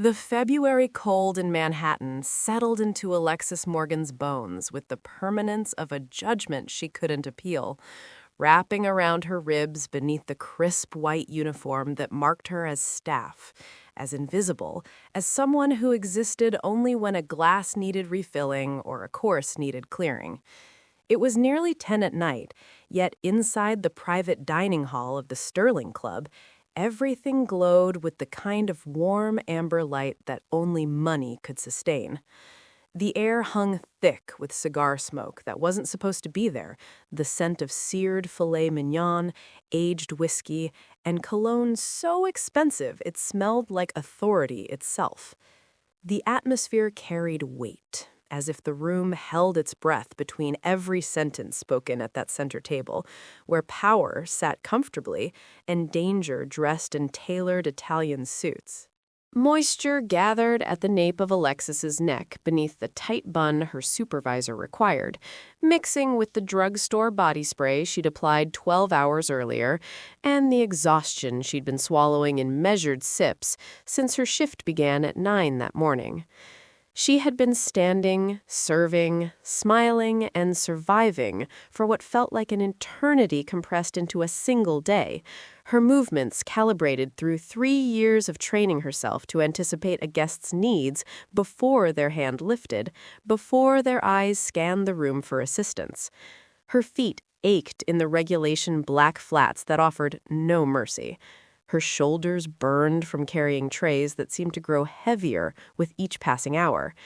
The February cold in Manhattan settled into Alexis Morgan's bones with the permanence of a judgment she couldn't appeal, wrapping around her ribs beneath the crisp white uniform that marked her as staff, as invisible as someone who existed only when a glass needed refilling or a course needed clearing. It was nearly 10 at night, yet inside the private dining hall of the Sterling Club, everything glowed with the kind of warm amber light that only money could sustain. The air hung thick with cigar smoke that wasn't supposed to be there, the scent of seared filet mignon, aged whiskey, and cologne so expensive it smelled like authority itself. The atmosphere carried weight, as if the room held its breath between every sentence spoken at that center table, where power sat comfortably and danger dressed in tailored Italian suits. Moisture gathered at the nape of Alexis's neck beneath the tight bun her supervisor required, mixing with the drugstore body spray she'd applied 12 hours earlier and the exhaustion she'd been swallowing in measured sips since her shift began at 9 that morning. She had been standing, serving, smiling, and surviving for what felt like an eternity compressed into a single day, her movements calibrated through 3 years of training herself to anticipate a guest's needs before their hand lifted, before their eyes scanned the room for assistance. Her feet ached in the regulation black flats that offered no mercy. Her shoulders burned from carrying trays that seemed to grow heavier with each passing hour.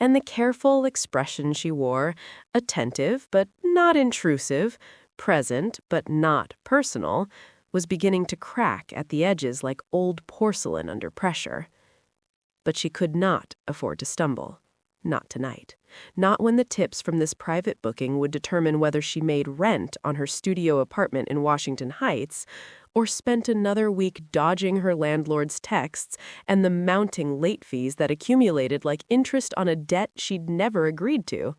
And the careful expression she wore, attentive but not intrusive, present but not personal, was beginning to crack at the edges like old porcelain under pressure. But she could not afford to stumble. Not tonight. Not when the tips from this private booking would determine whether she made rent on her studio apartment in Washington Heights or spent another week dodging her landlord's texts and the mounting late fees that accumulated like interest on a debt she'd never agreed to.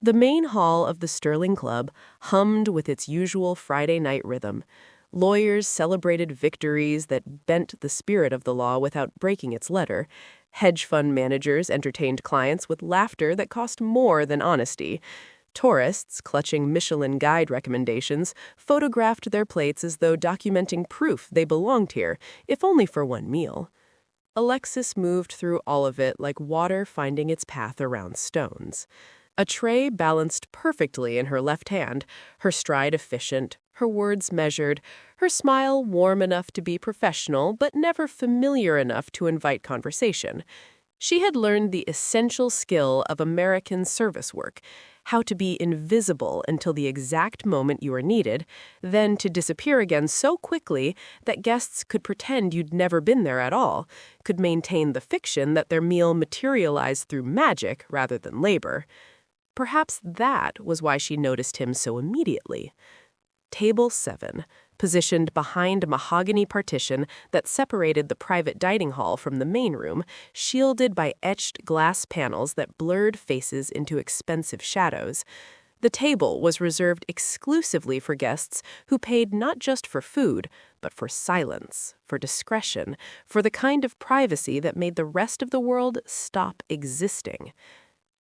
The main hall of the Sterling Club hummed with its usual Friday night rhythm. Lawyers celebrated victories that bent the spirit of the law without breaking its letter. Hedge fund managers entertained clients with laughter that cost more than honesty. Tourists, clutching Michelin guide recommendations, photographed their plates as though documenting proof they belonged here, if only for one meal. Alexis moved through all of it like water finding its path around stones. A tray balanced perfectly in her left hand, her stride efficient, her words measured, her smile warm enough to be professional but never familiar enough to invite conversation. She had learned the essential skill of American service work, how to be invisible until the exact moment you were needed, then to disappear again so quickly that guests could pretend you'd never been there at all, could maintain the fiction that their meal materialized through magic rather than labor. Perhaps that was why she noticed him so immediately. Table 7, positioned behind a mahogany partition that separated the private dining hall from the main room, shielded by etched glass panels that blurred faces into expensive shadows. The table was reserved exclusively for guests who paid not just for food, but for silence, for discretion, for the kind of privacy that made the rest of the world stop existing.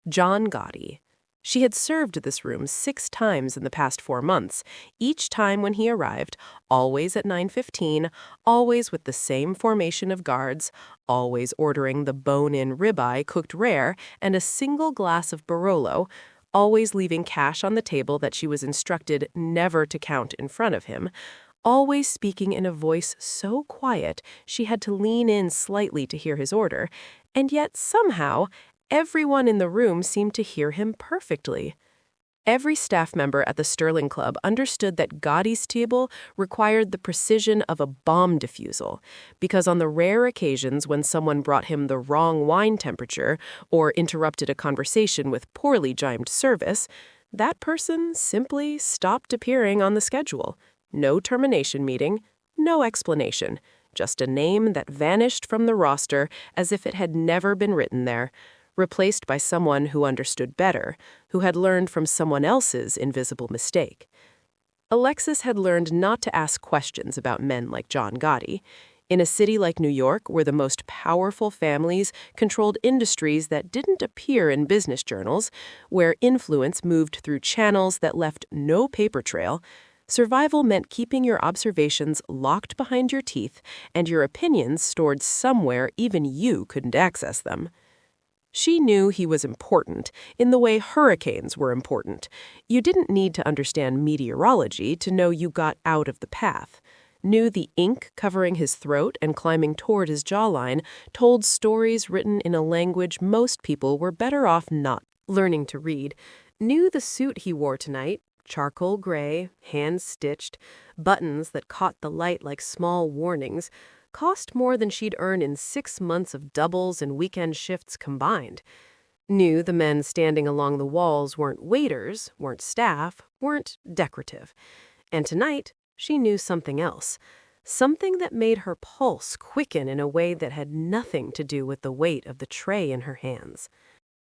John Gotti. She had served this room 6 times in the past 4 months, each time when he arrived, always at 9:15, always with the same formation of guards, always ordering the bone-in ribeye cooked rare and a single glass of Barolo, always leaving cash on the table that she was instructed never to count in front of him, always speaking in a voice so quiet she had to lean in slightly to hear his order, and yet somehow everyone in the room seemed to hear him perfectly. Every staff member at the Sterling Club understood that Gotti's table required the precision of a bomb defusal, because on the rare occasions when someone brought him the wrong wine temperature or interrupted a conversation with poorly timed service, that person simply stopped appearing on the schedule. No termination meeting, no explanation, just a name that vanished from the roster as if it had never been written there, replaced by someone who understood better, who had learned from someone else's invisible mistake. Alexis had learned not to ask questions about men like John Gotti. In a city like New York, where the most powerful families controlled industries that didn't appear in business journals, where influence moved through channels that left no paper trail, survival meant keeping your observations locked behind your teeth and your opinions stored somewhere even you couldn't access them. She knew he was important in the way hurricanes were important. You didn't need to understand meteorology to know you got out of the path. Knew the ink covering his throat and climbing toward his jawline told stories written in a language most people were better off not learning to read. Knew the suit he wore tonight, charcoal gray, hand-stitched, buttons that caught the light like small warnings, cost more than she'd earn in 6 months of doubles and weekend shifts combined. Knew the men standing along the walls weren't waiters, weren't staff, weren't decorative. And tonight, she knew something else. Something that made her pulse quicken in a way that had nothing to do with the weight of the tray in her hands.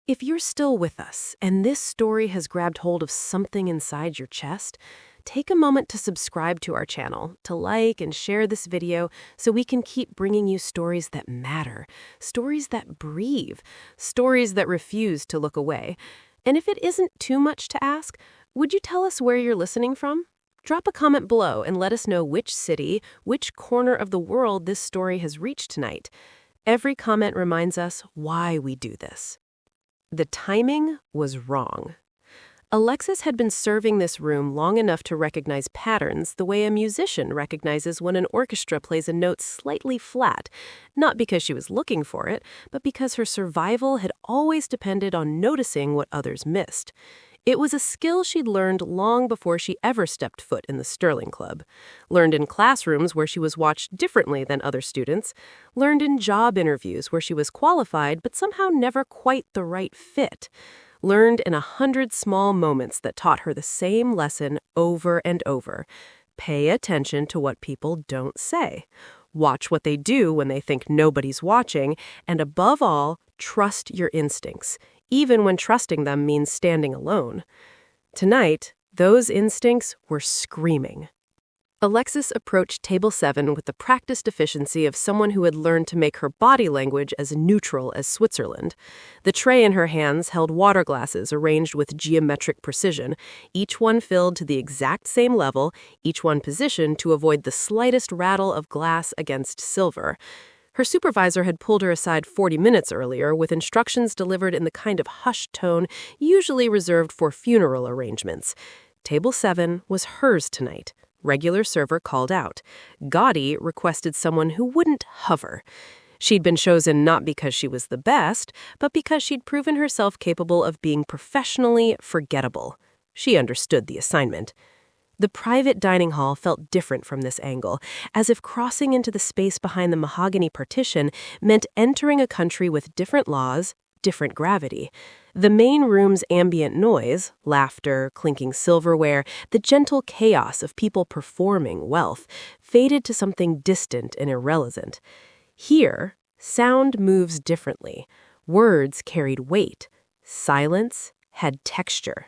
If you're still with us, and this story has grabbed hold of something inside your chest, take a moment to subscribe to our channel, to like and share this video so we can keep bringing you stories that matter, stories that breathe, stories that refuse to look away. And if it isn't too much to ask, would you tell us where you're listening from? Drop a comment below and let us know which city, which corner of the world this story has reached tonight. Every comment reminds us why we do this. The timing was wrong. Alexis had been serving this room long enough to recognize patterns the way a musician recognizes when an orchestra plays a note slightly flat, not because she was looking for it, but because her survival had always depended on noticing what others missed. It was a skill she'd learned long before she ever stepped foot in the Sterling Club. Learned in classrooms where she was watched differently than other students. Learned in job interviews where she was qualified but somehow never quite the right fit. Learned in 100 small moments that taught her the same lesson over and over. Pay attention to what people don't say. Watch what they do when they think nobody's watching. And above all, trust your instincts, even when trusting them means standing alone. Tonight, those instincts were screaming. Alexis approached table 7 with the practiced efficiency of someone who had learned to make her body language as neutral as Switzerland. The tray in her hands held water glasses arranged with geometric precision, each one filled to the exact same level, each one positioned to avoid the slightest rattle of glass against silver. Her supervisor had pulled her aside 40 minutes earlier with instructions delivered in the kind of hushed tone usually reserved for funeral arrangements. Table 7 was hers tonight. Regular server called out. Gotti requested someone who wouldn't hover. She'd been chosen not because she was the best, but because she'd proven herself capable of being professionally forgettable. She understood the assignment. The private dining hall felt different from this angle, as if crossing into the space behind the mahogany partition meant entering a country with different laws, different gravity. The main room's ambient noise, laughter, clinking silverware, the gentle chaos of people performing wealth, faded to something distant and irrelevant. Here, sound moves differently. Words carried weight. Silence had texture.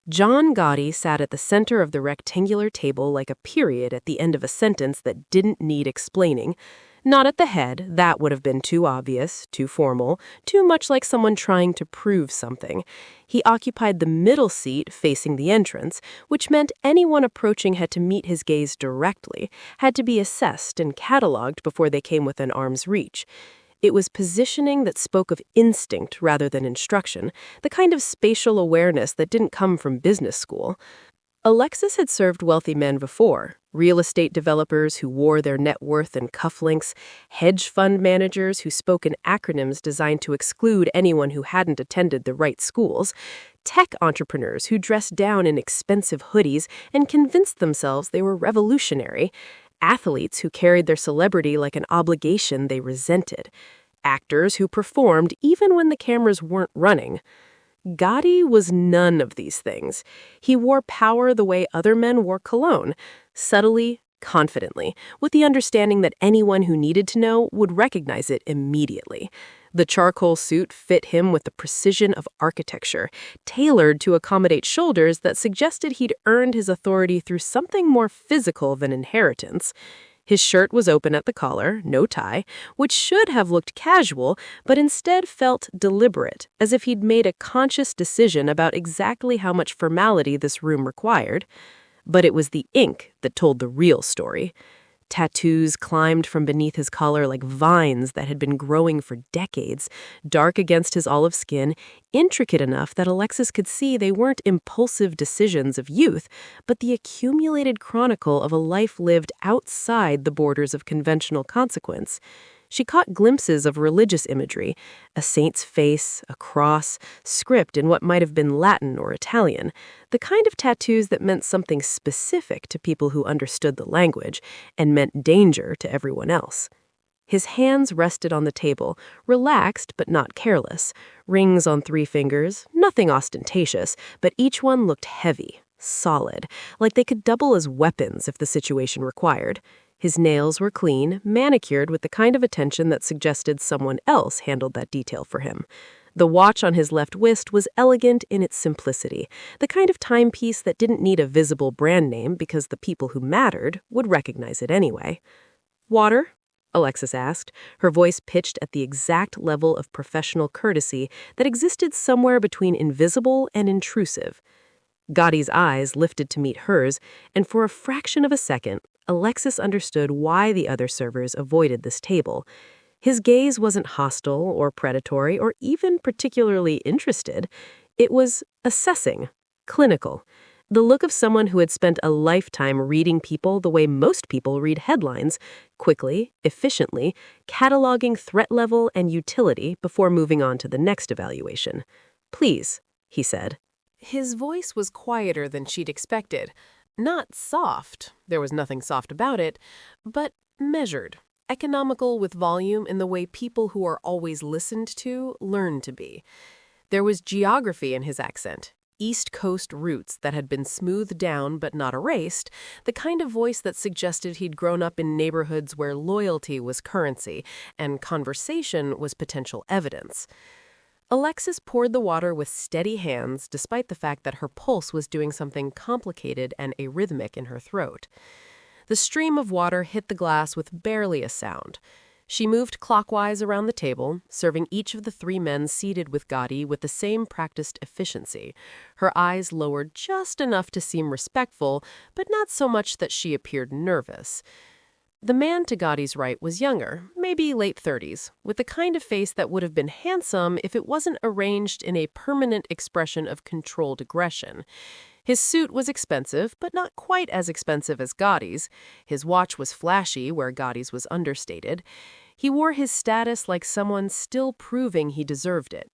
John Gotti sat at the center of the rectangular table like a period at the end of a sentence that didn't need explaining. Not at the head, that would have been too obvious, too formal, too much like someone trying to prove something. He occupied the middle seat facing the entrance, which meant anyone approaching had to meet his gaze directly, had to be assessed and cataloged before they came within arm's reach. It was positioning that spoke of instinct rather than instruction, the kind of spatial awareness that didn't come from business school. Alexis had served wealthy men before, real estate developers who wore their net worth in cufflinks, hedge fund managers who spoke in acronyms designed to exclude anyone who hadn't attended the right schools, tech entrepreneurs who dressed down in expensive hoodies and convinced themselves they were revolutionary, athletes who carried their celebrity like an obligation they resented, actors who performed even when the cameras weren't running. Gotti was none of these things. He wore power the way other men wore cologne, subtly, confidently, with the understanding that anyone who needed to know would recognize it immediately. The charcoal suit fit him with the precision of architecture, tailored to accommodate shoulders that suggested he'd earned his authority through something more physical than inheritance. His shirt was open at the collar, no tie, which should have looked casual, but instead felt deliberate, as if he'd made a conscious decision about exactly how much formality this room required. But it was the ink that told the real story. Tattoos climbed from beneath his collar like vines that had been growing for decades, dark against his olive skin, intricate enough that Alexis could see they weren't impulsive decisions of youth, but the accumulated chronicle of a life lived outside the borders of conventional consequence. She caught glimpses of religious imagery, a saint's face, a cross, script in what might have been Latin or Italian, the kind of tattoos that meant something specific to people who understood the language and meant danger to everyone else. His hands rested on the table, relaxed but not careless, rings on 3 fingers, nothing ostentatious, but each one looked heavy, solid, like they could double as weapons if the situation required. His nails were clean, manicured with the kind of attention that suggested someone else handled that detail for him. The watch on his left wrist was elegant in its simplicity, the kind of timepiece that didn't need a visible brand name because the people who mattered would recognize it anyway. "Water?" Alexis asked, her voice pitched at the exact level of professional courtesy that existed somewhere between invisible and intrusive. Gotti's eyes lifted to meet hers, and for a fraction of a second, Alexis understood why the other servers avoided this table. His gaze wasn't hostile or predatory or even particularly interested. It was assessing, clinical, the look of someone who had spent a lifetime reading people the way most people read headlines, quickly, efficiently, cataloging threat level and utility before moving on to the next evaluation. "Please," he said. His voice was quieter than she'd expected. Not soft, there was nothing soft about it, but measured, economical with volume in the way people who are always listened to learn to be. There was geography in his accent, East Coast roots that had been smoothed down but not erased, the kind of voice that suggested he'd grown up in neighborhoods where loyalty was currency and conversation was potential evidence. Alexis poured the water with steady hands, despite the fact that her pulse was doing something complicated and arrhythmic in her throat. The stream of water hit the glass with barely a sound. She moved clockwise around the table, serving each of the 3 men seated with Gotti with the same practiced efficiency. Her eyes lowered just enough to seem respectful, but not so much that she appeared nervous. The man to Gotti's right was younger, maybe late 30s, with the kind of face that would have been handsome if it wasn't arranged in a permanent expression of controlled aggression. His suit was expensive, but not quite as expensive as Gotti's. His watch was flashy, where Gotti's was understated. He wore his status like someone still proving he deserved it.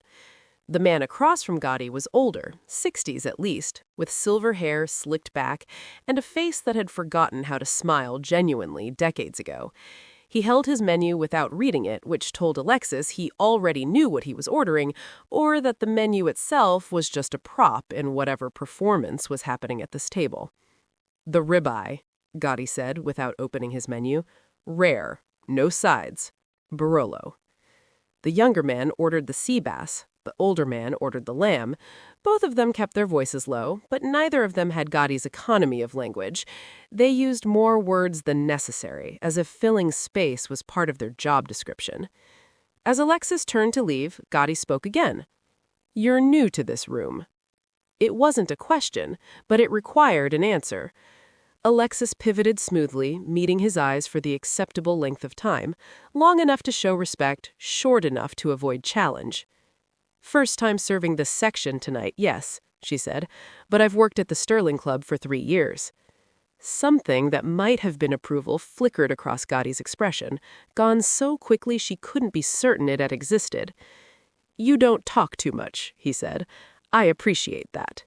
The man across from Gotti was older, 60s at least, with silver hair slicked back and a face that had forgotten how to smile genuinely decades ago. He held his menu without reading it, which told Alexis he already knew what he was ordering, or that the menu itself was just a prop in whatever performance was happening at this table. "The ribeye," Gotti said without opening his menu. "Rare, no sides. Barolo." The younger man ordered the sea bass. The older man ordered the lamb. Both of them kept their voices low, but neither of them had Gotti's economy of language. They used more words than necessary, as if filling space was part of their job description. As Alexis turned to leave, Gotti spoke again. "You're new to this room." It wasn't a question, but it required an answer. Alexis pivoted smoothly, meeting his eyes for the acceptable length of time, long enough to show respect, short enough to avoid challenge. "First time serving this section tonight, yes," she said, "but I've worked at the Sterling Club for 3 years. Something that might have been approval flickered across Gotti's expression, gone so quickly she couldn't be certain it had existed. "You don't talk too much," he said. "I appreciate that."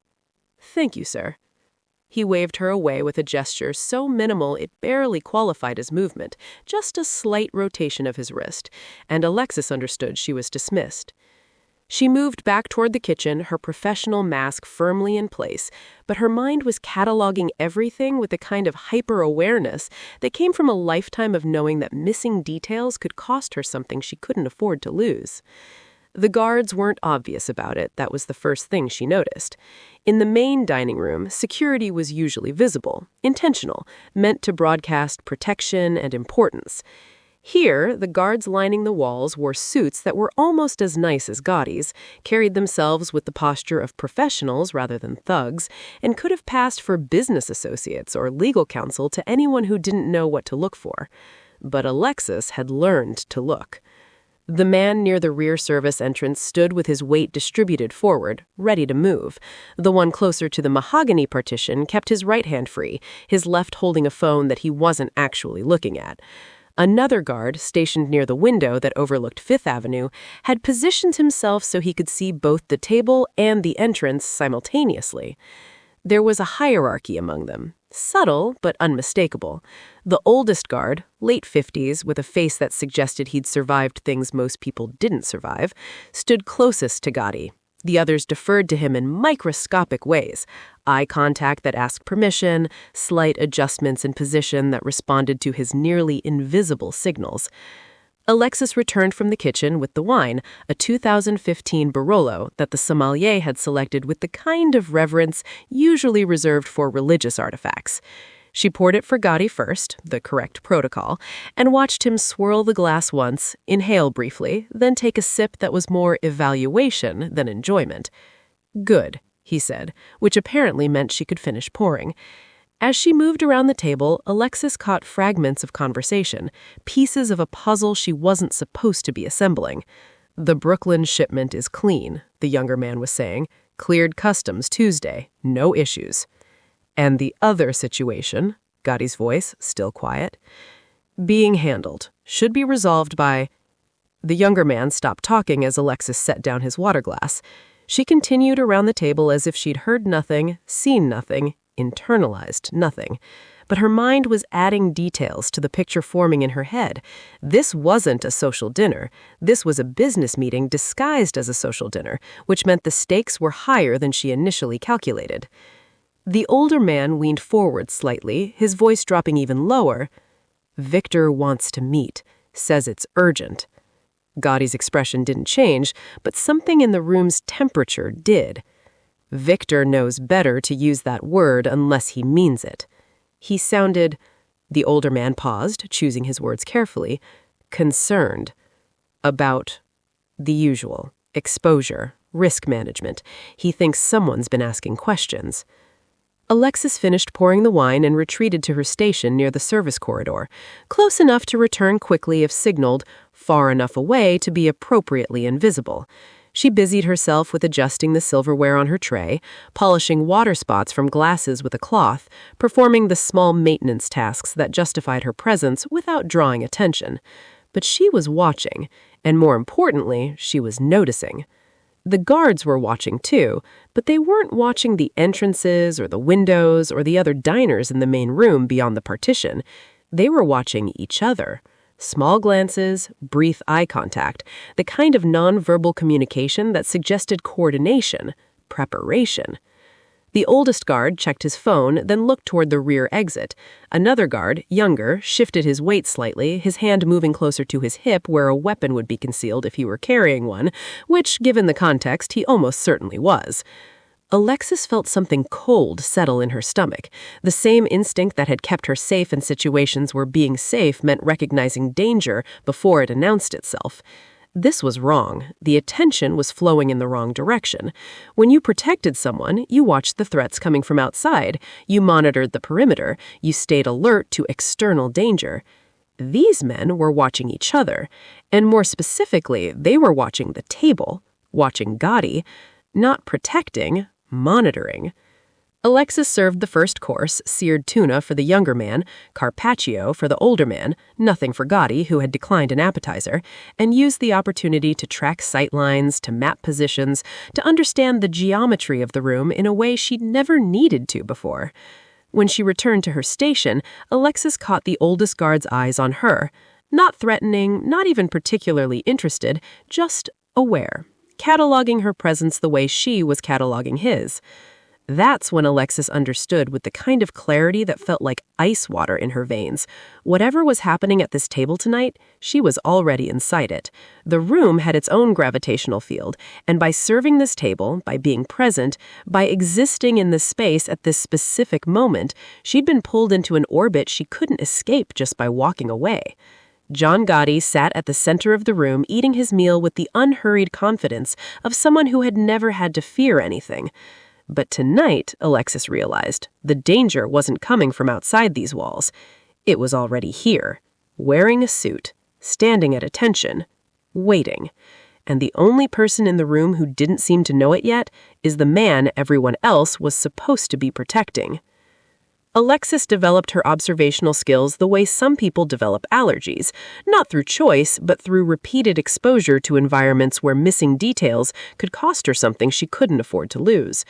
"Thank you, sir." He waved her away with a gesture so minimal it barely qualified as movement, just a slight rotation of his wrist, and Alexis understood she was dismissed. She moved back toward the kitchen, her professional mask firmly in place, but her mind was cataloging everything with a kind of hyper-awareness that came from a lifetime of knowing that missing details could cost her something she couldn't afford to lose. The guards weren't obvious about it. That was the first thing she noticed. In the main dining room, security was usually visible, intentional, meant to broadcast protection and importance. Here, the guards lining the walls wore suits that were almost as nice as Gotti's, carried themselves with the posture of professionals rather than thugs, and could have passed for business associates or legal counsel to anyone who didn't know what to look for. But Alexis had learned to look. The man near the rear service entrance stood with his weight distributed forward, ready to move. The one closer to the mahogany partition kept his right hand free, his left holding a phone that he wasn't actually looking at. Another guard, stationed near the window that overlooked Fifth Avenue, had positioned himself so he could see both the table and the entrance simultaneously. There was a hierarchy among them, subtle but unmistakable. The oldest guard, late 50s, with a face that suggested he'd survived things most people didn't survive, stood closest to Gotti. The others deferred to him in microscopic ways, eye contact that asked permission, slight adjustments in position that responded to his nearly invisible signals. Alexis returned from the kitchen with the wine, a 2015 Barolo that the sommelier had selected with the kind of reverence usually reserved for religious artifacts. She poured it for Gotti first, the correct protocol, and watched him swirl the glass once, inhale briefly, then take a sip that was more evaluation than enjoyment. "Good," he said, which apparently meant she could finish pouring. As she moved around the table, Alexis caught fragments of conversation, pieces of a puzzle she wasn't supposed to be assembling. "The Brooklyn shipment is clean," the younger man was saying. "Cleared customs Tuesday. No issues." "And the other situation," Gotti's voice, still quiet, "being handled. Should be resolved by—" The younger man stopped talking as Alexis set down his water glass. She continued around the table as if she'd heard nothing, seen nothing, internalized nothing. But her mind was adding details to the picture forming in her head. This wasn't a social dinner. This was a business meeting disguised as a social dinner, which meant the stakes were higher than she initially calculated. The older man leaned forward slightly, his voice dropping even lower. "Victor wants to meet, says it's urgent." Gotti's expression didn't change, but something in the room's temperature did. Victor knows better to use that word unless he means it. He sounded, the older man paused, choosing his words carefully, concerned about the usual, exposure, risk management. He thinks someone's been asking questions. Alexis finished pouring the wine and retreated to her station near the service corridor, close enough to return quickly if signaled, far enough away to be appropriately invisible. She busied herself with adjusting the silverware on her tray, polishing water spots from glasses with a cloth, performing the small maintenance tasks that justified her presence without drawing attention. But she was watching, and more importantly, she was noticing. The guards were watching too, but they weren't watching the entrances or the windows or the other diners in the main room beyond the partition. They were watching each other. Small glances, brief eye contact, the kind of nonverbal communication that suggested coordination, preparation. The oldest guard checked his phone, then looked toward the rear exit. Another guard, younger, shifted his weight slightly, his hand moving closer to his hip where a weapon would be concealed if he were carrying one, which, given the context, he almost certainly was. Alexis felt something cold settle in her stomach, the same instinct that had kept her safe in situations where being safe meant recognizing danger before it announced itself. This was wrong. The attention was flowing in the wrong direction. When you protected someone, you watched the threats coming from outside, you monitored the perimeter, you stayed alert to external danger. These men were watching each other, and more specifically, they were watching the table, watching Gotti, not protecting, monitoring. Alexis served the first course, seared tuna for the younger man, carpaccio for the older man, nothing for Gotti, who had declined an appetizer, and used the opportunity to track sightlines, to map positions, to understand the geometry of the room in a way she'd never needed to before. When she returned to her station, Alexis caught the oldest guard's eyes on her. Not threatening, not even particularly interested, just aware, cataloging her presence the way she was cataloging his. That's when Alexis understood with the kind of clarity that felt like ice water in her veins. Whatever was happening at this table tonight, she was already inside it. The room had its own gravitational field, and by serving this table, by being present, by existing in this space at this specific moment, she'd been pulled into an orbit she couldn't escape just by walking away. John Gotti sat at the center of the room eating his meal with the unhurried confidence of someone who had never had to fear anything. But tonight, Alexis realized, the danger wasn't coming from outside these walls. It was already here, wearing a suit, standing at attention, waiting. And the only person in the room who didn't seem to know it yet is the man everyone else was supposed to be protecting. Alexis developed her observational skills the way some people develop allergies, not through choice, but through repeated exposure to environments where missing details could cost her something she couldn't afford to lose.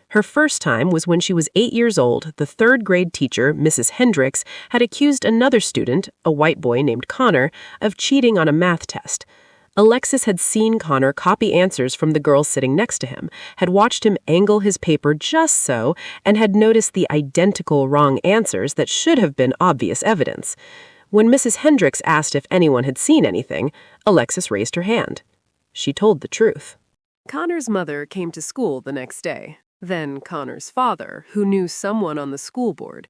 Her first time was when she was 8 years old. The third-grade teacher, Mrs. Hendricks, had accused another student, a white boy named Connor, of cheating on a math test. Alexis had seen Connor copy answers from the girl sitting next to him, had watched him angle his paper just so, and had noticed the identical wrong answers that should have been obvious evidence. When Mrs. Hendricks asked if anyone had seen anything, Alexis raised her hand. She told the truth. Connor's mother came to school the next day. Then Connor's father, who knew someone on the school board.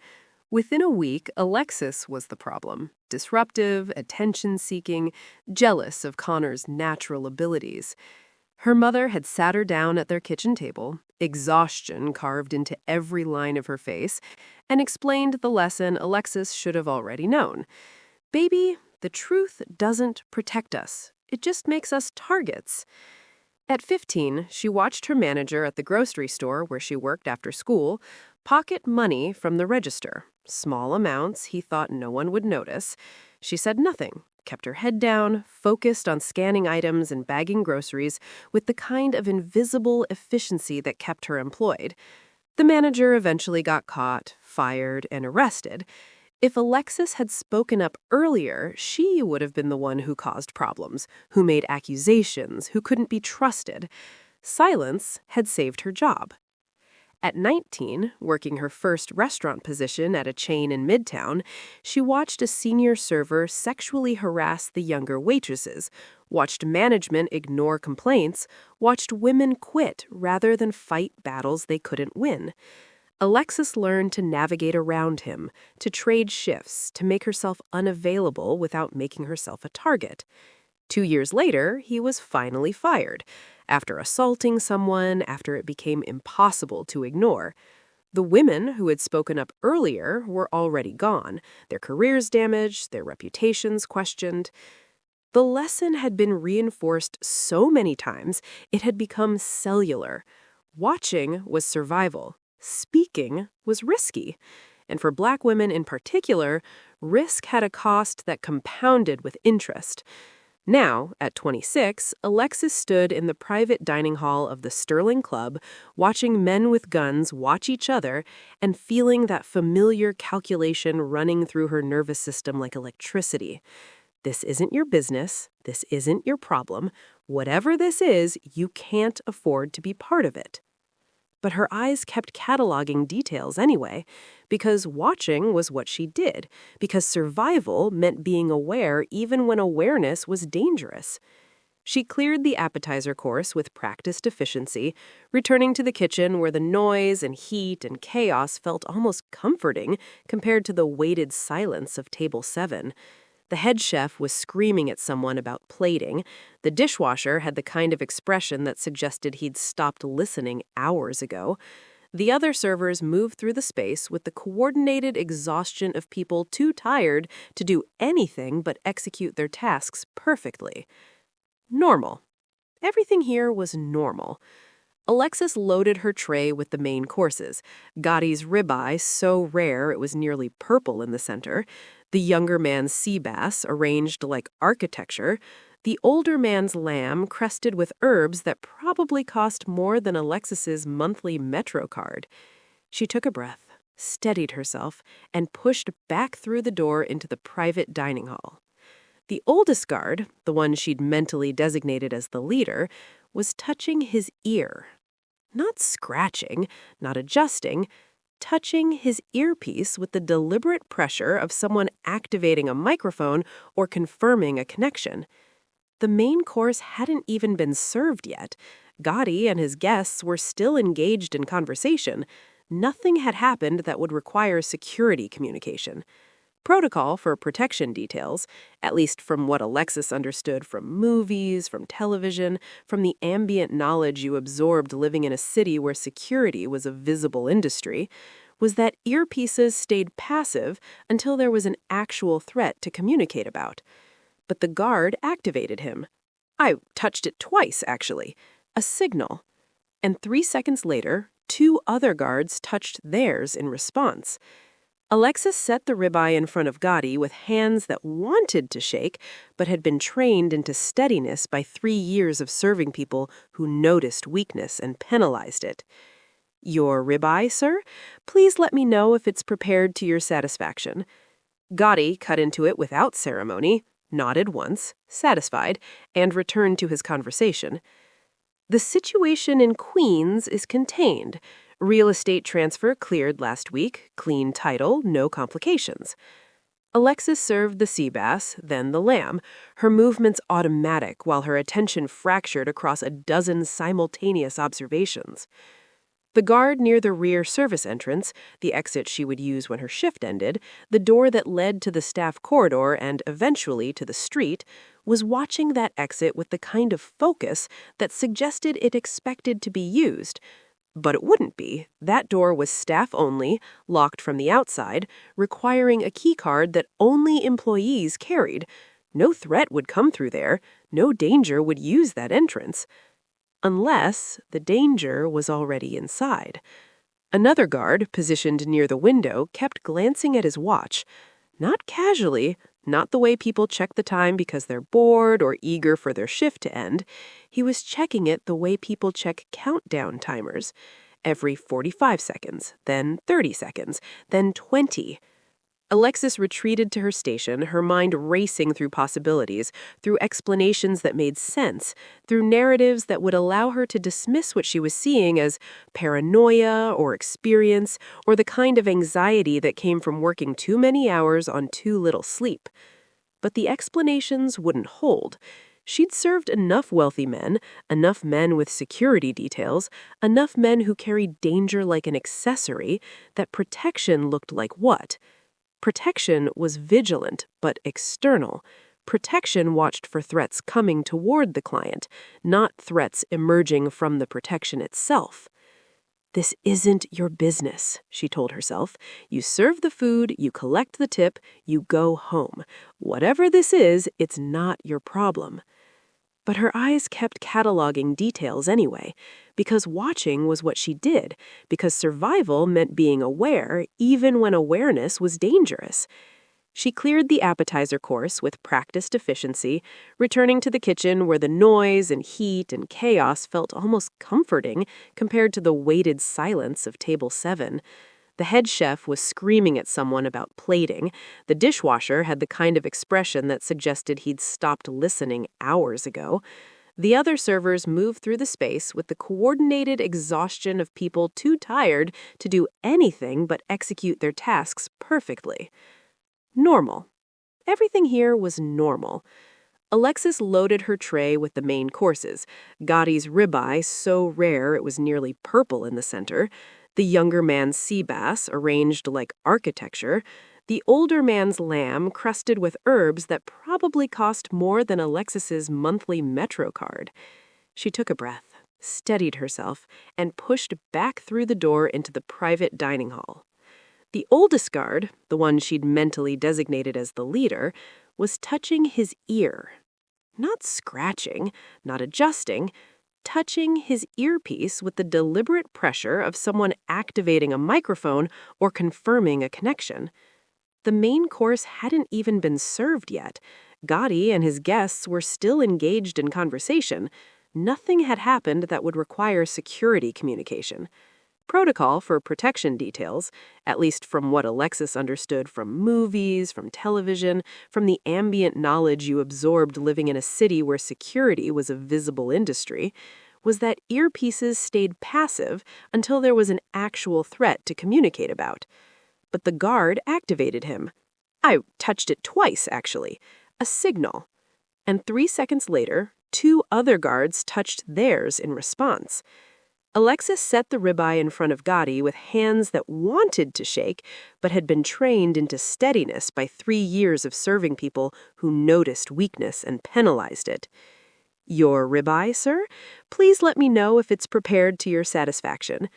Within a week, Alexis was the problem. Disruptive, attention-seeking, jealous of Connor's natural abilities. Her mother had sat her down at their kitchen table, exhaustion carved into every line of her face, and explained the lesson Alexis should have already known. Baby, the truth doesn't protect us. It just makes us targets. At 15, she watched her manager at the grocery store where she worked after school pocket money from the register. Small amounts he thought no one would notice. She said nothing, kept her head down, focused on scanning items and bagging groceries with the kind of invisible efficiency that kept her employed. The manager eventually got caught, fired, and arrested. If Alexis had spoken up earlier, she would have been the one who caused problems, who made accusations, who couldn't be trusted. Silence had saved her job. At 19, working her first restaurant position at a chain in Midtown, she watched a senior server sexually harass the younger waitresses, watched management ignore complaints, watched women quit rather than fight battles they couldn't win. Alexis learned to navigate around him, to trade shifts, to make herself unavailable without making herself a target. 2 years later, he was finally fired, after assaulting someone, after it became impossible to ignore. The women who had spoken up earlier were already gone, their careers damaged, their reputations questioned. The lesson had been reinforced so many times, it had become cellular. Watching was survival. Speaking was risky. And for Black women in particular, risk had a cost that compounded with interest. Now, at 26, Alexis stood in the private dining hall of the Sterling Club, watching men with guns watch each other and feeling that familiar calculation running through her nervous system like electricity. This isn't your business. This isn't your problem. Whatever this is, you can't afford to be part of it. But her eyes kept cataloging details anyway, because watching was what she did, because survival meant being aware even when awareness was dangerous. She cleared the appetizer course with practiced efficiency, returning to the kitchen where the noise and heat and chaos felt almost comforting compared to the weighted silence of table 7. The head chef was screaming at someone about plating. The dishwasher had the kind of expression that suggested he'd stopped listening hours ago. The other servers moved through the space with the coordinated exhaustion of people too tired to do anything but execute their tasks perfectly. Normal. Everything here was normal. Alexis loaded her tray with the main courses. Gotti's ribeye, so rare it was nearly purple in the center. The younger man's sea bass, arranged like architecture. The older man's lamb, crested with herbs that probably cost more than Alexis's monthly Metro card. She took a breath, steadied herself, and pushed back through the door into the private dining hall. The oldest guard, the one she'd mentally designated as the leader, was touching his ear. not scratching, not adjusting, touching his earpiece with the deliberate pressure of someone activating a microphone or confirming a connection. The main course hadn't even been served yet. Gotti and his guests were still engaged in conversation. Nothing had happened that would require security communication. Protocol for protection details, at least from what Alexis understood from movies, from television, from the ambient knowledge you absorbed living in a city where security was a visible industry, was that earpieces stayed passive until there was an actual threat to communicate about. But the guard activated him. I touched it twice, actually. A signal. And 3 seconds later, 2 other guards touched theirs in response. Alexis set the ribeye in front of Gotti with hands that wanted to shake, but had been trained into steadiness by 3 years of serving people who noticed weakness and penalized it. "Your ribeye, sir? Please let me know if it's prepared to your satisfaction." Gotti cut into it without ceremony, nodded once, satisfied, and returned to his conversation. "The situation in Queens is contained. Real estate transfer cleared last week, clean title, no complications." Alexis served the sea bass, then the lamb, her movements automatic while her attention fractured across a dozen simultaneous observations. The guard near the rear service entrance, the exit she would use when her shift ended, the door that led to the staff corridor and eventually to the street, was watching that exit with the kind of focus that suggested it expected to be used. But it wouldn't be. That door was staff only, locked from the outside, requiring a keycard that only employees carried. No threat would come through there. No danger would use that entrance. Unless the danger was already inside. Another guard, positioned near the window, kept glancing at his watch. Not casually, not the way people check the time because they're bored or eager for their shift to end. He was checking it the way people check countdown timers. Every 45 seconds, then 30 seconds, then 20. Alexis retreated to her station, her mind racing through possibilities, through explanations that made sense, through narratives that would allow her to dismiss what she was seeing as paranoia or experience or the kind of anxiety that came from working too many hours on too little sleep. But the explanations wouldn't hold. She'd served enough wealthy men, enough men with security details, enough men who carried danger like an accessory, that protection looked like what? Protection was vigilant, but external. Protection watched for threats coming toward the client, not threats emerging from the protection itself. "This isn't your business," she told herself. "You serve the food, you collect the tip, you go home. Whatever this is, it's not your problem." But her eyes kept cataloging details anyway, because watching was what she did, because survival meant being aware even when awareness was dangerous. She cleared the appetizer course with practiced efficiency, returning to the kitchen where the noise and heat and chaos felt almost comforting compared to the weighted silence of table 7. The head chef was screaming at someone about plating. The dishwasher had the kind of expression that suggested he'd stopped listening hours ago. The other servers moved through the space with the coordinated exhaustion of people too tired to do anything but execute their tasks perfectly. Normal. Everything here was normal. Alexis loaded her tray with the main courses. Gotti's ribeye, so rare it was nearly purple in the center. The younger man's sea bass, arranged like architecture. The older man's lamb, crusted with herbs that probably cost more than Alexis's monthly Metro card. She took a breath, steadied herself, and pushed back through the door into the private dining hall. The oldest guard, the one she'd mentally designated as the leader, was touching his ear. Not scratching, not adjusting, touching his earpiece with the deliberate pressure of someone activating a microphone or confirming a connection. The main course hadn't even been served yet. Gotti and his guests were still engaged in conversation. Nothing had happened that would require security communication. Protocol for protection details, at least from what Alexis understood from movies, from television, from the ambient knowledge you absorbed living in a city where security was a visible industry, was that earpieces stayed passive until there was an actual threat to communicate about. But the guard activated him. I touched it twice, actually. A signal. And 3 seconds later, 2 other guards touched theirs in response. Alexis set the ribeye in front of Gotti with hands that wanted to shake, but had been trained into steadiness by 3 years of serving people who noticed weakness and penalized it. "Your ribeye, sir? Please let me know if it's prepared to your satisfaction."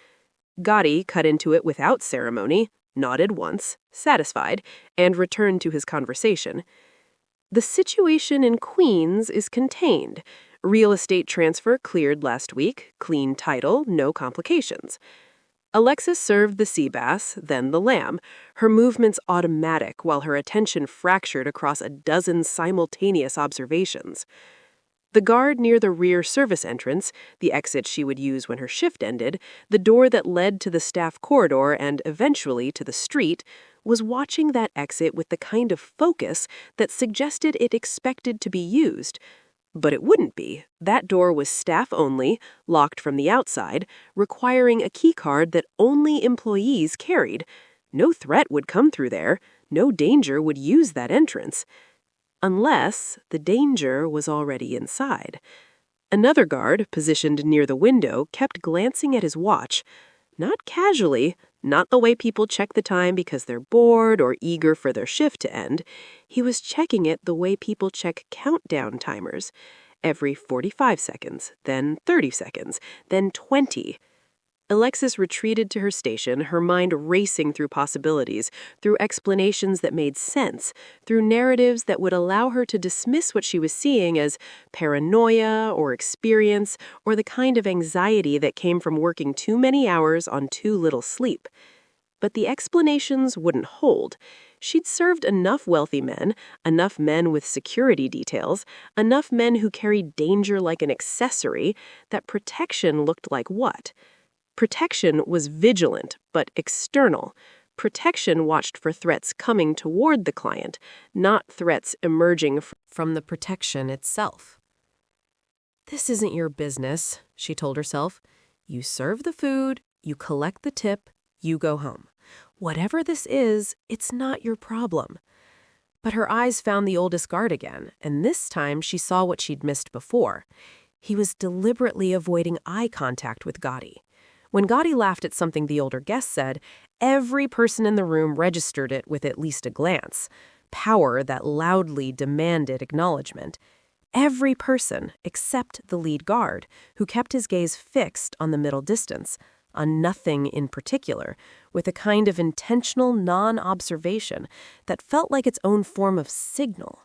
Gotti cut into it without ceremony, nodded once, satisfied, and returned to his conversation. "The situation in Queens is contained. Real estate transfer cleared last week, clean title, no complications." Alexis served the sea bass, then the lamb, her movements automatic while her attention fractured across a dozen simultaneous observations. The guard near the rear service entrance, the exit she would use when her shift ended, the door that led to the staff corridor and eventually to the street, was watching that exit with the kind of focus that suggested it expected to be used. But it wouldn't be. That door was staff only, locked from the outside, requiring a keycard that only employees carried. No threat would come through there. No danger would use that entrance. Unless the danger was already inside. Another guard, positioned near the window, kept glancing at his watch. Not casually, not the way people check the time because they're bored or eager for their shift to end. He was checking it the way people check countdown timers. Every 45 seconds, then 30 seconds, then 20. Alexis retreated to her station, her mind racing through possibilities, through explanations that made sense, through narratives that would allow her to dismiss what she was seeing as paranoia or experience or the kind of anxiety that came from working too many hours on too little sleep. But the explanations wouldn't hold. She'd served enough wealthy men, enough men with security details, enough men who carried danger like an accessory, that protection looked like what? Protection was vigilant, but external. Protection watched for threats coming toward the client, not threats emerging from the protection itself. "This isn't your business," she told herself. "You serve the food, you collect the tip, you go home. Whatever this is, it's not your problem." But her eyes found the oldest guard again, and this time she saw what she'd missed before. He was deliberately avoiding eye contact with Gotti. When Gotti laughed at something the older guest said, every person in the room registered it with at least a glance. Power that loudly demanded acknowledgement. Every person except the lead guard, who kept his gaze fixed on the middle distance, on nothing in particular, with a kind of intentional non-observation that felt like its own form of signal.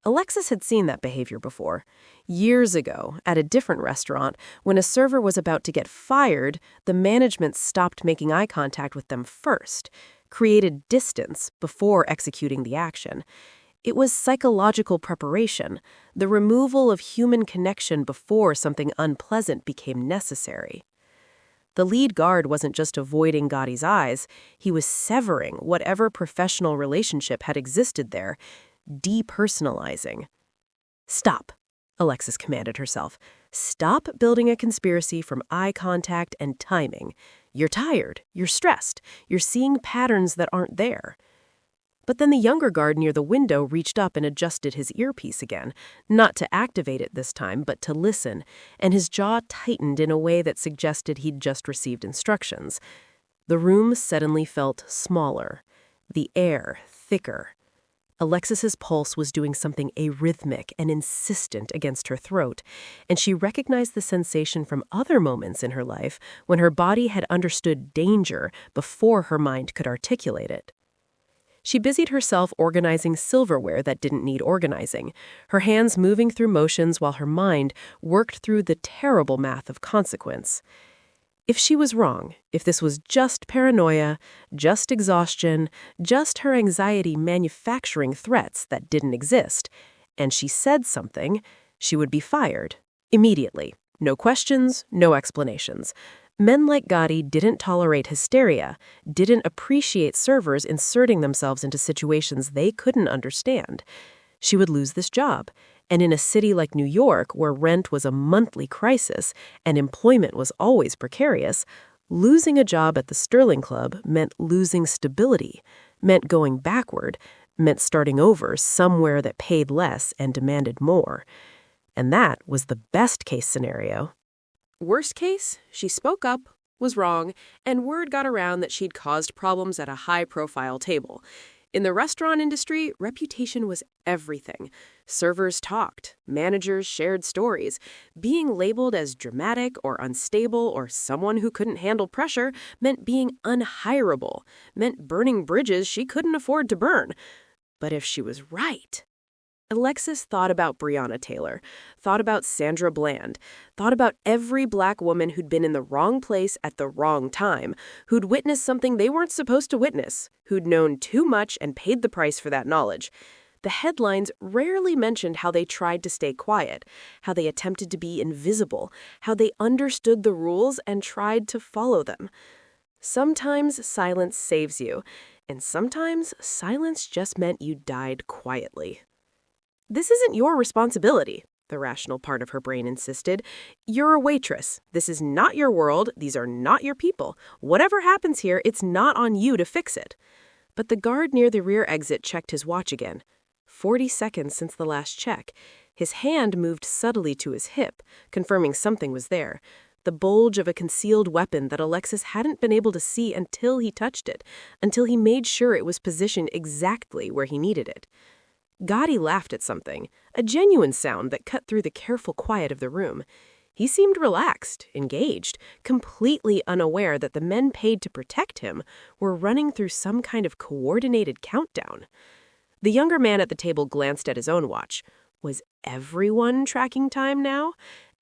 Alexis had seen that behavior before. Years ago, at a different restaurant, when a server was about to get fired, the management stopped making eye contact with them first, created distance before executing the action. It was psychological preparation, the removal of human connection before something unpleasant became necessary. The lead guard wasn't just avoiding Gotti's eyes, he was severing whatever professional relationship had existed there, depersonalizing. "Stop," Alexis commanded herself. "Stop building a conspiracy from eye contact and timing. You're tired, you're stressed, you're seeing patterns that aren't there." But then the younger guard near the window reached up and adjusted his earpiece again, not to activate it this time, but to listen, and his jaw tightened in a way that suggested he'd just received instructions. The room suddenly felt smaller, the air thicker. Alexis's pulse was doing something arrhythmic and insistent against her throat, and she recognized the sensation from other moments in her life when her body had understood danger before her mind could articulate it. She busied herself organizing silverware that didn't need organizing, her hands moving through motions while her mind worked through the terrible math of consequence. If she was wrong, if this was just paranoia, just exhaustion, just her anxiety manufacturing threats that didn't exist, and she said something, she would be fired. Immediately. No questions, no explanations. Men like Gotti didn't tolerate hysteria, didn't appreciate servers inserting themselves into situations they couldn't understand. She would lose this job, And in a city like New York, where rent was a monthly crisis and employment was always precarious, losing a job at the Sterling Club meant losing stability, meant going backward, meant starting over somewhere that paid less and demanded more. And that was the best-case scenario. Worst case, she spoke up, was wrong, and word got around that she'd caused problems at a high-profile table. In the restaurant industry, reputation was everything. Servers talked, managers shared stories. Being labeled as dramatic or unstable or someone who couldn't handle pressure meant being unhireable, meant burning bridges she couldn't afford to burn. But if she was right... Alexis thought about Breonna Taylor, thought about Sandra Bland, thought about every Black woman who'd been in the wrong place at the wrong time, who'd witnessed something they weren't supposed to witness, who'd known too much and paid the price for that knowledge. The headlines rarely mentioned how they tried to stay quiet, how they attempted to be invisible, how they understood the rules and tried to follow them. Sometimes silence saves you, and sometimes silence just meant you died quietly. This isn't your responsibility, the rational part of her brain insisted. You're a waitress. This is not your world. These are not your people. Whatever happens here, it's not on you to fix it. But the guard near the rear exit checked his watch again. 40 seconds since the last check. His hand moved subtly to his hip, confirming something was there. The bulge of a concealed weapon that Alexis hadn't been able to see until he touched it, until he made sure it was positioned exactly where he needed it. Gotti laughed at something, a genuine sound that cut through the careful quiet of the room. He seemed relaxed, engaged, completely unaware that the men paid to protect him were running through some kind of coordinated countdown. The younger man at the table glanced at his own watch. Was everyone tracking time now?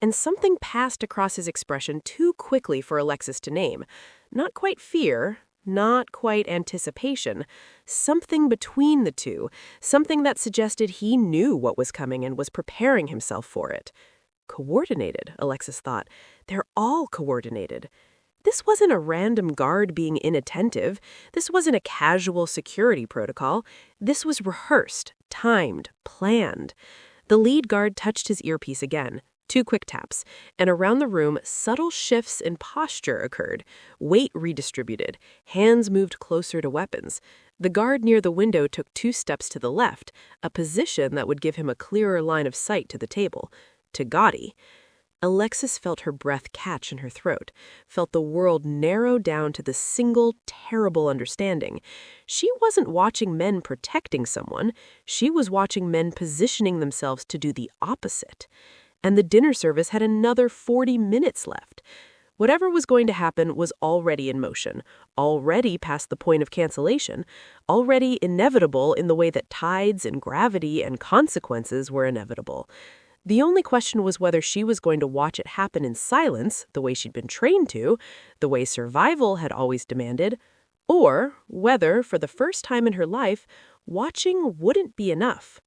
And something passed across his expression too quickly for Alexis to name. Not quite fear. Not quite anticipation, something between the two, something that suggested he knew what was coming and was preparing himself for it. Coordinated, Alexis thought. They're all coordinated. This wasn't a random guard being inattentive. This wasn't a casual security protocol. This was rehearsed, timed, planned. The lead guard touched his earpiece again. 2 quick taps, and around the room, subtle shifts in posture occurred. Weight redistributed. Hands moved closer to weapons. The guard near the window took 2 steps to the left, a position that would give him a clearer line of sight to the table. To Gotti. Alexis felt her breath catch in her throat, felt the world narrow down to the single, terrible understanding. She wasn't watching men protecting someone. She was watching men positioning themselves to do the opposite. And the dinner service had another 40 minutes left. Whatever was going to happen was already in motion, already past the point of cancellation, already inevitable in the way that tides and gravity and consequences were inevitable. The only question was whether she was going to watch it happen in silence, the way she'd been trained to, the way survival had always demanded, or whether, for the first time in her life, watching wouldn't be enough.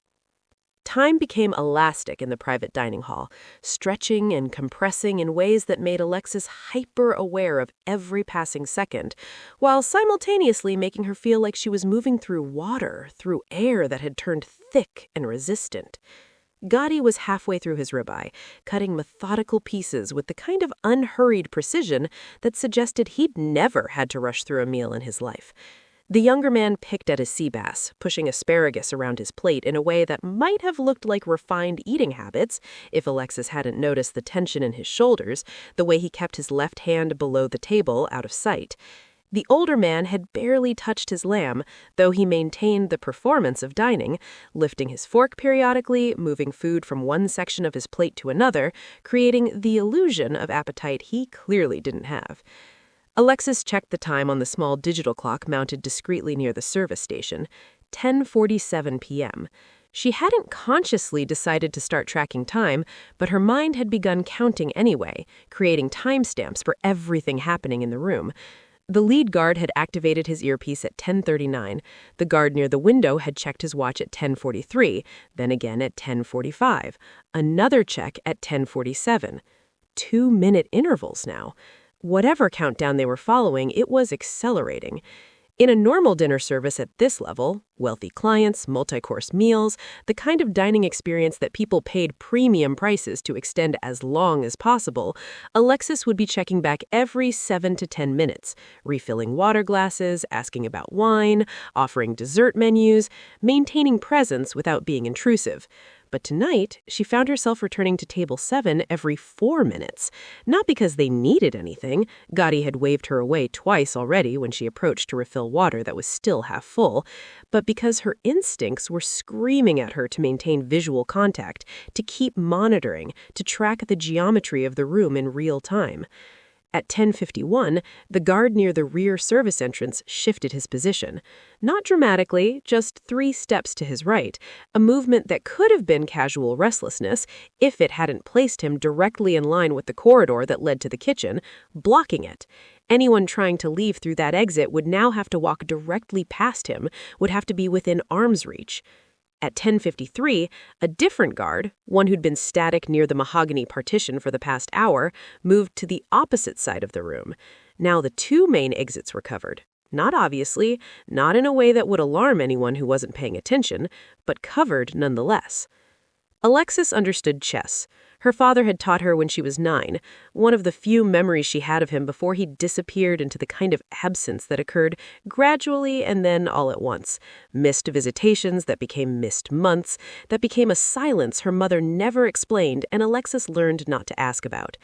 Time became elastic in the private dining hall, stretching and compressing in ways that made Alexis hyper-aware of every passing second, while simultaneously making her feel like she was moving through water, through air that had turned thick and resistant. Gotti was halfway through his ribeye, cutting methodical pieces with the kind of unhurried precision that suggested he'd never had to rush through a meal in his life. The younger man picked at his sea bass, pushing asparagus around his plate in a way that might have looked like refined eating habits if Alexis hadn't noticed the tension in his shoulders, the way he kept his left hand below the table out of sight. The older man had barely touched his lamb, though he maintained the performance of dining, lifting his fork periodically, moving food from one section of his plate to another, creating the illusion of appetite he clearly didn't have. Alexis checked the time on the small digital clock mounted discreetly near the service station, 10:47 p.m. She hadn't consciously decided to start tracking time, but her mind had begun counting anyway, creating timestamps for everything happening in the room. The lead guard had activated his earpiece at 10:39. The guard near the window had checked his watch at 10:43, then again at 10:45. Another check at 10:47. 2-minute intervals now. Whatever countdown they were following, it was accelerating. In a normal dinner service at this level, wealthy clients, multi-course meals, the kind of dining experience that people paid premium prices to extend as long as possible, Alexis would be checking back every 7 to 10 minutes, refilling water glasses, asking about wine, offering dessert menus, maintaining presence without being intrusive. But tonight, she found herself returning to table 7 every 4 minutes. Not because they needed anything. Gotti had waved her away twice already when she approached to refill water that was still half full, but because her instincts were screaming at her to maintain visual contact, to keep monitoring, to track the geometry of the room in real time. At 10:51, the guard near the rear service entrance shifted his position. Not dramatically, just 3 steps to his right, a movement that could have been casual restlessness if it hadn't placed him directly in line with the corridor that led to the kitchen, blocking it. Anyone trying to leave through that exit would now have to walk directly past him, would have to be within arm's reach. At 10:53, a different guard, one who'd been static near the mahogany partition for the past hour, moved to the opposite side of the room. Now the 2 main exits were covered. Not obviously, not in a way that would alarm anyone who wasn't paying attention, but covered nonetheless. Alexis understood chess. Her father had taught her when she was 9, one of the few memories she had of him before he disappeared into the kind of absence that occurred gradually and then all at once. Missed visitations that became missed months, that became a silence her mother never explained and Alexis learned not to ask about.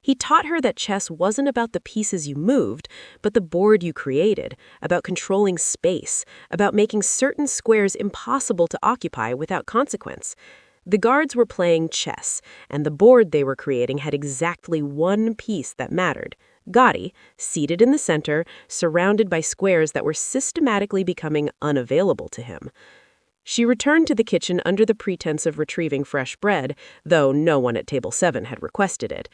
He taught her that chess wasn't about the pieces you moved, but the board you created, about controlling space, about making certain squares impossible to occupy without consequence. The guards were playing chess, and the board they were creating had exactly one piece that mattered. Gotti, seated in the center, surrounded by squares that were systematically becoming unavailable to him. She returned to the kitchen under the pretense of retrieving fresh bread, though no one at table 7 had requested it.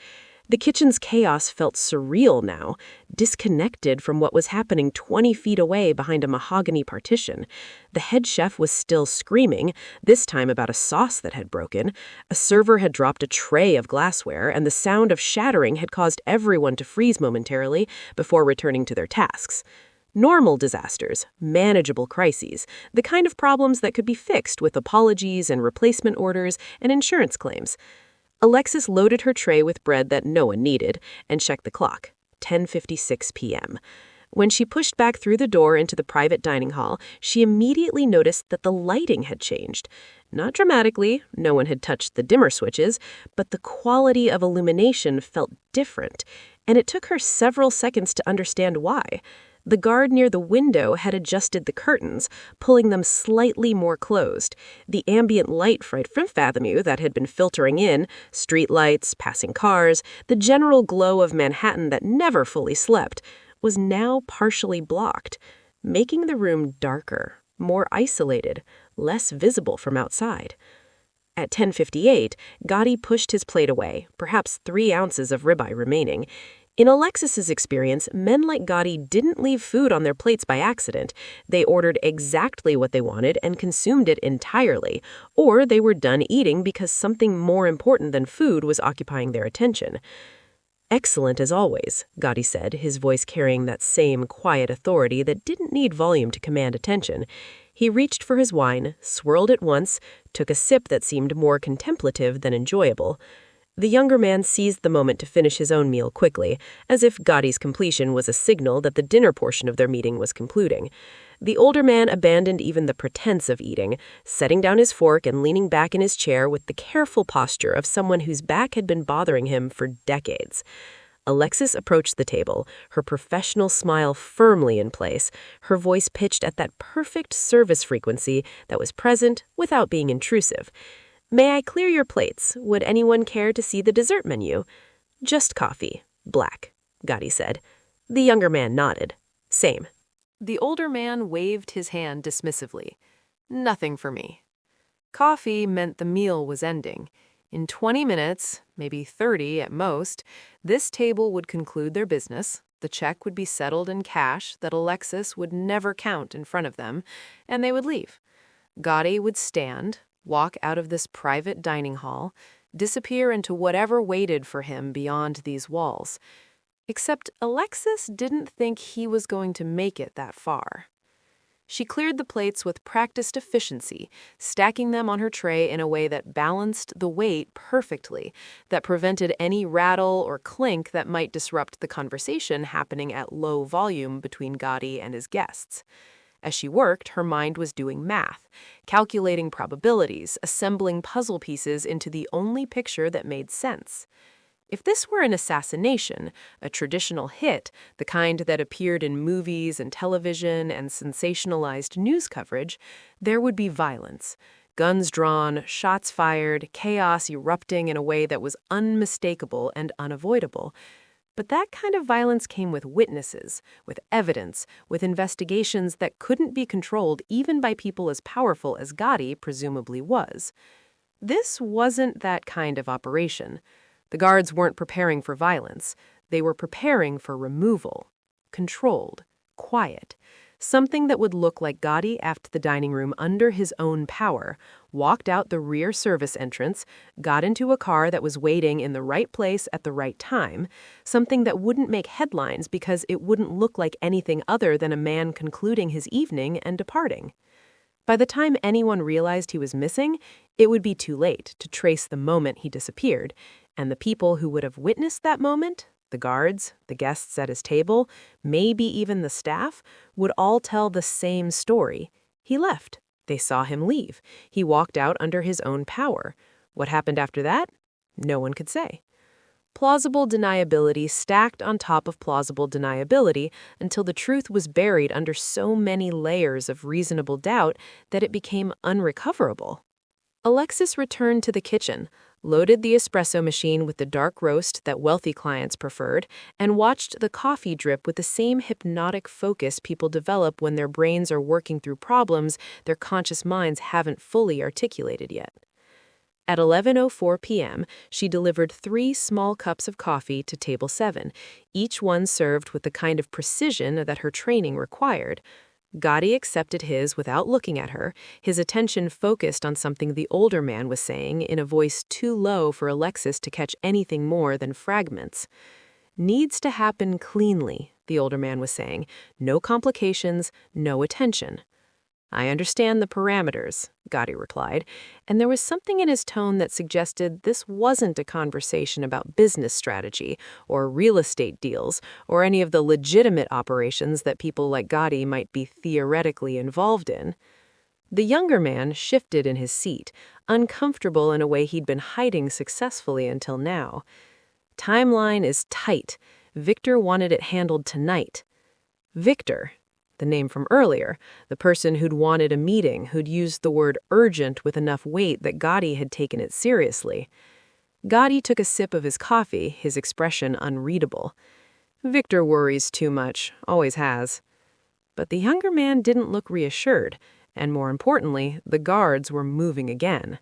The kitchen's chaos felt surreal now, disconnected from what was happening 20 feet away behind a mahogany partition. The head chef was still screaming, this time about a sauce that had broken. A server had dropped a tray of glassware, and the sound of shattering had caused everyone to freeze momentarily before returning to their tasks. Normal disasters, manageable crises, the kind of problems that could be fixed with apologies and replacement orders and insurance claims. Alexis loaded her tray with bread that no one needed and checked the clock, 10:56 p.m. When she pushed back through the door into the private dining hall, she immediately noticed that the lighting had changed. Not dramatically, no one had touched the dimmer switches, but the quality of illumination felt different, and it took her several seconds to understand why. The guard near the window had adjusted the curtains, pulling them slightly more closed. The ambient light from Fifth Avenue that had been filtering in, street lights, passing cars, the general glow of Manhattan that never fully slept, was now partially blocked, making the room darker, more isolated, less visible from outside. At 10:58, Gotti pushed his plate away, perhaps 3 ounces of ribeye remaining. In Alexis's experience, men like Gotti didn't leave food on their plates by accident. They ordered exactly what they wanted and consumed it entirely, or they were done eating because something more important than food was occupying their attention. "Excellent as always," Gotti said, his voice carrying that same quiet authority that didn't need volume to command attention. He reached for his wine, swirled it once, took a sip that seemed more contemplative than enjoyable. The younger man seized the moment to finish his own meal quickly, as if Gotti's completion was a signal that the dinner portion of their meeting was concluding. The older man abandoned even the pretense of eating, setting down his fork and leaning back in his chair with the careful posture of someone whose back had been bothering him for decades. Alexis approached the table, her professional smile firmly in place, her voice pitched at that perfect service frequency that was present without being intrusive. "May I clear your plates? Would anyone care to see the dessert menu?" "Just coffee. Black," Gotti said. The younger man nodded. "Same." The older man waved his hand dismissively. "Nothing for me." Coffee meant the meal was ending. In 20 minutes, maybe 30 at most, this table would conclude their business, the check would be settled in cash that Alexis would never count in front of them, and they would leave. Gotti would stand, walk out of this private dining hall, disappear into whatever waited for him beyond these walls. Except Alexis didn't think he was going to make it that far. She cleared the plates with practiced efficiency, stacking them on her tray in a way that balanced the weight perfectly, that prevented any rattle or clink that might disrupt the conversation happening at low volume between Gotti and his guests. As she worked, her mind was doing math, calculating probabilities, assembling puzzle pieces into the only picture that made sense. If this were an assassination, a traditional hit, the kind that appeared in movies and television and sensationalized news coverage, there would be violence. Guns drawn, shots fired, chaos erupting in a way that was unmistakable and unavoidable. But that kind of violence came with witnesses, with evidence, with investigations that couldn't be controlled even by people as powerful as Gotti presumably was. This wasn't that kind of operation. The guards weren't preparing for violence. They were preparing for removal. Controlled. Quiet. Something that would look like Gotti left the dining room under his own power, walked out the rear service entrance, got into a car that was waiting in the right place at the right time, something that wouldn't make headlines because it wouldn't look like anything other than a man concluding his evening and departing. By the time anyone realized he was missing, it would be too late to trace the moment he disappeared, and the people who would have witnessed that moment, the guards, the guests at his table, maybe even the staff, would all tell the same story. He left. They saw him leave. He walked out under his own power. What happened after that? No one could say. Plausible deniability stacked on top of plausible deniability until the truth was buried under so many layers of reasonable doubt that it became unrecoverable. Alexis returned to the kitchen, loaded the espresso machine with the dark roast that wealthy clients preferred, and watched the coffee drip with the same hypnotic focus people develop when their brains are working through problems their conscious minds haven't fully articulated yet. At 11:04 p.m., she delivered 3 small cups of coffee to table 7, each one served with the kind of precision that her training required. Gotti accepted his without looking at her, his attention focused on something the older man was saying in a voice too low for Alexis to catch anything more than fragments. "Needs to happen cleanly," the older man was saying. "No complications, no attention." "I understand the parameters," Gotti replied, and there was something in his tone that suggested this wasn't a conversation about business strategy or real estate deals or any of the legitimate operations that people like Gotti might be theoretically involved in. The younger man shifted in his seat, uncomfortable in a way he'd been hiding successfully until now. "Timeline is tight. Victor wanted it handled tonight." Victor, the name from earlier, the person who'd wanted a meeting, who'd used the word urgent with enough weight that Gotti had taken it seriously. Gotti took a sip of his coffee, his expression unreadable. "Victor worries too much, always has." But the younger man didn't look reassured, and more importantly, the guards were moving again.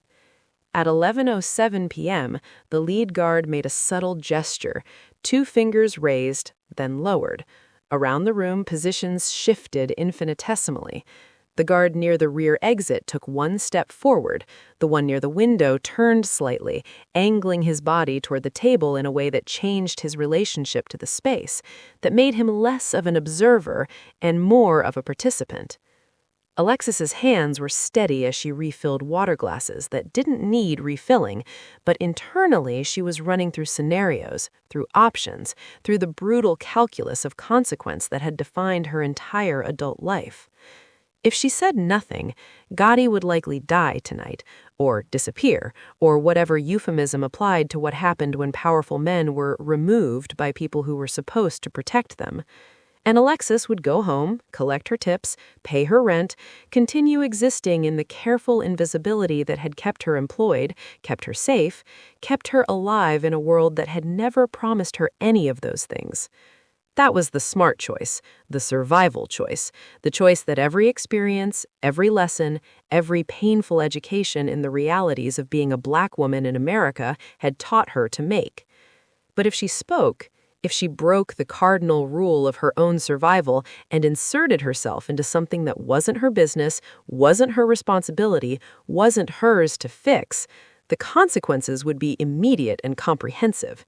At 11:07 p.m., the lead guard made a subtle gesture, 2 fingers raised, then lowered. Around the room, positions shifted infinitesimally. The guard near the rear exit took 1 step forward. The one near the window turned slightly, angling his body toward the table in a way that changed his relationship to the space, that made him less of an observer and more of a participant. Alexis's hands were steady as she refilled water glasses that didn't need refilling, but internally she was running through scenarios, through options, through the brutal calculus of consequence that had defined her entire adult life. If she said nothing, Gotti would likely die tonight, or disappear, or whatever euphemism applied to what happened when powerful men were removed by people who were supposed to protect them. And Alexis would go home, collect her tips, pay her rent, continue existing in the careful invisibility that had kept her employed, kept her safe, kept her alive in a world that had never promised her any of those things. That was the smart choice, the survival choice, the choice that every experience, every lesson, every painful education in the realities of being a Black woman in America had taught her to make. But if she spoke, if she broke the cardinal rule of her own survival and inserted herself into something that wasn't her business, wasn't her responsibility, wasn't hers to fix, the consequences would be immediate and comprehensive.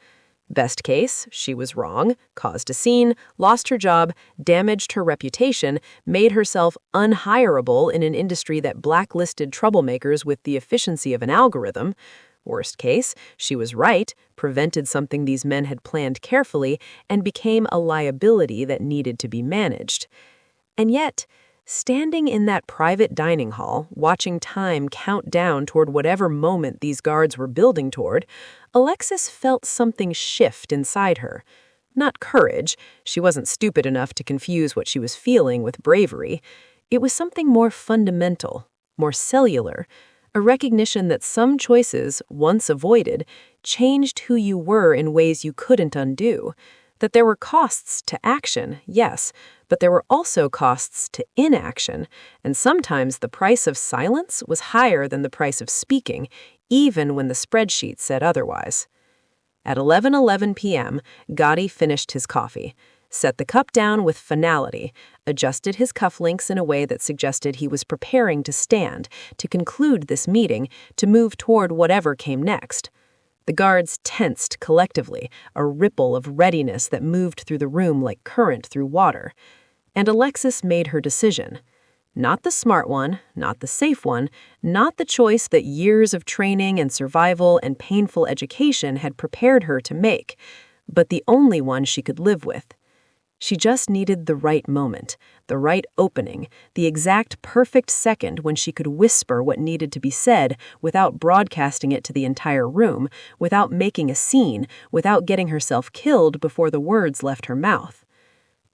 Best case, she was wrong, caused a scene, lost her job, damaged her reputation, made herself unhireable in an industry that blacklisted troublemakers with the efficiency of an algorithm. Worst case, she was right, prevented something these men had planned carefully, and became a liability that needed to be managed. And yet, standing in that private dining hall, watching time count down toward whatever moment these guards were building toward, Alexis felt something shift inside her. Not courage, she wasn't stupid enough to confuse what she was feeling with bravery. It was something more fundamental, more cellular, a recognition that some choices, once avoided, changed who you were in ways you couldn't undo. That there were costs to action, yes, but there were also costs to inaction, and sometimes the price of silence was higher than the price of speaking, even when the spreadsheet said otherwise. At 11:11 p.m., Gotti finished his coffee, set the cup down with finality, adjusted his cufflinks in a way that suggested he was preparing to stand, to conclude this meeting, to move toward whatever came next. The guards tensed collectively, a ripple of readiness that moved through the room like current through water. And Alexis made her decision. Not the smart one, not the safe one, not the choice that years of training and survival and painful education had prepared her to make, but the only one she could live with. She just needed the right moment, the right opening, the exact perfect second when she could whisper what needed to be said without broadcasting it to the entire room, without making a scene, without getting herself killed before the words left her mouth.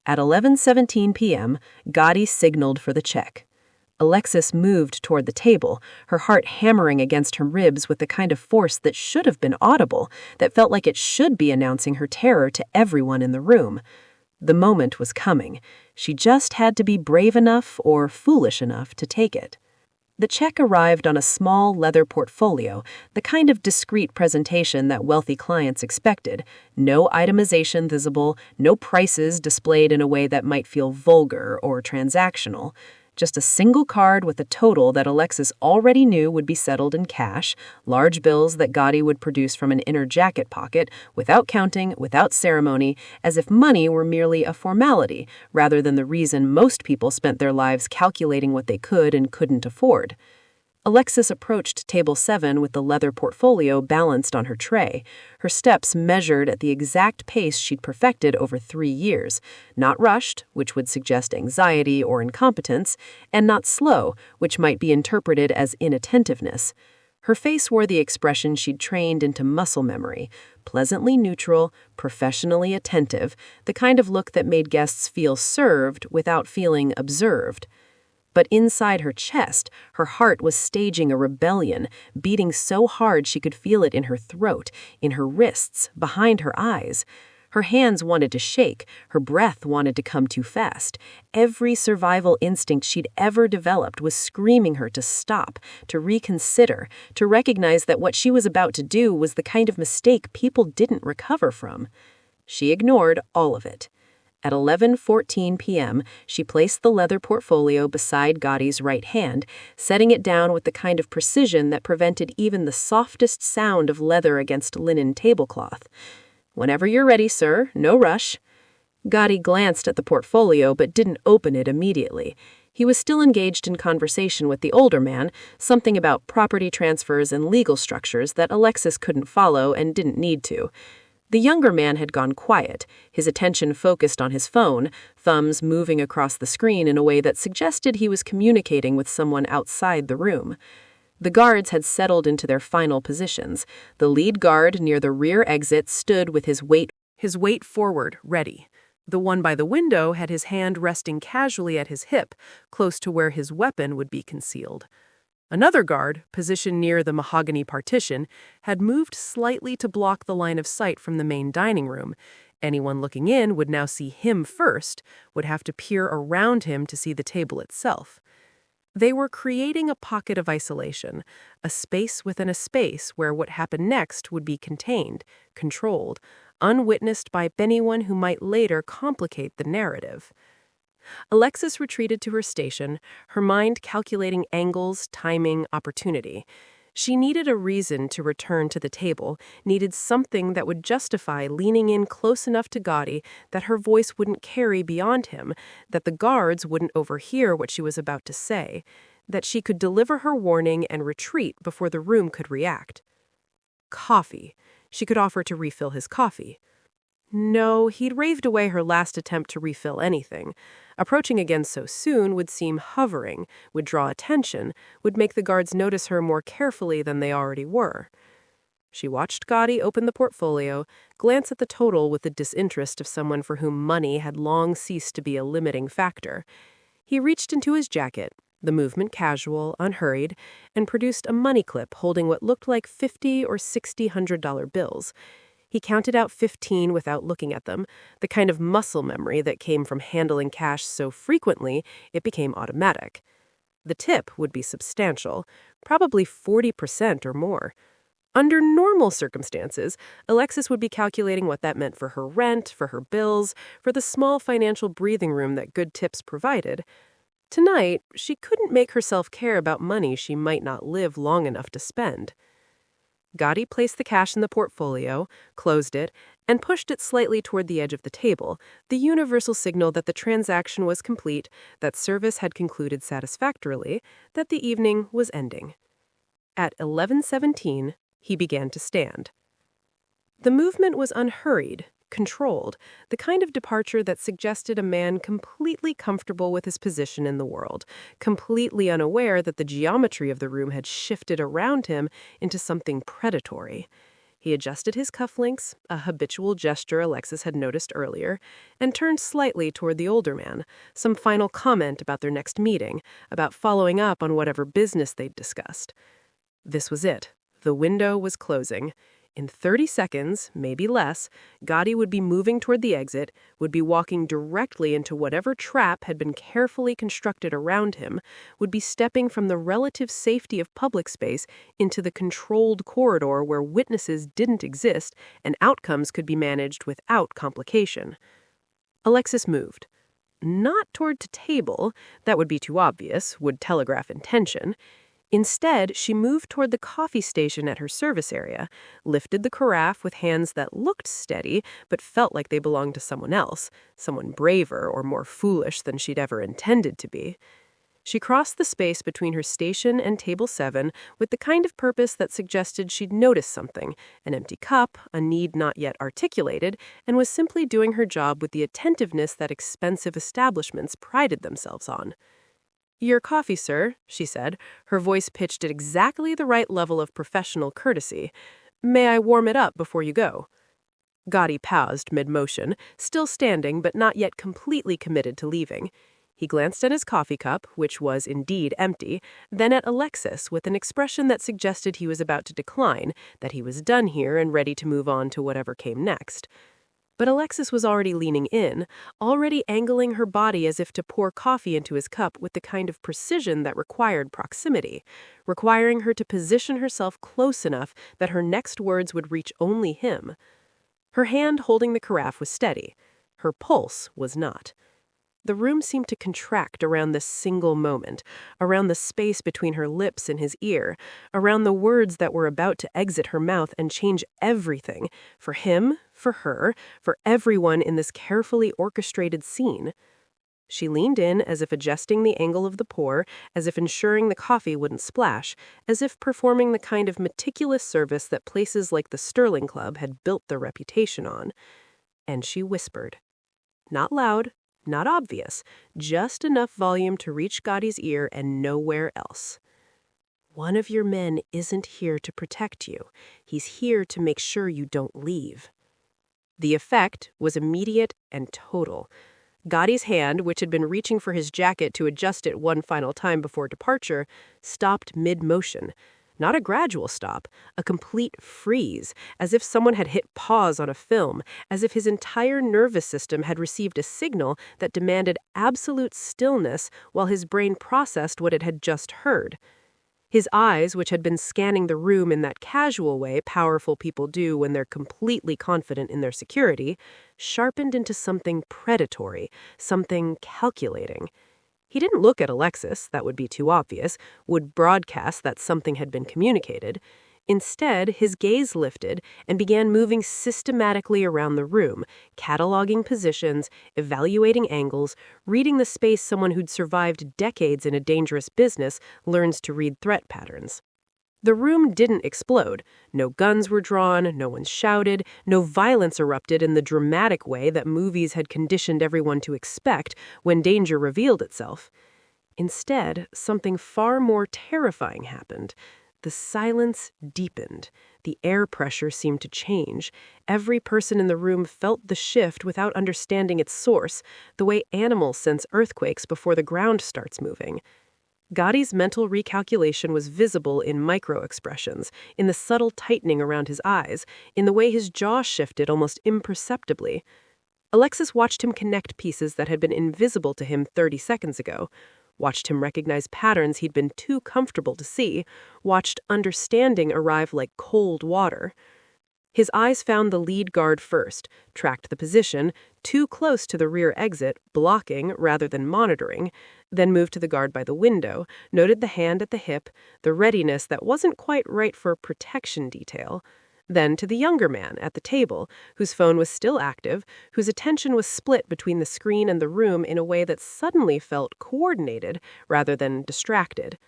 At 11:17 p.m., Gotti signaled for the check. Alexis moved toward the table, her heart hammering against her ribs with the kind of force that should have been audible, that felt like it should be announcing her terror to everyone in the room. The moment was coming. She just had to be brave enough or foolish enough to take it. The check arrived on a small leather portfolio, the kind of discreet presentation that wealthy clients expected. No itemization visible, no prices displayed in a way that might feel vulgar or transactional. Just a single card with a total that Alexis already knew would be settled in cash, large bills that Gotti would produce from an inner jacket pocket, without counting, without ceremony, as if money were merely a formality, rather than the reason most people spent their lives calculating what they could and couldn't afford. Alexis approached table 7 with the leather portfolio balanced on her tray, her steps measured at the exact pace she'd perfected over 3 years, not rushed, which would suggest anxiety or incompetence, and not slow, which might be interpreted as inattentiveness. Her face wore the expression she'd trained into muscle memory, pleasantly neutral, professionally attentive, the kind of look that made guests feel served without feeling observed. But inside her chest, her heart was staging a rebellion, beating so hard she could feel it in her throat, in her wrists, behind her eyes. Her hands wanted to shake, her breath wanted to come too fast. Every survival instinct she'd ever developed was screaming her to stop, to reconsider, to recognize that what she was about to do was the kind of mistake people didn't recover from. She ignored all of it. At 11:14 p.m., she placed the leather portfolio beside Gotti's right hand, setting it down with the kind of precision that prevented even the softest sound of leather against linen tablecloth. "Whenever you're ready, sir. No rush." Gotti glanced at the portfolio but didn't open it immediately. He was still engaged in conversation with the older man, something about property transfers and legal structures that Alexis couldn't follow and didn't need to. The younger man had gone quiet, his attention focused on his phone, thumbs moving across the screen in a way that suggested he was communicating with someone outside the room. The guards had settled into their final positions. The lead guard near the rear exit stood with his weight forward, ready. The one by the window had his hand resting casually at his hip, close to where his weapon would be concealed. Another guard, positioned near the mahogany partition, had moved slightly to block the line of sight from the main dining room. Anyone looking in would now see him first, would have to peer around him to see the table itself. They were creating a pocket of isolation, a space within a space where what happened next would be contained, controlled, unwitnessed by anyone who might later complicate the narrative. Alexis retreated to her station, her mind calculating angles, timing, opportunity. She needed a reason to return to the table, needed something that would justify leaning in close enough to Gotti that her voice wouldn't carry beyond him, that the guards wouldn't overhear what she was about to say, that she could deliver her warning and retreat before the room could react. Coffee. She could offer to refill his coffee. No, he'd raved away her last attempt to refill anything. Approaching again so soon would seem hovering, would draw attention, would make the guards notice her more carefully than they already were. She watched Gotti open the portfolio, glance at the total with the disinterest of someone for whom money had long ceased to be a limiting factor. He reached into his jacket, the movement casual, unhurried, and produced a money clip holding what looked like $50 or $60 bills. He counted out 15 without looking at them, the kind of muscle memory that came from handling cash so frequently it became automatic. The tip would be substantial, probably 40% or more. Under normal circumstances, Alexis would be calculating what that meant for her rent, for her bills, for the small financial breathing room that good tips provided. Tonight, she couldn't make herself care about money she might not live long enough to spend. Gotti placed the cash in the portfolio, closed it, and pushed it slightly toward the edge of the table, the universal signal that the transaction was complete, that service had concluded satisfactorily, that the evening was ending. At 11:17, he began to stand. The movement was unhurried, controlled, the kind of departure that suggested a man completely comfortable with his position in the world, completely unaware that the geometry of the room had shifted around him into something predatory. He adjusted his cufflinks, a habitual gesture Alexis had noticed earlier, and turned slightly toward the older man, some final comment about their next meeting, about following up on whatever business they'd discussed. This was it. The window was closing. In 30 seconds, maybe less, Gotti would be moving toward the exit, would be walking directly into whatever trap had been carefully constructed around him, would be stepping from the relative safety of public space into the controlled corridor where witnesses didn't exist and outcomes could be managed without complication. Alexis moved. Not toward the table, that would be too obvious, would telegraph intention. Instead, she moved toward the coffee station at her service area, lifted the carafe with hands that looked steady but felt like they belonged to someone else, someone braver or more foolish than she'd ever intended to be. She crossed the space between her station and table 7 with the kind of purpose that suggested she'd noticed something, an empty cup, a need not yet articulated, and was simply doing her job with the attentiveness that expensive establishments prided themselves on. "Your coffee, sir," she said, her voice pitched at exactly the right level of professional courtesy. "May I warm it up before you go?" Gotti paused mid-motion, still standing but not yet completely committed to leaving. He glanced at his coffee cup, which was indeed empty, then at Alexis with an expression that suggested he was about to decline, that he was done here and ready to move on to whatever came next. But Alexis was already leaning in, already angling her body as if to pour coffee into his cup with the kind of precision that required proximity, requiring her to position herself close enough that her next words would reach only him. Her hand holding the carafe was steady. Her pulse was not. The room seemed to contract around this single moment, around the space between her lips and his ear, around the words that were about to exit her mouth and change everything, for him, for her, for everyone in this carefully orchestrated scene. She leaned in as if adjusting the angle of the pour, as if ensuring the coffee wouldn't splash, as if performing the kind of meticulous service that places like the Sterling Club had built their reputation on. And she whispered. Not loud. Not obvious, just enough volume to reach Gotti's ear and nowhere else. "One of your men isn't here to protect you. He's here to make sure you don't leave." The effect was immediate and total. Gotti's hand, which had been reaching for his jacket to adjust it one final time before departure, stopped mid-motion. Not a gradual stop, a complete freeze, as if someone had hit pause on a film, as if his entire nervous system had received a signal that demanded absolute stillness while his brain processed what it had just heard. His eyes, which had been scanning the room in that casual way powerful people do when they're completely confident in their security, sharpened into something predatory, something calculating. He didn't look at Alexis, that would be too obvious, would broadcast that something had been communicated. Instead, his gaze lifted and began moving systematically around the room, cataloging positions, evaluating angles, reading the space someone who'd survived decades in a dangerous business learns to read threat patterns. The room didn't explode. No guns were drawn, no one shouted, no violence erupted in the dramatic way that movies had conditioned everyone to expect when danger revealed itself. Instead, something far more terrifying happened. The silence deepened. The air pressure seemed to change. Every person in the room felt the shift without understanding its source, the way animals sense earthquakes before the ground starts moving. Gotti's mental recalculation was visible in micro-expressions, in the subtle tightening around his eyes, in the way his jaw shifted almost imperceptibly. Alexis watched him connect pieces that had been invisible to him 30 seconds ago, watched him recognize patterns he'd been too comfortable to see, watched understanding arrive like cold water. His eyes found the lead guard first, tracked the position, too close to the rear exit, blocking rather than monitoring, then moved to the guard by the window, noted the hand at the hip, the readiness that wasn't quite right for protection detail. Then to the younger man at the table, whose phone was still active, whose attention was split between the screen and the room in a way that suddenly felt coordinated rather than distracted.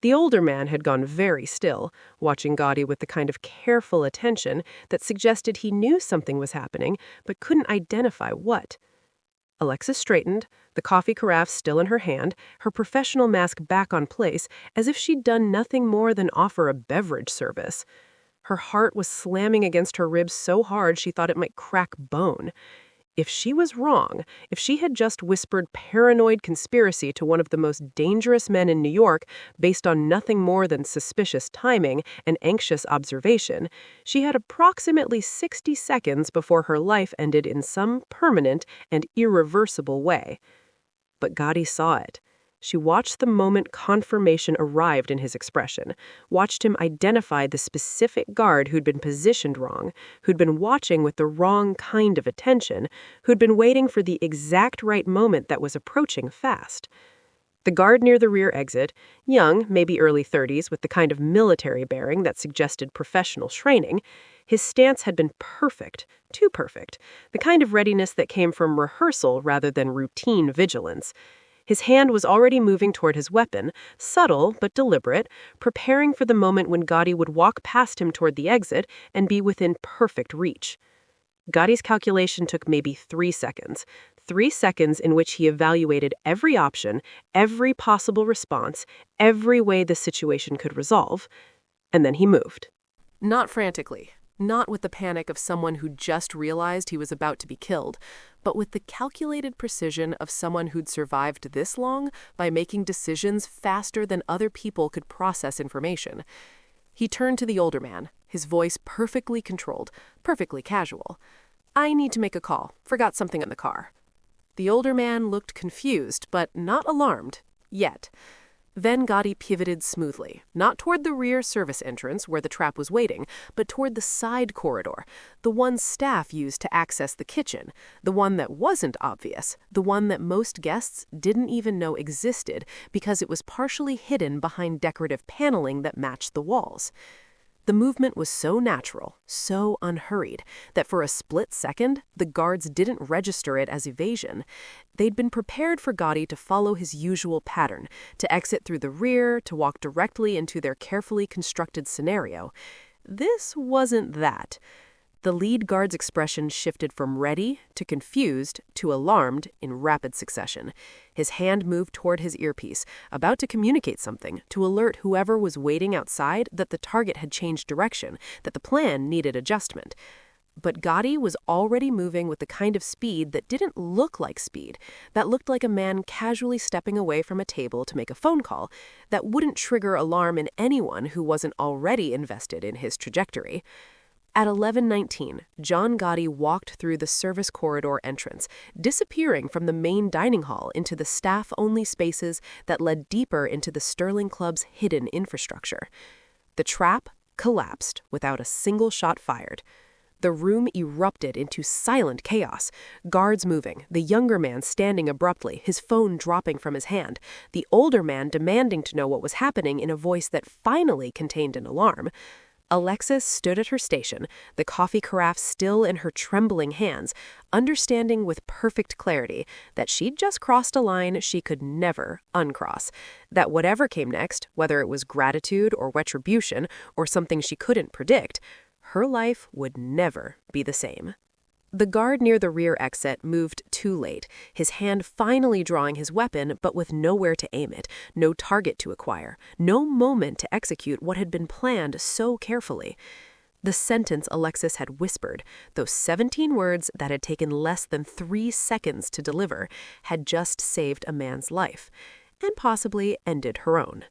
The older man had gone very still, watching Gotti with the kind of careful attention that suggested he knew something was happening but couldn't identify what. Alexis straightened, the coffee carafe still in her hand, her professional mask back on place, as if she'd done nothing more than offer a beverage service. Her heart was slamming against her ribs so hard she thought it might crack bone. If she was wrong, if she had just whispered paranoid conspiracy to one of the most dangerous men in New York based on nothing more than suspicious timing and anxious observation, she had approximately 60 seconds before her life ended in some permanent and irreversible way. But Gotti saw it. She watched the moment confirmation arrived in his expression, watched him identify the specific guard who'd been positioned wrong, who'd been watching with the wrong kind of attention, who'd been waiting for the exact right moment that was approaching fast. The guard near the rear exit, young, maybe early 30s, with the kind of military bearing that suggested professional training, his stance had been perfect, too perfect, the kind of readiness that came from rehearsal rather than routine vigilance. His hand was already moving toward his weapon, subtle but deliberate, preparing for the moment when Gotti would walk past him toward the exit and be within perfect reach. Gotti's calculation took maybe 3 seconds. 3 seconds in which he evaluated every option, every possible response, every way the situation could resolve. And then he moved. Not frantically, not with the panic of someone who just realized he was about to be killed, but with the calculated precision of someone who'd survived this long by making decisions faster than other people could process information. He turned to the older man, his voice perfectly controlled, perfectly casual. "I need to make a call. Forgot something in the car." The older man looked confused, but not alarmed, yet. Then Gotti pivoted smoothly, not toward the rear service entrance where the trap was waiting, but toward the side corridor, the one staff used to access the kitchen, the one that wasn't obvious, the one that most guests didn't even know existed because it was partially hidden behind decorative paneling that matched the walls. The movement was so natural, so unhurried, that for a split second, the guards didn't register it as evasion. They'd been prepared for Gotti to follow his usual pattern, to exit through the rear, to walk directly into their carefully constructed scenario. This wasn't that. The lead guard's expression shifted from ready to confused to alarmed in rapid succession. His hand moved toward his earpiece, about to communicate something, to alert whoever was waiting outside that the target had changed direction, that the plan needed adjustment. But Gotti was already moving with the kind of speed that didn't look like speed, that looked like a man casually stepping away from a table to make a phone call, that wouldn't trigger alarm in anyone who wasn't already invested in his trajectory. At 11:19, John Gotti walked through the service corridor entrance, disappearing from the main dining hall into the staff-only spaces that led deeper into the Sterling Club's hidden infrastructure. The trap collapsed without a single shot fired. The room erupted into silent chaos. Guards moving, the younger man standing abruptly, his phone dropping from his hand, the older man demanding to know what was happening in a voice that finally contained an alarm. Alexis stood at her station, the coffee carafe still in her trembling hands, understanding with perfect clarity that she'd just crossed a line she could never uncross, that whatever came next, whether it was gratitude or retribution or something she couldn't predict, her life would never be the same. The guard near the rear exit moved too late, his hand finally drawing his weapon but with nowhere to aim it, no target to acquire, no moment to execute what had been planned so carefully. The sentence Alexis had whispered, those 17 words that had taken less than 3 seconds to deliver, had just saved a man's life, and possibly ended her own.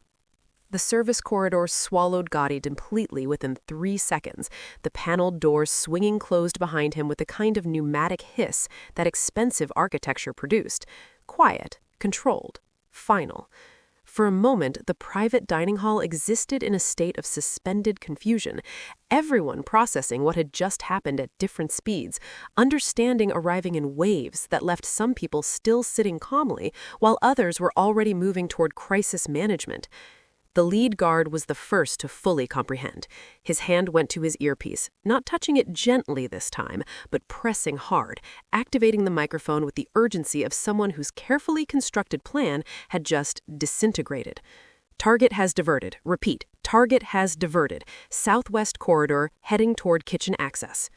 The service corridor swallowed Gotti completely within 3 seconds, the paneled doors swinging closed behind him with a kind of pneumatic hiss that expensive architecture produced. Quiet, controlled, final. For a moment, the private dining hall existed in a state of suspended confusion, everyone processing what had just happened at different speeds, understanding arriving in waves that left some people still sitting calmly, while others were already moving toward crisis management. The lead guard was the first to fully comprehend. His hand went to his earpiece, not touching it gently this time, but pressing hard, activating the microphone with the urgency of someone whose carefully constructed plan had just disintegrated. Target has diverted. Repeat, target has diverted. Southwest corridor, heading toward kitchen access.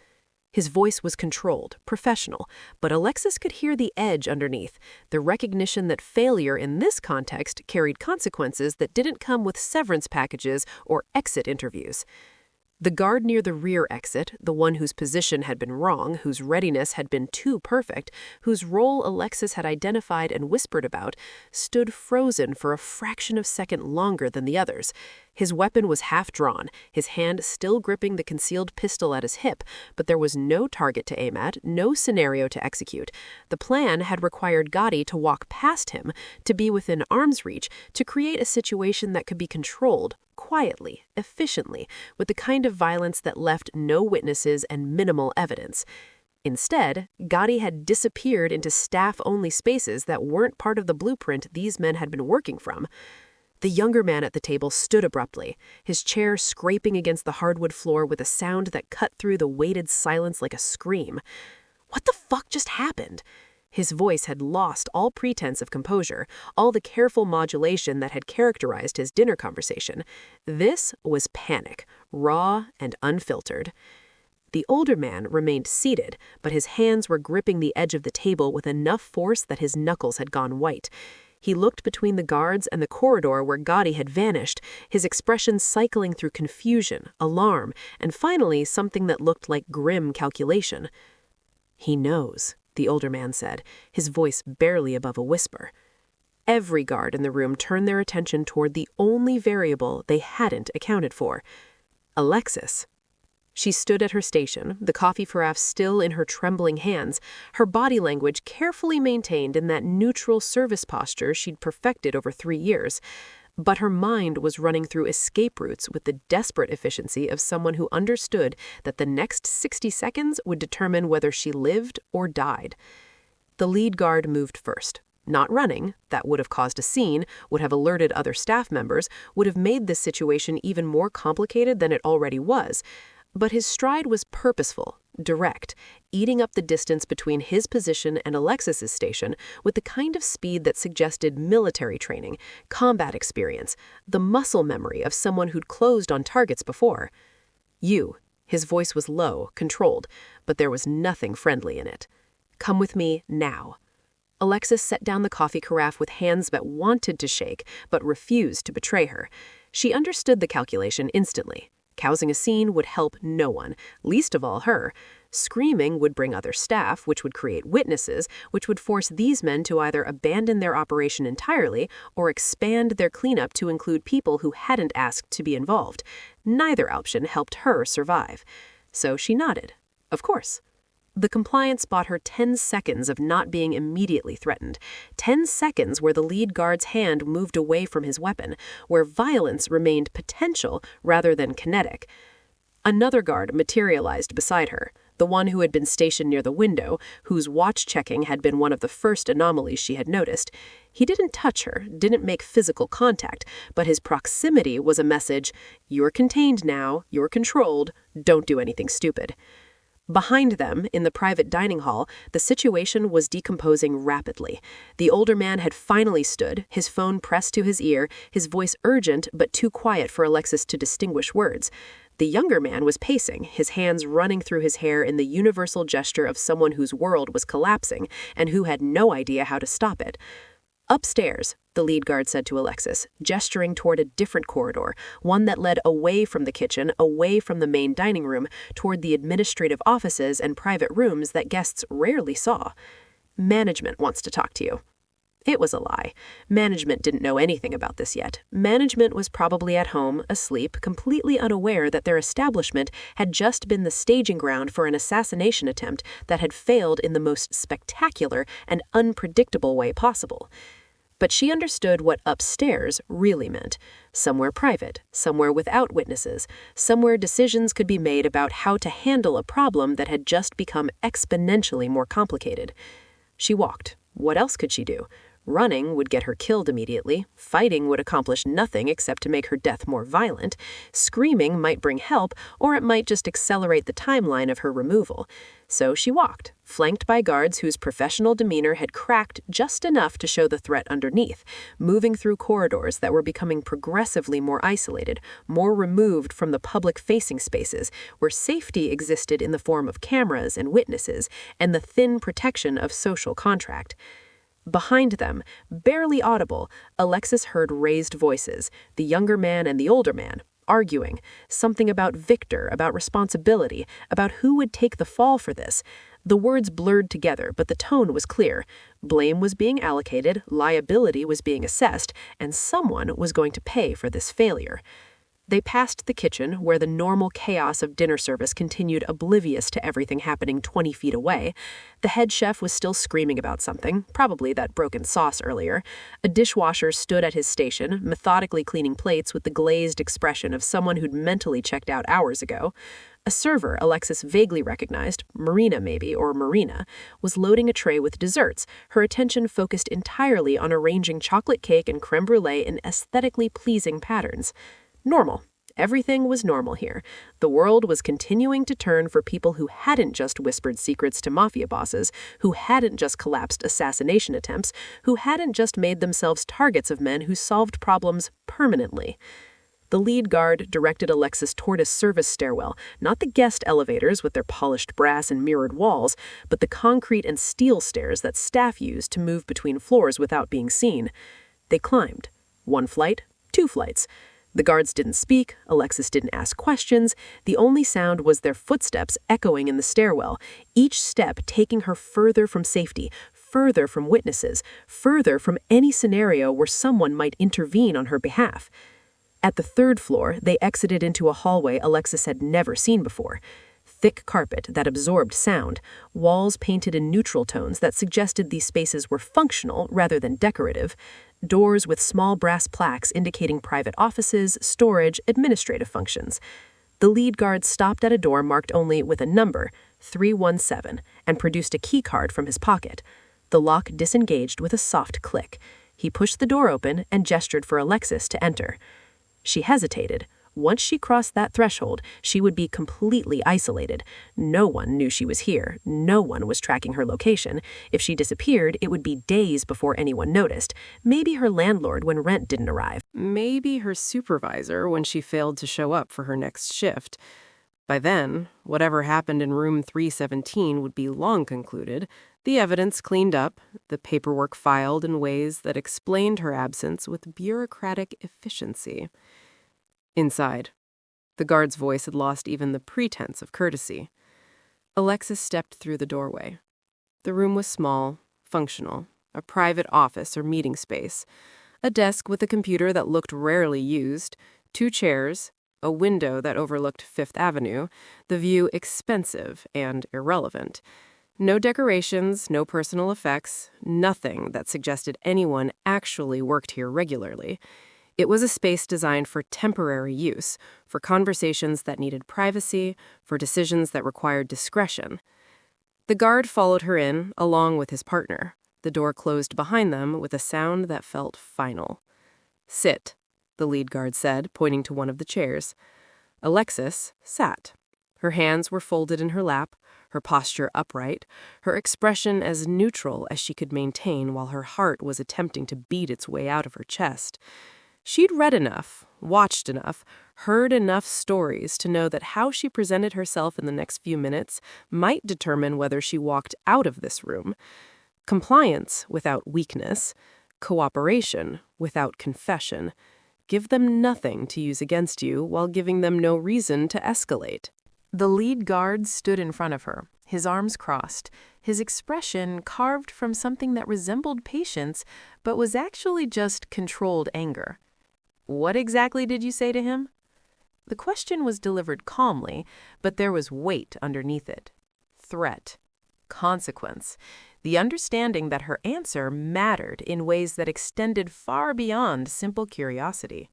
His voice was controlled, professional, but Alexis could hear the edge underneath, the recognition that failure in this context carried consequences that didn't come with severance packages or exit interviews. The guard near the rear exit, the one whose position had been wrong, whose readiness had been too perfect, whose role Alexis had identified and whispered about, stood frozen for a fraction of a second longer than the others. His weapon was half drawn, his hand still gripping the concealed pistol at his hip, but there was no target to aim at, no scenario to execute. The plan had required Gotti to walk past him, to be within arm's reach, to create a situation that could be controlled, quietly, efficiently, with the kind of violence that left no witnesses and minimal evidence. Instead, Gotti had disappeared into staff-only spaces that weren't part of the blueprint these men had been working from. The younger man at the table stood abruptly, his chair scraping against the hardwood floor with a sound that cut through the weighted silence like a scream. What the fuck just happened? His voice had lost all pretense of composure, all the careful modulation that had characterized his dinner conversation. This was panic, raw and unfiltered. The older man remained seated, but his hands were gripping the edge of the table with enough force that his knuckles had gone white. He looked between the guards and the corridor where Gotti had vanished, his expression cycling through confusion, alarm, and finally something that looked like grim calculation. "He knows," the older man said, his voice barely above a whisper. Every guard in the room turned their attention toward the only variable they hadn't accounted for: Alexis. She stood at her station, the coffee carafe still in her trembling hands, her body language carefully maintained in that neutral service posture she'd perfected over 3 years. But her mind was running through escape routes with the desperate efficiency of someone who understood that the next 60 seconds would determine whether she lived or died. The lead guard moved first. Not running, that would have caused a scene, would have alerted other staff members, would have made this situation even more complicated than it already was. But his stride was purposeful, direct, eating up the distance between his position and Alexis's station with the kind of speed that suggested military training, combat experience, the muscle memory of someone who'd closed on targets before. "You." His voice was low, controlled, but there was nothing friendly in it. "Come with me now." Alexis set down the coffee carafe with hands that wanted to shake but refused to betray her. She understood the calculation instantly. Causing a scene would help no one, least of all her. Screaming would bring other staff, which would create witnesses, which would force these men to either abandon their operation entirely or expand their cleanup to include people who hadn't asked to be involved. Neither option helped her survive. So she nodded. Of course. The compliance bought her 10 seconds of not being immediately threatened, 10 seconds where the lead guard's hand moved away from his weapon, where violence remained potential rather than kinetic. Another guard materialized beside her, the one who had been stationed near the window, whose watch checking had been one of the first anomalies she had noticed. He didn't touch her, didn't make physical contact, but his proximity was a message: you're contained now, you're controlled, don't do anything stupid. Behind them, in the private dining hall, the situation was decomposing rapidly. The older man had finally stood, his phone pressed to his ear, his voice urgent but too quiet for Alexis to distinguish words. The younger man was pacing, his hands running through his hair in the universal gesture of someone whose world was collapsing and who had no idea how to stop it. Upstairs, the lead guard said to Alexis, gesturing toward a different corridor, one that led away from the kitchen, away from the main dining room, toward the administrative offices and private rooms that guests rarely saw. Management wants to talk to you. It was a lie. Management didn't know anything about this yet. Management was probably at home, asleep, completely unaware that their establishment had just been the staging ground for an assassination attempt that had failed in the most spectacular and unpredictable way possible. But she understood what upstairs really meant. Somewhere private, somewhere without witnesses, somewhere decisions could be made about how to handle a problem that had just become exponentially more complicated. She walked. What else could she do? Running would get her killed immediately. Fighting would accomplish nothing except to make her death more violent. Screaming might bring help, or it might just accelerate the timeline of her removal. So she walked, flanked by guards whose professional demeanor had cracked just enough to show the threat underneath, moving through corridors that were becoming progressively more isolated, more removed from the public-facing spaces, where safety existed in the form of cameras and witnesses, and the thin protection of social contract. Behind them, barely audible, Alexis heard raised voices, the younger man and the older man, arguing, something about Victor, about responsibility, about who would take the fall for this. The words blurred together, but the tone was clear. Blame was being allocated, liability was being assessed, and someone was going to pay for this failure. They passed the kitchen, where the normal chaos of dinner service continued oblivious to everything happening 20 feet away. The head chef was still screaming about something, probably that broken sauce earlier. A dishwasher stood at his station, methodically cleaning plates with the glazed expression of someone who'd mentally checked out hours ago. A server Alexis vaguely recognized, Marina maybe, or Marina, was loading a tray with desserts, her attention focused entirely on arranging chocolate cake and creme brulee in aesthetically pleasing patterns. Normal. Everything was normal here. The world was continuing to turn for people who hadn't just whispered secrets to mafia bosses, who hadn't just collapsed assassination attempts, who hadn't just made themselves targets of men who solved problems permanently. The lead guard directed Alexis toward a service stairwell, not the guest elevators with their polished brass and mirrored walls, but the concrete and steel stairs that staff used to move between floors without being seen. They climbed. 1 flight, 2 flights. The guards didn't speak, Alexis didn't ask questions. The only sound was their footsteps echoing in the stairwell, each step taking her further from safety, further from witnesses, further from any scenario where someone might intervene on her behalf. At the 3rd floor, they exited into a hallway Alexis had never seen before. Thick carpet that absorbed sound, walls painted in neutral tones that suggested these spaces were functional rather than decorative, doors with small brass plaques indicating private offices, storage, administrative functions. The lead guard stopped at a door marked only with a number, 317, and produced a key card from his pocket. The lock disengaged with a soft click. He pushed the door open and gestured for Alexis to enter. She hesitated. Once she crossed that threshold, she would be completely isolated. No one knew she was here. No one was tracking her location. If she disappeared, it would be days before anyone noticed. Maybe her landlord when rent didn't arrive. Maybe her supervisor when she failed to show up for her next shift. By then, whatever happened in room 317 would be long concluded, the evidence cleaned up, the paperwork filed in ways that explained her absence with bureaucratic efficiency. Inside, the guard's voice had lost even the pretense of courtesy. Alexis stepped through the doorway. The room was small, functional, a private office or meeting space, a desk with a computer that looked rarely used, 2 chairs, a window that overlooked Fifth Avenue, the view expensive and irrelevant. No decorations, no personal effects, nothing that suggested anyone actually worked here regularly. It was a space designed for temporary use, for conversations that needed privacy, for decisions that required discretion. The guard followed her in, along with his partner. The door closed behind them with a sound that felt final. "Sit," the lead guard said, pointing to one of the chairs. Alexis sat. Her hands were folded in her lap, her posture upright, her expression as neutral as she could maintain while her heart was attempting to beat its way out of her chest. She'd read enough, watched enough, heard enough stories to know that how she presented herself in the next few minutes might determine whether she walked out of this room. Compliance without weakness, cooperation without confession. Give them nothing to use against you while giving them no reason to escalate. The lead guard stood in front of her, his arms crossed, his expression carved from something that resembled patience but was actually just controlled anger. "What exactly did you say to him?" The question was delivered calmly, but there was weight underneath it. Threat. Consequence. The understanding that her answer mattered in ways that extended far beyond simple curiosity.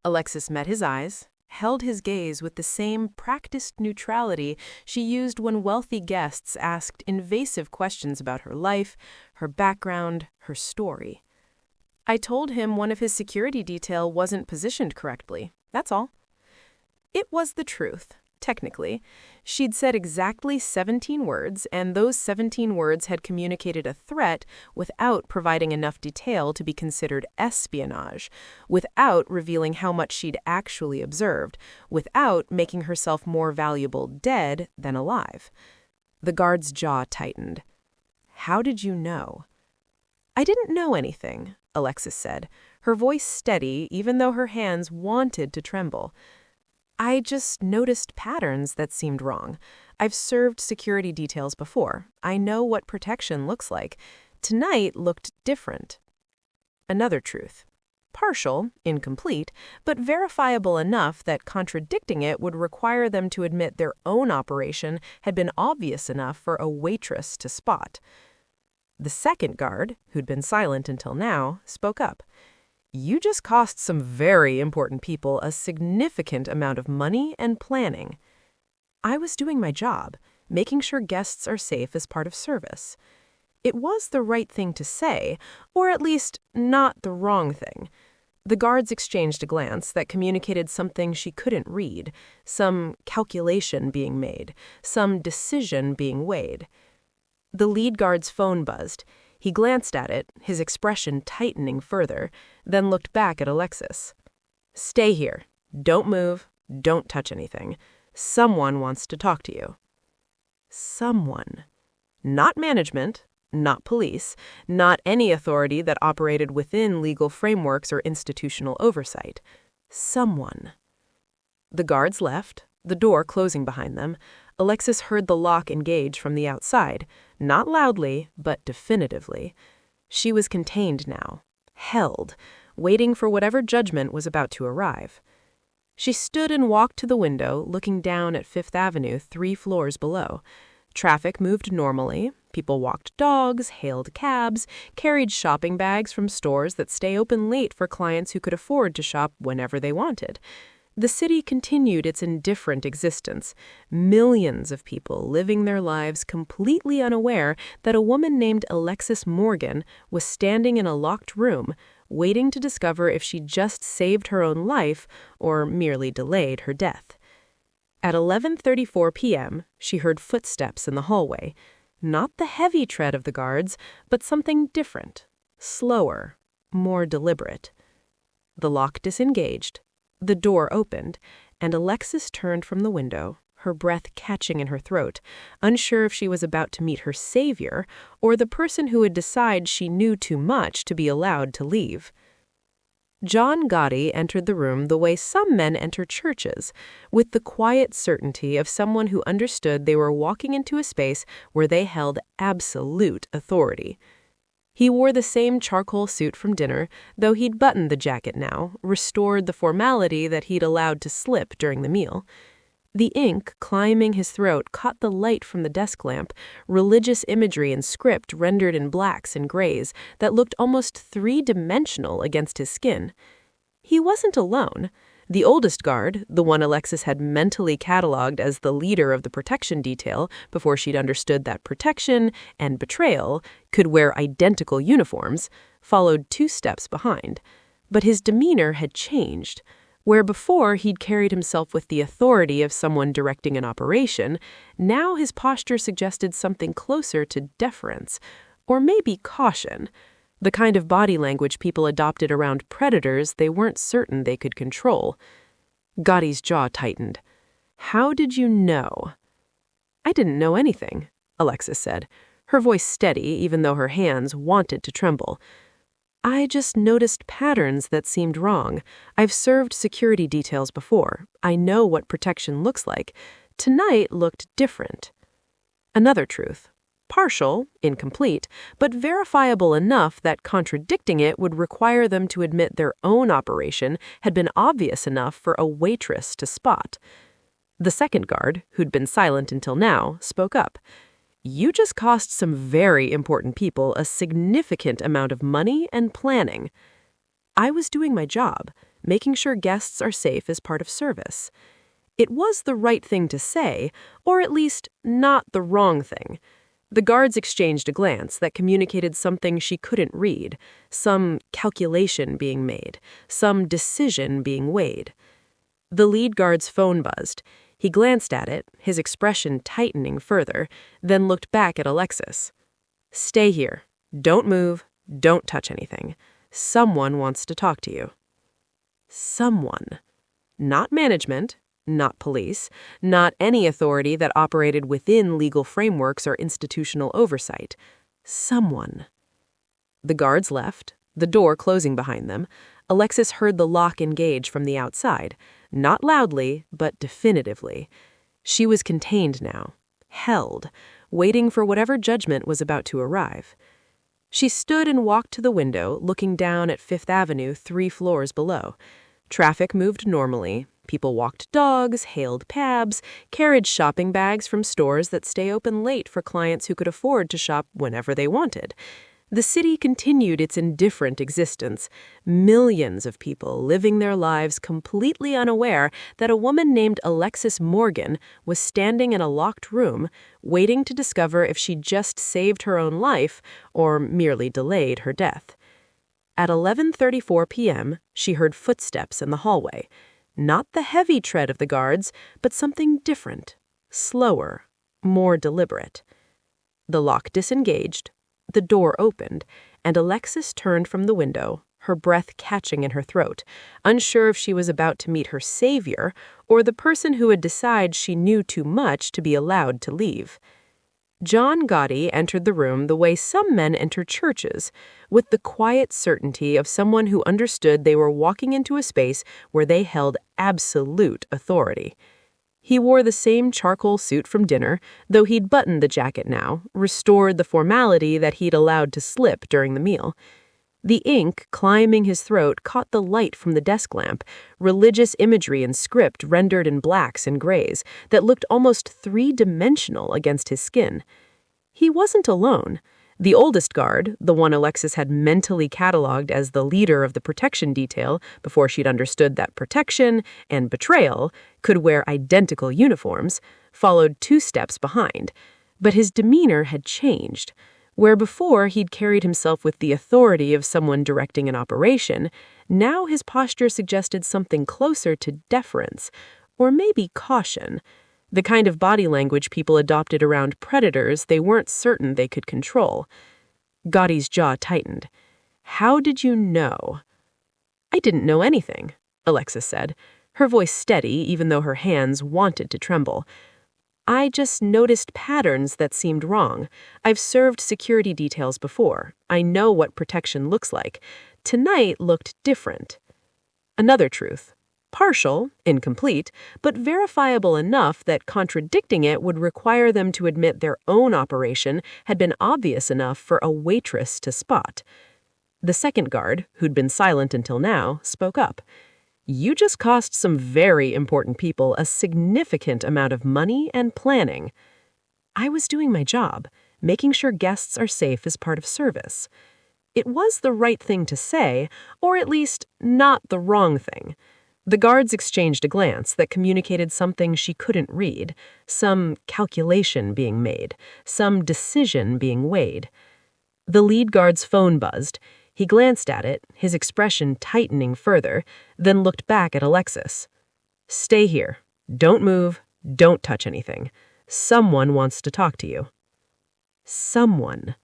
Alexis met his eyes, held his gaze with the same practiced neutrality she used when wealthy guests asked invasive questions about her life, her background, her story. "I told him one of his security detail wasn't positioned correctly. That's all." It was the truth, technically. She'd said exactly 17 words, and those 17 words had communicated a threat without providing enough detail to be considered espionage, without revealing how much she'd actually observed, without making herself more valuable dead than alive. The guard's jaw tightened. "How did you know?" "I didn't know anything," Alexis said, her voice steady even though her hands wanted to tremble. "I just noticed patterns that seemed wrong. I've served security details before. I know what protection looks like. Tonight looked different." Another truth. Partial, incomplete, but verifiable enough that contradicting it would require them to admit their own operation had been obvious enough for a waitress to spot. The second guard, who'd been silent until now, spoke up. "You just cost some very important people a significant amount of money and planning." "I was doing my job, making sure guests are safe as part of service." It was the right thing to say, or at least not the wrong thing. The guards exchanged a glance that communicated something she couldn't read, some calculation being made, some decision being weighed. The lead guard's phone buzzed. He glanced at it, his expression tightening further, then looked back at Alexis. "Stay here. Don't move. Don't touch anything. Someone wants to talk to you." Someone. Not management, not police, not any authority that operated within legal frameworks or institutional oversight. Someone. The guards left, the door closing behind them. Alexis heard the lock engage from the outside, not loudly, but definitively. She was contained now, held, waiting for whatever judgment was about to arrive. She stood and walked to the window, looking down at Fifth Avenue 3 floors below. Traffic moved normally. People walked dogs, hailed cabs, carried shopping bags from stores that stay open late for clients who could afford to shop whenever they wanted. The city continued its indifferent existence, millions of people living their lives completely unaware that a woman named Alexis Morgan was standing in a locked room, waiting to discover if she just saved her own life or merely delayed her death. At 11:34 p.m., she heard footsteps in the hallway, not the heavy tread of the guards, but something different, slower, more deliberate. The lock disengaged. The door opened, and Alexis turned from the window, her breath catching in her throat, unsure if she was about to meet her savior or the person who would decide she knew too much to be allowed to leave. John Gotti entered the room the way some men enter churches, with the quiet certainty of someone who understood they were walking into a space where they held absolute authority. He wore the same charcoal suit from dinner, though he'd buttoned the jacket now, restored the formality that he'd allowed to slip during the meal. The ink climbing his throat caught the light from the desk lamp, religious imagery and script rendered in blacks and grays that looked almost three-dimensional against his skin. He wasn't alone. The oldest guard, the one Alexis had mentally cataloged as the leader of the protection detail before she'd understood that protection and betrayal could wear identical uniforms, followed 2 steps behind. But his demeanor had changed. Where before he'd carried himself with the authority of someone directing an operation, now his posture suggested something closer to deference, or maybe caution. The kind of body language people adopted around predators they weren't certain they could control. Gotti's jaw tightened. "How did you know?" "I didn't know anything," Alexis said, her voice steady even though her hands wanted to tremble. "I just noticed patterns that seemed wrong. I've served security details before. I know what protection looks like. Tonight looked different." Another truth. Partial, incomplete, but verifiable enough that contradicting it would require them to admit their own operation had been obvious enough for a waitress to spot. The second guard, who'd been silent until now, spoke up. "You just cost some very important people a significant amount of money and planning." "I was doing my job, making sure guests are safe as part of service." It was the right thing to say, or at least not the wrong thing. The guards exchanged a glance that communicated something she couldn't read, some calculation being made, some decision being weighed. The lead guard's phone buzzed. He glanced at it, his expression tightening further, then looked back at Alexis. "Stay here. Don't move. Don't touch anything. Someone wants to talk to you." Someone. Not management. Not police, not any authority that operated within legal frameworks or institutional oversight. Someone. The guards left, the door closing behind them. Alexis heard the lock engage from the outside, not loudly, but definitively. She was contained now, held, waiting for whatever judgment was about to arrive. She stood and walked to the window, looking down at Fifth Avenue 3 floors below. Traffic moved normally. People walked dogs, hailed cabs, carried shopping bags from stores that stay open late for clients who could afford to shop whenever they wanted. The city continued its indifferent existence, millions of people living their lives completely unaware that a woman named Alexis Morgan was standing in a locked room, waiting to discover if she'd just saved her own life or merely delayed her death. At 11:34 p.m., she heard footsteps in the hallway. Not the heavy tread of the guards, but something different, slower, more deliberate. The lock disengaged, the door opened, and Alexis turned from the window, her breath catching in her throat, unsure if she was about to meet her savior or the person who would decide she knew too much to be allowed to leave. John Gotti entered the room the way some men enter churches, with the quiet certainty of someone who understood they were walking into a space where they held absolute authority. He wore the same charcoal suit from dinner, though he'd buttoned the jacket now, restored the formality that he'd allowed to slip during the meal. The ink climbing his throat caught the light from the desk lamp, religious imagery and script rendered in blacks and grays that looked almost three-dimensional against his skin. He wasn't alone. The oldest guard, the one Alexis had mentally cataloged as the leader of the protection detail before she'd understood that protection and betrayal could wear identical uniforms, followed 2 steps behind. But his demeanor had changed. Where before he'd carried himself with the authority of someone directing an operation, now his posture suggested something closer to deference, or maybe caution, the kind of body language people adopted around predators they weren't certain they could control. Gotti's jaw tightened. "How did you know?" "I didn't know anything," Alexis said, her voice steady even though her hands wanted to tremble. "I just noticed patterns that seemed wrong. I've served security details before. I know what protection looks like. Tonight looked different." Another truth. Partial, incomplete, but verifiable enough that contradicting it would require them to admit their own operation had been obvious enough for a waitress to spot. The second guard, who'd been silent until now, spoke up. "You just cost some very important people a significant amount of money and planning." "I was doing my job, making sure guests are safe as part of service." It was the right thing to say, or at least not the wrong thing. The guards exchanged a glance that communicated something she couldn't read, some calculation being made, some decision being weighed. The lead guard's phone buzzed. He glanced at it, his expression tightening further, then looked back at Alexis. "Stay here. Don't move. Don't touch anything. Someone wants to talk to you." Someone.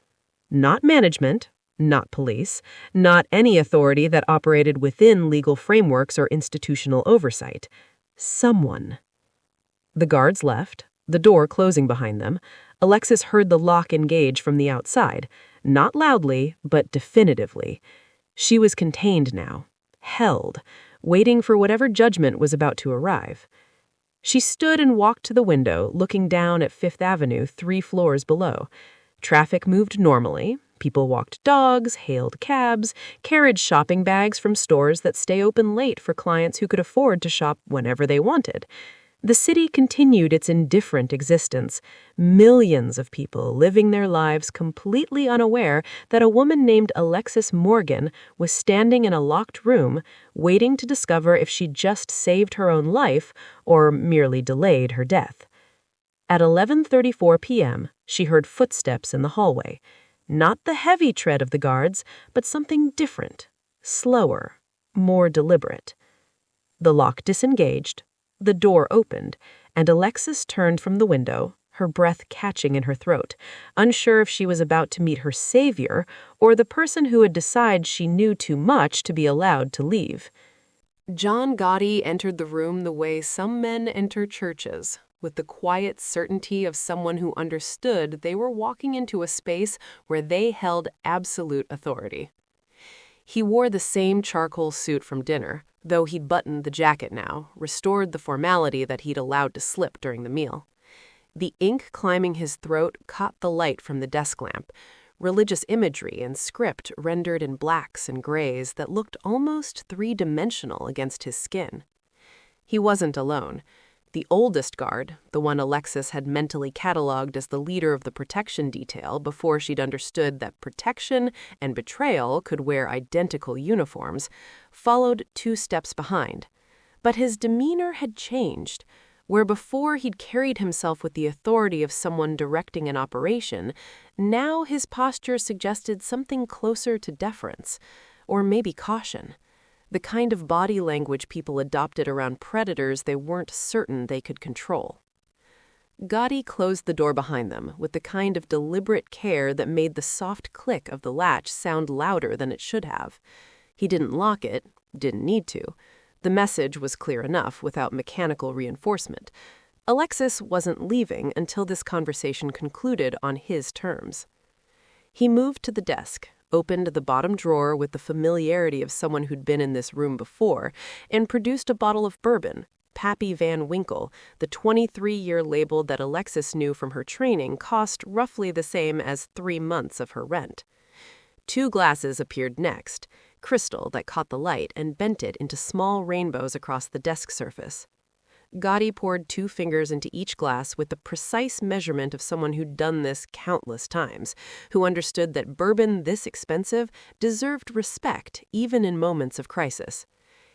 Not management, not police, not any authority that operated within legal frameworks or institutional oversight. Someone. The guards left, the door closing behind them. Alexis heard the lock engage from the outside, not loudly, but definitively. She was contained now, held, waiting for whatever judgment was about to arrive. She stood and walked to the window, looking down at Fifth Avenue 3 floors below. Traffic moved normally. People walked dogs, hailed cabs, carried shopping bags from stores that stay open late for clients who could afford to shop whenever they wanted. The city continued its indifferent existence, millions of people living their lives completely unaware that a woman named Alexis Morgan was standing in a locked room, waiting to discover if she just saved her own life or merely delayed her death. At 11:34 p.m., she heard footsteps in the hallway. Not the heavy tread of the guards, but something different, slower, more deliberate. The lock disengaged, the door opened, and Alexis turned from the window, her breath catching in her throat, unsure if she was about to meet her savior or the person who would decide she knew too much to be allowed to leave. John Gotti entered the room the way some men enter churches, with the quiet certainty of someone who understood they were walking into a space where they held absolute authority. He wore the same charcoal suit from dinner, though he'd buttoned the jacket now, restored the formality that he'd allowed to slip during the meal. The ink climbing his throat caught the light from the desk lamp, religious imagery and script rendered in blacks and grays that looked almost three-dimensional against his skin. He wasn't alone. The oldest guard, the one Alexis had mentally catalogued as the leader of the protection detail before she'd understood that protection and betrayal could wear identical uniforms, followed 2 steps behind. But his demeanor had changed. Where before he'd carried himself with the authority of someone directing an operation, now his posture suggested something closer to deference, or maybe caution. The kind of body language people adopted around predators they weren't certain they could control. Gotti closed the door behind them with the kind of deliberate care that made the soft click of the latch sound louder than it should have. He didn't lock it, didn't need to. The message was clear enough without mechanical reinforcement. Alexis wasn't leaving until this conversation concluded on his terms. He moved to the desk, opened the bottom drawer with the familiarity of someone who'd been in this room before, and produced a bottle of bourbon, Pappy Van Winkle, the 23-year label that Alexis knew from her training cost roughly the same as 3 months of her rent. 2 glasses appeared next, crystal that caught the light and bent it into small rainbows across the desk surface. Gotti poured 2 fingers into each glass with the precise measurement of someone who'd done this countless times, who understood that bourbon this expensive deserved respect even in moments of crisis.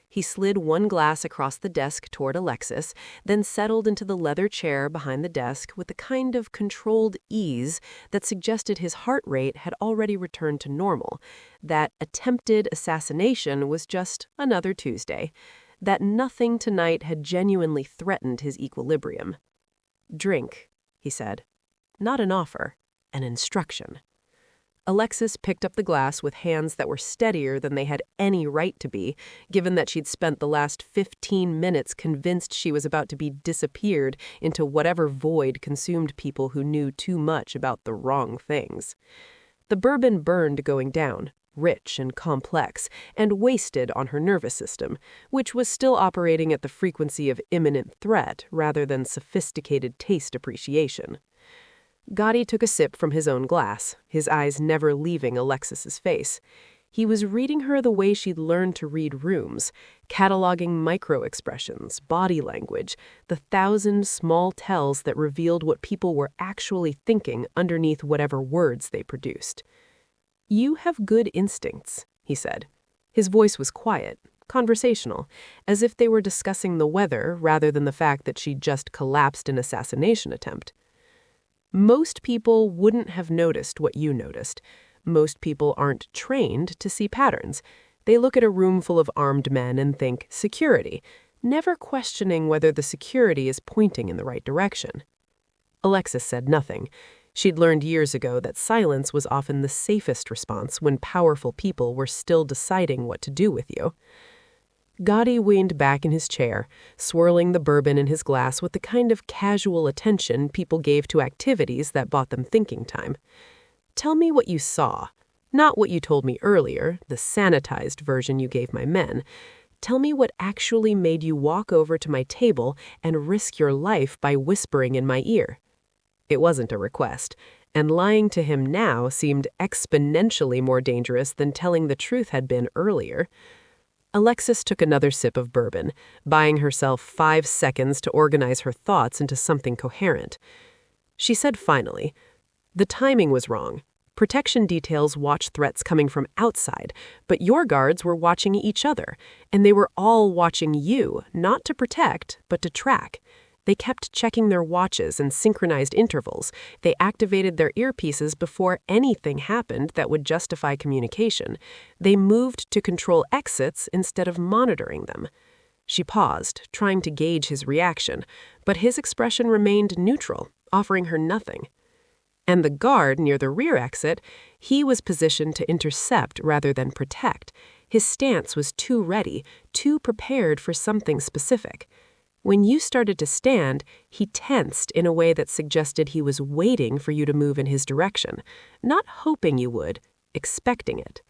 He slid 1 glass across the desk toward Alexis, then settled into the leather chair behind the desk with a kind of controlled ease that suggested his heart rate had already returned to normal, that attempted assassination was just another Tuesday, that nothing tonight had genuinely threatened his equilibrium. "Drink," he said. Not an offer, an instruction. Alexis picked up the glass with hands that were steadier than they had any right to be, given that she'd spent the last 15 minutes convinced she was about to be disappeared into whatever void consumed people who knew too much about the wrong things. The bourbon burned going down, rich and complex, and wasted on her nervous system, which was still operating at the frequency of imminent threat rather than sophisticated taste appreciation. Gotti took a sip from his own glass, his eyes never leaving Alexis's face. He was reading her the way she'd learned to read rooms, cataloging micro-expressions, body language, the 1,000 small tells that revealed what people were actually thinking underneath whatever words they produced. "You have good instincts," he said. His voice was quiet, conversational, as if they were discussing the weather rather than the fact that she'd just collapsed an assassination attempt. "Most people wouldn't have noticed what you noticed. Most people aren't trained to see patterns. They look at a room full of armed men and think security, never questioning whether the security is pointing in the right direction." Alexis said nothing. She'd learned years ago that silence was often the safest response when powerful people were still deciding what to do with you. Gotti leaned back in his chair, swirling the bourbon in his glass with the kind of casual attention people gave to activities that bought them thinking time. "Tell me what you saw. Not what you told me earlier, the sanitized version you gave my men. Tell me what actually made you walk over to my table and risk your life by whispering in my ear." It wasn't a request, and lying to him now seemed exponentially more dangerous than telling the truth had been earlier. Alexis took another sip of bourbon, buying herself 5 seconds to organize her thoughts into something coherent. She said finally, "The timing was wrong. Protection details watch threats coming from outside, but your guards were watching each other, and they were all watching you, not to protect, but to track. They kept checking their watches and synchronized intervals. They activated their earpieces before anything happened that would justify communication. They moved to control exits instead of monitoring them." She paused, trying to gauge his reaction, but his expression remained neutral, offering her nothing. And the guard near the rear exit, he was positioned to intercept rather than protect. His stance was too ready, too prepared for something specific. When you started to stand, he tensed in a way that suggested he was waiting for you to move in his direction, not hoping you would, expecting it.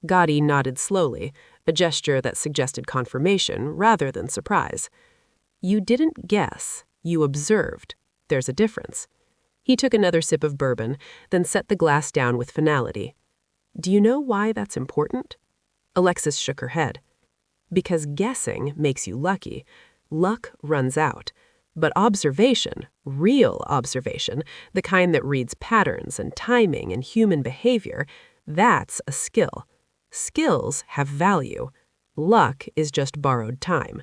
Gotti nodded slowly, a gesture that suggested confirmation rather than surprise. "You didn't guess, you observed. There's a difference." He took another sip of bourbon, then set the glass down with finality. "Do you know why that's important?" Alexis shook her head. "Because guessing makes you lucky. Luck runs out. But observation, real observation, the kind that reads patterns and timing and human behavior, that's a skill. Skills have value. Luck is just borrowed time."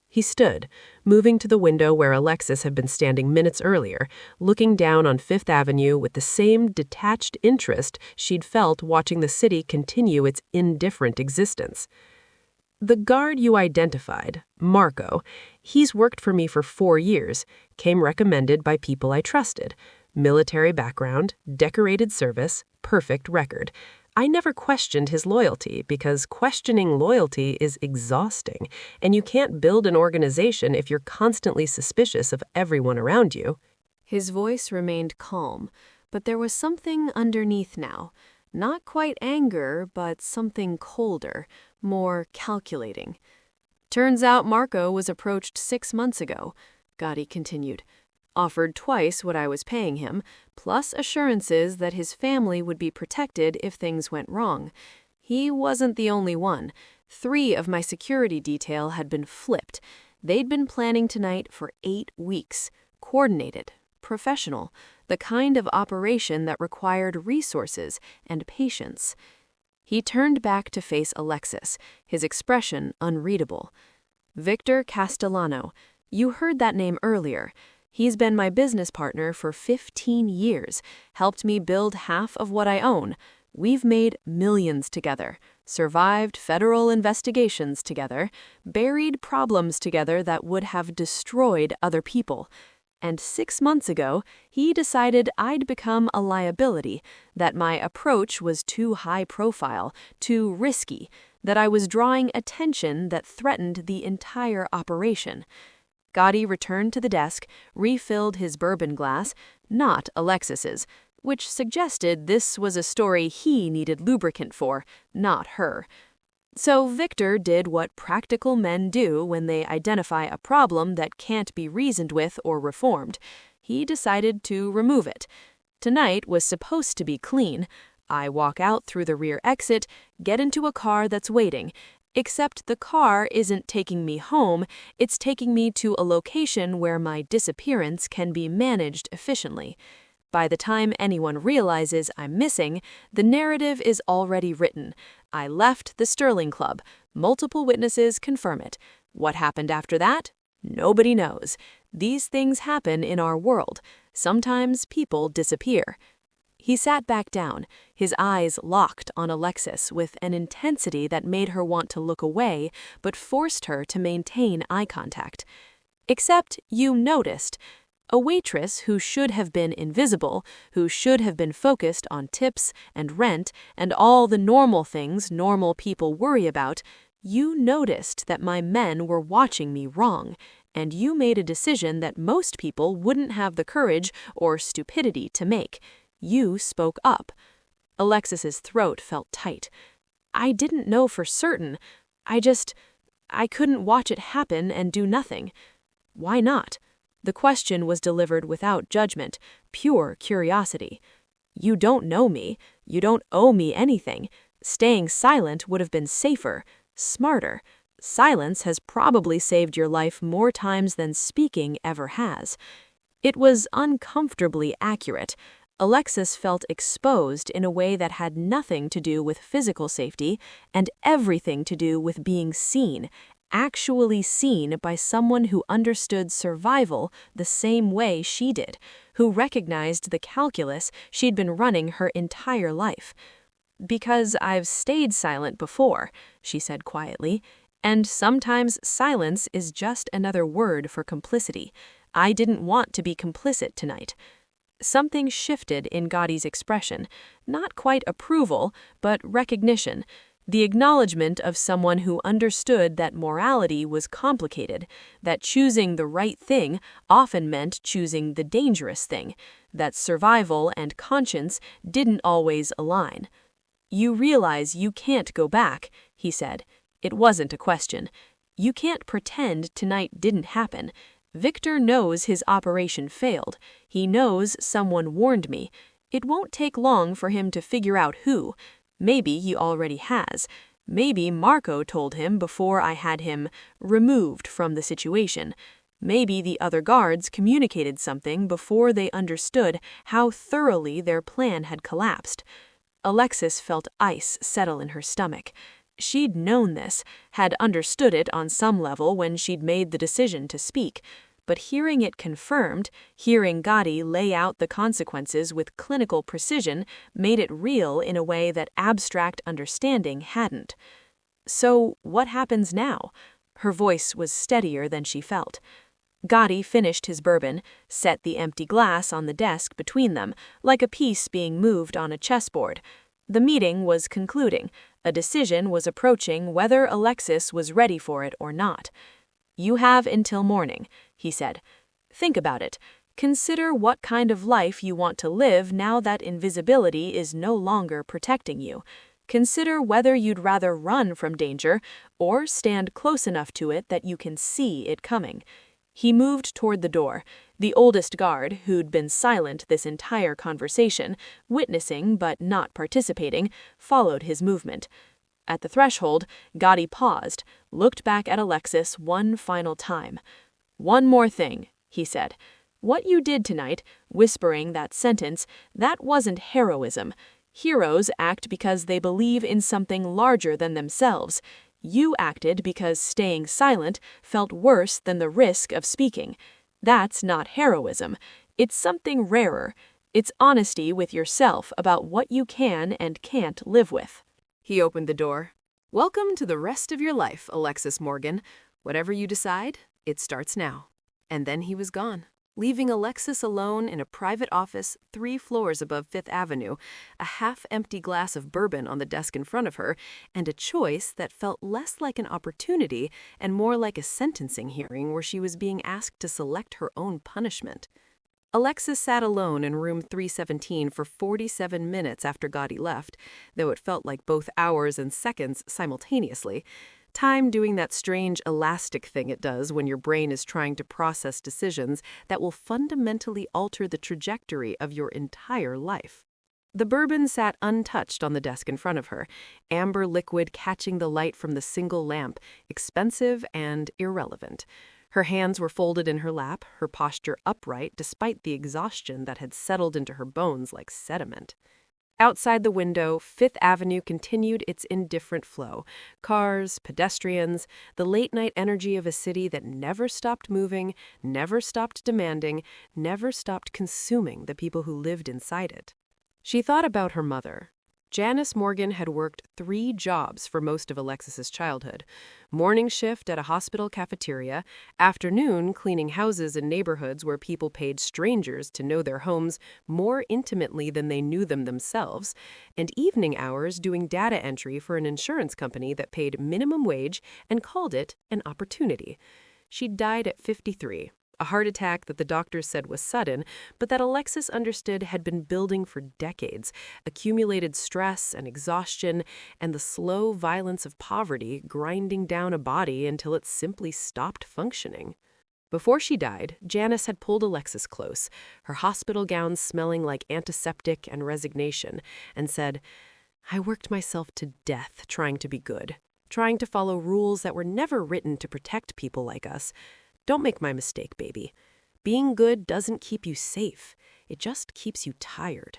He stood, moving to the window where Alexis had been standing minutes earlier, looking down on Fifth Avenue with the same detached interest she'd felt watching the city continue its indifferent existence. "The guard you identified, Marco, he's worked for me for 4 years, came recommended by people I trusted. Military background, decorated service, perfect record. I never questioned his loyalty because questioning loyalty is exhausting, and you can't build an organization if you're constantly suspicious of everyone around you." His voice remained calm, but there was something underneath now. Not quite anger, but something colder, more calculating. "Turns out Marco was approached 6 months ago," Gotti continued. "Offered twice what I was paying him, plus assurances that his family would be protected if things went wrong. He wasn't the only one. 3 of my security detail had been flipped. They'd been planning tonight for 8 weeks. Coordinated, professional, the kind of operation that required resources and patience." He turned back to face Alexis, his expression unreadable. "Victor Castellano. You heard that name earlier. He's been my business partner for 15 years, helped me build half of what I own. We've made millions together, survived federal investigations together, buried problems together that would have destroyed other people. And 6 months ago, he decided I'd become a liability, that my approach was too high profile, too risky, that I was drawing attention that threatened the entire operation." Gotti returned to the desk, refilled his bourbon glass, not Alexis's, which suggested this was a story he needed lubricant for, not her. So Victor did what practical men do when they identify a problem that can't be reasoned with or reformed. He decided to remove it. Tonight was supposed to be clean. I walk out through the rear exit, get into a car that's waiting. Except the car isn't taking me home, it's taking me to a location where my disappearance can be managed efficiently. By the time anyone realizes I'm missing, the narrative is already written. I left the Sterling Club. Multiple witnesses confirm it. What happened after that? Nobody knows. These things happen in our world. Sometimes people disappear. He sat back down, his eyes locked on Alexis with an intensity that made her want to look away, but forced her to maintain eye contact. Except you noticed. A waitress who should have been invisible, who should have been focused on tips and rent and all the normal things normal people worry about, you noticed that my men were watching me wrong, and you made a decision that most people wouldn't have the courage or stupidity to make. You spoke up. Alexis's throat felt tight. I didn't know for certain. I couldn't watch it happen and do nothing. Why not? The question was delivered without judgment, pure curiosity. You don't know me. You don't owe me anything. Staying silent would have been safer, smarter. Silence has probably saved your life more times than speaking ever has. It was uncomfortably accurate. Alexis felt exposed in a way that had nothing to do with physical safety and everything to do with being seen, actually seen by someone who understood survival the same way she did, who recognized the calculus she'd been running her entire life. Because I've stayed silent before, she said quietly, and sometimes silence is just another word for complicity. I didn't want to be complicit tonight. Something shifted in Gotti's expression, not quite approval, but recognition, the acknowledgement of someone who understood that morality was complicated, that choosing the right thing often meant choosing the dangerous thing, that survival and conscience didn't always align. You realize you can't go back, he said. It wasn't a question. You can't pretend tonight didn't happen. Victor knows his operation failed. He knows someone warned me. It won't take long for him to figure out who. Maybe he already has. Maybe Marco told him before I had him removed from the situation. Maybe the other guards communicated something before they understood how thoroughly their plan had collapsed. Alexis felt ice settle in her stomach. She'd known this, had understood it on some level when she'd made the decision to speak, but hearing it confirmed, hearing Gotti lay out the consequences with clinical precision, made it real in a way that abstract understanding hadn't. So what happens now? Her voice was steadier than she felt. Gotti finished his bourbon, set the empty glass on the desk between them, like a piece being moved on a chessboard. The meeting was concluding. A decision was approaching whether Alexis was ready for it or not. You have until morning, he said. Think about it. Consider what kind of life you want to live now that invisibility is no longer protecting you. Consider whether you'd rather run from danger or stand close enough to it that you can see it coming. He moved toward the door. The oldest guard, who'd been silent this entire conversation, witnessing but not participating, followed his movement. At the threshold, Gotti paused, looked back at Alexis one final time. One more thing, he said. What you did tonight, whispering that sentence, that wasn't heroism. Heroes act because they believe in something larger than themselves. You acted because staying silent felt worse than the risk of speaking. That's not heroism. It's something rarer. It's honesty with yourself about what you can and can't live with. He opened the door. Welcome to the rest of your life, Alexis Morgan. Whatever you decide, it starts now. And then he was gone, leaving Alexis alone in a private office 3 floors above Fifth Avenue, a half-empty glass of bourbon on the desk in front of her, and a choice that felt less like an opportunity and more like a sentencing hearing where she was being asked to select her own punishment. Alexis sat alone in room 317 for 47 minutes after Gotti left, though it felt like both hours and seconds simultaneously. Time doing that strange elastic thing it does when your brain is trying to process decisions that will fundamentally alter the trajectory of your entire life. The bourbon sat untouched on the desk in front of her, amber liquid catching the light from the single lamp, expensive and irrelevant. Her hands were folded in her lap, her posture upright despite the exhaustion that had settled into her bones like sediment. Outside the window, Fifth Avenue continued its indifferent flow. Cars, pedestrians, the late-night energy of a city that never stopped moving, never stopped demanding, never stopped consuming the people who lived inside it. She thought about her mother. Janice Morgan had worked 3 jobs for most of Alexis's childhood. Morning shift at a hospital cafeteria, afternoon cleaning houses in neighborhoods where people paid strangers to know their homes more intimately than they knew them themselves, and evening hours doing data entry for an insurance company that paid minimum wage and called it an opportunity. She died at 53. A heart attack that the doctors said was sudden, but that Alexis understood had been building for decades, accumulated stress and exhaustion, and the slow violence of poverty grinding down a body until it simply stopped functioning. Before she died, Janice had pulled Alexis close, her hospital gown smelling like antiseptic and resignation, and said, "I worked myself to death trying to be good, trying to follow rules that were never written to protect people like us. Don't make my mistake, baby. Being good doesn't keep you safe. It just keeps you tired."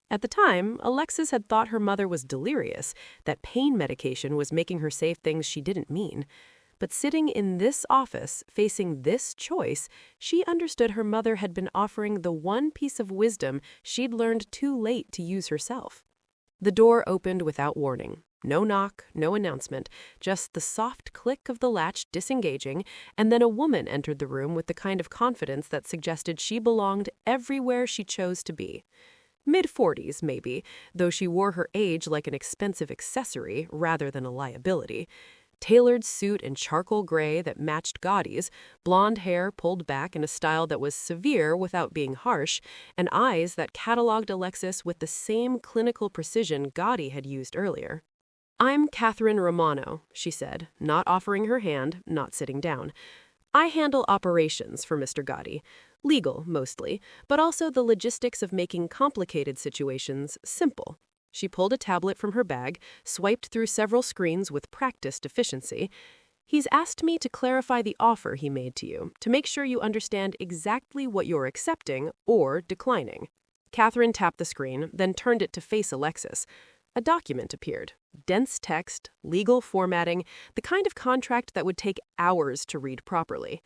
At the time, Alexis had thought her mother was delirious, that pain medication was making her say things she didn't mean. But sitting in this office, facing this choice, she understood her mother had been offering the one piece of wisdom she'd learned too late to use herself. The door opened without warning. No knock, no announcement, just the soft click of the latch disengaging, and then a woman entered the room with the kind of confidence that suggested she belonged everywhere she chose to be. Mid-40s, maybe, though she wore her age like an expensive accessory rather than a liability. Tailored suit in charcoal gray that matched Gaudy's, blonde hair pulled back in a style that was severe without being harsh, and eyes that cataloged Alexis with the same clinical precision Gaudy had used earlier. "I'm Catherine Romano," she said, not offering her hand, not sitting down. "I handle operations for Mr. Gaudy. Legal, mostly, but also the logistics of making complicated situations simple." She pulled a tablet from her bag, swiped through several screens with practiced efficiency. "He's asked me to clarify the offer he made to you, to make sure you understand exactly what you're accepting or declining." Catherine tapped the screen, then turned it to face Alexis. A document appeared. Dense text, legal formatting, the kind of contract that would take hours to read properly.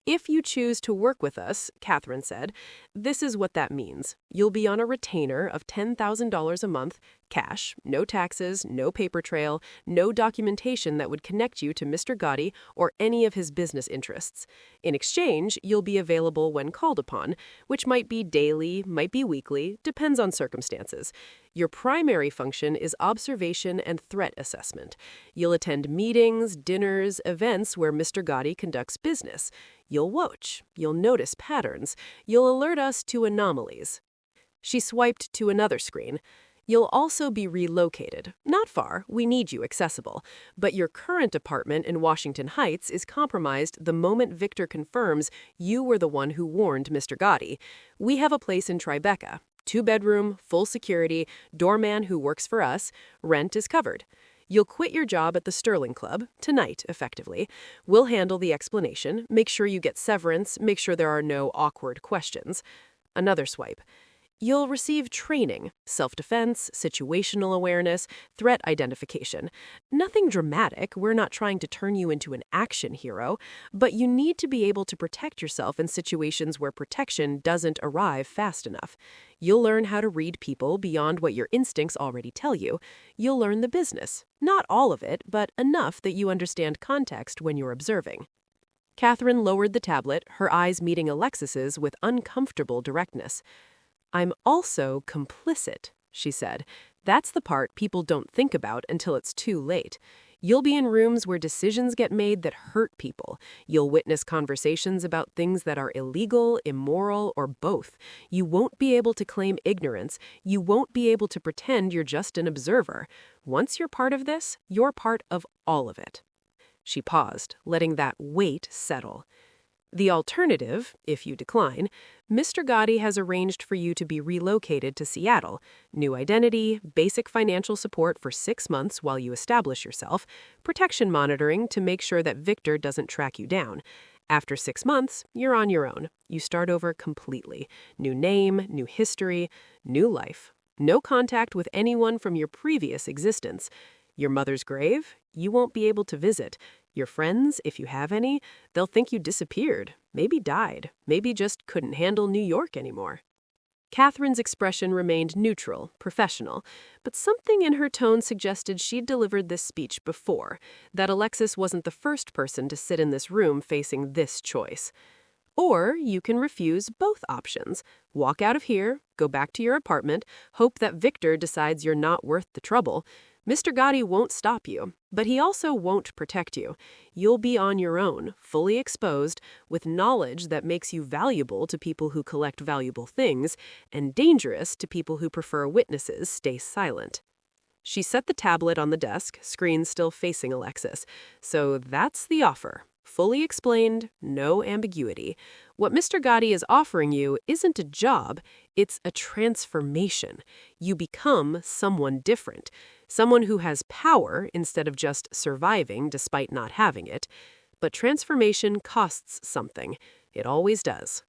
"If you choose to work with us," Catherine said, "this is what that means. You'll be on a retainer of $10,000 a month, cash, no taxes, no paper trail, no documentation that would connect you to Mr. Gaudy or any of his business interests. In exchange, you'll be available when called upon, which might be daily, might be weekly, depends on circumstances. Your primary function is observation and threat assessment. You'll attend meetings, dinners, events where Mr. Gaudy conducts business. You'll watch. You'll notice patterns. You'll alert us to anomalies." She swiped to another screen. "You'll also be relocated. Not far, we need you accessible. But your current apartment in Washington Heights is compromised the moment Victor confirms you were the one who warned Mr. Gaudy. We have a place in Tribeca. 2-bedroom, full security, doorman who works for us. Rent is covered. You'll quit your job at the Sterling Club, tonight, effectively. We'll handle the explanation, make sure you get severance, make sure there are no awkward questions." Another swipe. "You'll receive training, self-defense, situational awareness, threat identification. Nothing dramatic, we're not trying to turn you into an action hero, but you need to be able to protect yourself in situations where protection doesn't arrive fast enough. You'll learn how to read people beyond what your instincts already tell you. You'll learn the business. Not all of it, but enough that you understand context when you're observing." Catherine lowered the tablet, her eyes meeting Alexis's with uncomfortable directness. "I'm also complicit," she said. "That's the part people don't think about until it's too late. You'll be in rooms where decisions get made that hurt people. You'll witness conversations about things that are illegal, immoral, or both. You won't be able to claim ignorance. You won't be able to pretend you're just an observer. Once you're part of this, you're part of all of it." She paused, letting that weight settle. The alternative, if you decline, Mr. Gotti has arranged for you to be relocated to Seattle. New identity, basic financial support for 6 months while you establish yourself, protection monitoring to make sure that Victor doesn't track you down. After 6 months, you're on your own. You start over completely. New name, new history, new life. No contact with anyone from your previous existence. Your mother's grave, you won't be able to visit. Your friends, if you have any, they'll think you disappeared, maybe died, maybe just couldn't handle New York anymore. Catherine's expression remained neutral, professional, but something in her tone suggested she'd delivered this speech before, that Alexis wasn't the first person to sit in this room facing this choice. Or you can refuse both options. Walk out of here, go back to your apartment, hope that Victor decides you're not worth the trouble. Mr. Gotti won't stop you, but he also won't protect you. You'll be on your own, fully exposed, with knowledge that makes you valuable to people who collect valuable things, and dangerous to people who prefer witnesses stay silent. She set the tablet on the desk, screen still facing Alexis. So that's the offer. Fully explained, no ambiguity. What Mr. Gotti is offering you isn't a job, it's a transformation. You become someone different. Someone who has power instead of just surviving despite not having it. But transformation costs something. It always does.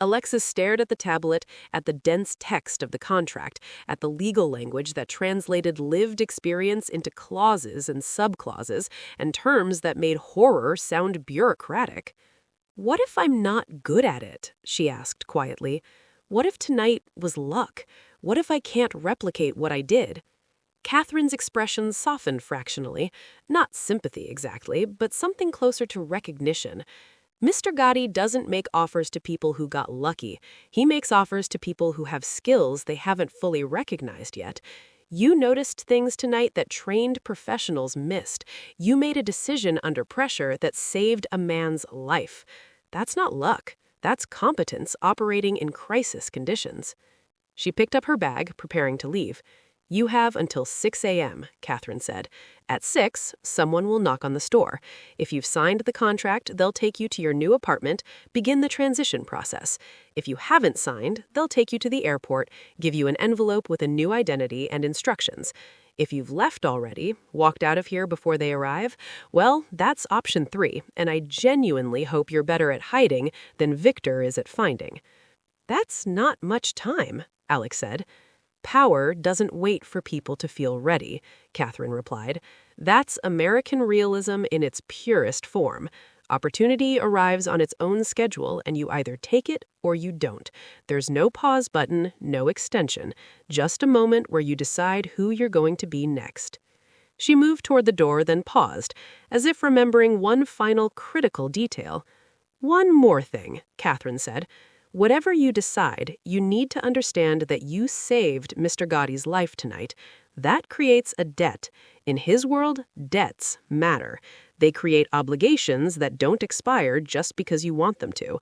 Alexis stared at the tablet, at the dense text of the contract, at the legal language that translated lived experience into clauses and subclauses and terms that made horror sound bureaucratic. "What if I'm not good at it?" she asked quietly. "What if tonight was luck? What if I can't replicate what I did?" Catherine's expression softened fractionally, not sympathy exactly, but something closer to recognition. Mr. Gotti doesn't make offers to people who got lucky. He makes offers to people who have skills they haven't fully recognized yet. You noticed things tonight that trained professionals missed. You made a decision under pressure that saved a man's life. That's not luck. That's competence operating in crisis conditions. She picked up her bag, preparing to leave. "You have until 6 a.m., Catherine said. At 6, someone will knock on the store. If you've signed the contract, they'll take you to your new apartment, begin the transition process. If you haven't signed, they'll take you to the airport, give you an envelope with a new identity and instructions. If you've left already, walked out of here before they arrive, well, that's option 3, and I genuinely hope you're better at hiding than Victor is at finding." "That's not much time," Alex said. "Power doesn't wait for people to feel ready," Catherine replied. "That's American realism in its purest form. Opportunity arrives on its own schedule, and you either take it or you don't. There's no pause button, no extension, just a moment where you decide who you're going to be next." She moved toward the door, then paused, as if remembering one final critical detail. "One more thing," Catherine said. "Whatever you decide, you need to understand that you saved Mr. Gotti's life tonight. That creates a debt. In his world, debts matter. They create obligations that don't expire just because you want them to.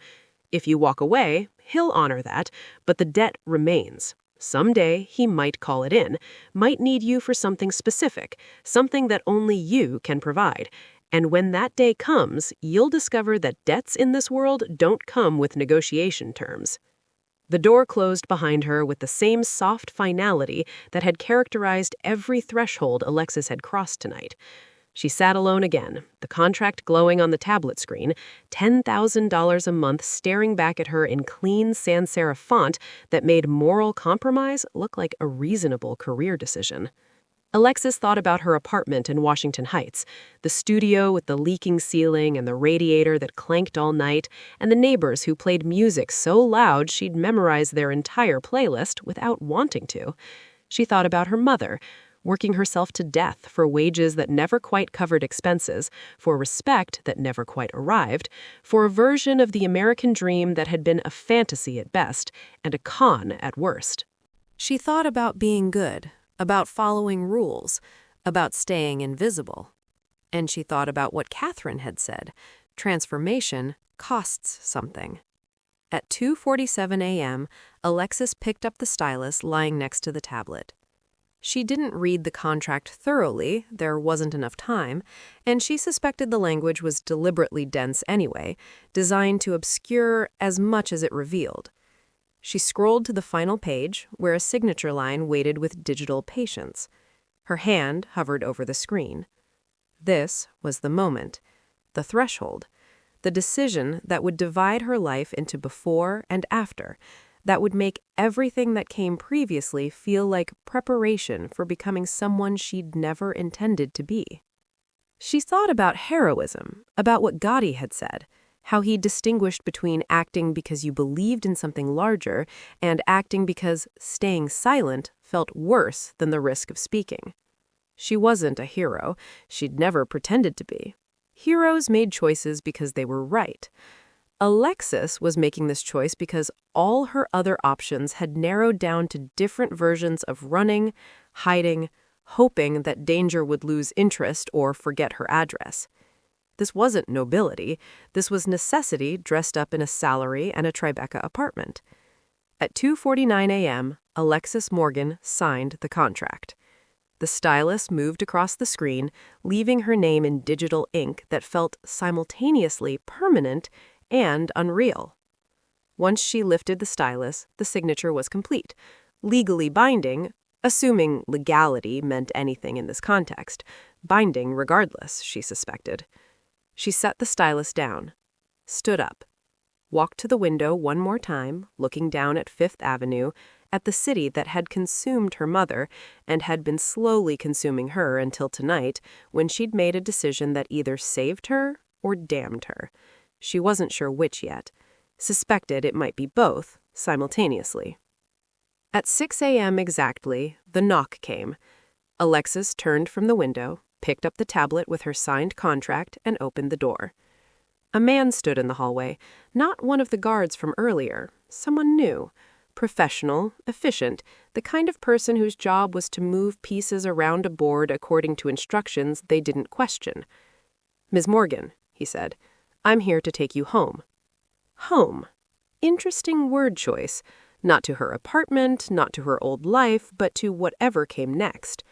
If you walk away, he'll honor that, but the debt remains. Someday, he might call it in, might need you for something specific, something that only you can provide. And when that day comes, you'll discover that debts in this world don't come with negotiation terms." The door closed behind her with the same soft finality that had characterized every threshold Alexis had crossed tonight. She sat alone again, the contract glowing on the tablet screen, $10,000 a month staring back at her in clean sans serif font that made moral compromise look like a reasonable career decision. Alexis thought about her apartment in Washington Heights, the studio with the leaking ceiling and the radiator that clanked all night, and the neighbors who played music so loud she'd memorized their entire playlist without wanting to. She thought about her mother, working herself to death for wages that never quite covered expenses, for respect that never quite arrived, for a version of the American dream that had been a fantasy at best and a con at worst. She thought about being good, about following rules, about staying invisible. And she thought about what Catherine had said, transformation costs something. At 2:47 a.m., Alexis picked up the stylus lying next to the tablet. She didn't read the contract thoroughly, there wasn't enough time, and she suspected the language was deliberately dense anyway, designed to obscure as much as it revealed. She scrolled to the final page, where a signature line waited with digital patience. Her hand hovered over the screen. This was the moment, the threshold, the decision that would divide her life into before and after, that would make everything that came previously feel like preparation for becoming someone she'd never intended to be. She thought about heroism, about what Gotti had said, how he distinguished between acting because you believed in something larger and acting because staying silent felt worse than the risk of speaking. She wasn't a hero. She'd never pretended to be. Heroes made choices because they were right. Alexis was making this choice because all her other options had narrowed down to different versions of running, hiding, hoping that Danger would lose interest or forget her address. This wasn't nobility. This was necessity dressed up in a salary and a Tribeca apartment. At 2:49 a.m., Alexis Morgan signed the contract. The stylus moved across the screen, leaving her name in digital ink that felt simultaneously permanent and unreal. Once she lifted the stylus, the signature was complete, legally binding, assuming legality meant anything in this context, binding regardless, she suspected. She set the stylus down, stood up, walked to the window one more time, looking down at Fifth Avenue, at the city that had consumed her mother and had been slowly consuming her until tonight, when she'd made a decision that either saved her or damned her. She wasn't sure which yet. Suspected it might be both, simultaneously. At 6 a.m. exactly, the knock came. Alexis turned from the window, picked up the tablet with her signed contract, and opened the door. A man stood in the hallway, not one of the guards from earlier, someone new. Professional, efficient, the kind of person whose job was to move pieces around a board according to instructions they didn't question. "Ms. Morgan," he said, "I'm here to take you home." Home. Interesting word choice. Not to her apartment, not to her old life, but to whatever came next.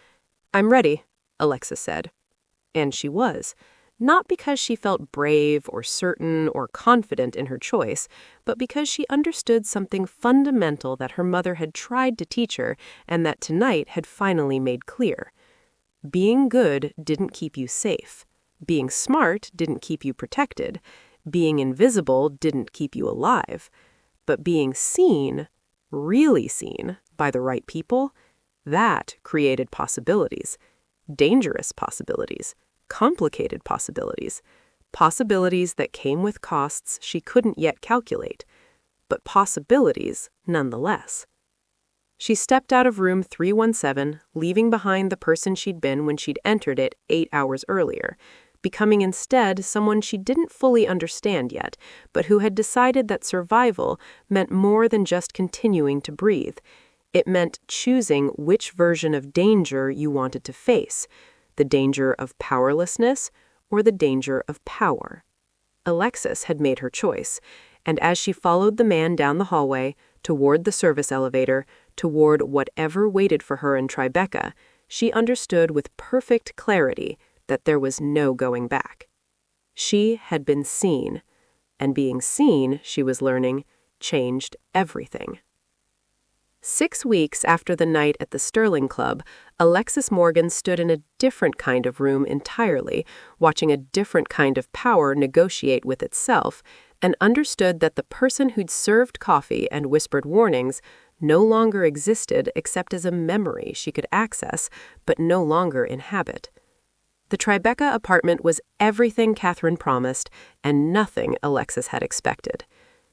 "I'm ready," Alexis said. And she was. Not because she felt brave or certain or confident in her choice, but because she understood something fundamental that her mother had tried to teach her and that tonight had finally made clear. Being good didn't keep you safe. Being smart didn't keep you protected. Being invisible didn't keep you alive. But being seen, really seen, by the right people, that created possibilities. Dangerous possibilities. Complicated possibilities. Possibilities that came with costs she couldn't yet calculate. But possibilities nonetheless. She stepped out of room 317, leaving behind the person she'd been when she'd entered it 8 hours earlier, becoming instead someone she didn't fully understand yet, but who had decided that survival meant more than just continuing to breathe. It meant choosing which version of danger you wanted to face, the danger of powerlessness or the danger of power. Alexis had made her choice, and as she followed the man down the hallway, toward the service elevator, toward whatever waited for her in Tribeca, she understood with perfect clarity that there was no going back. She had been seen, and being seen, she was learning, changed everything. 6 weeks after the night at the Sterling Club, Alexis Morgan stood in a different kind of room entirely, watching a different kind of power negotiate with itself, and understood that the person who'd served coffee and whispered warnings no longer existed except as a memory she could access, but no longer inhabit. The Tribeca apartment was everything Catherine promised, and nothing Alexis had expected.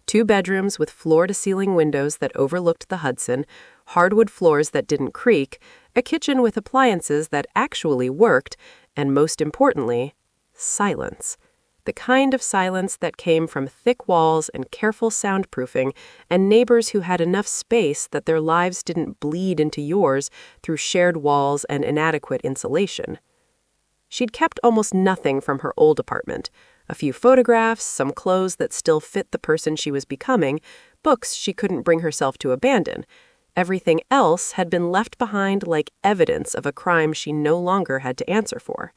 2 bedrooms with floor-to-ceiling windows that overlooked the Hudson, hardwood floors that didn't creak, a kitchen with appliances that actually worked, and most importantly, silence. The kind of silence that came from thick walls and careful soundproofing, and neighbors who had enough space that their lives didn't bleed into yours through shared walls and inadequate insulation. She'd kept almost nothing from her old apartment. A few photographs, some clothes that still fit the person she was becoming, books she couldn't bring herself to abandon. Everything else had been left behind like evidence of a crime she no longer had to answer for.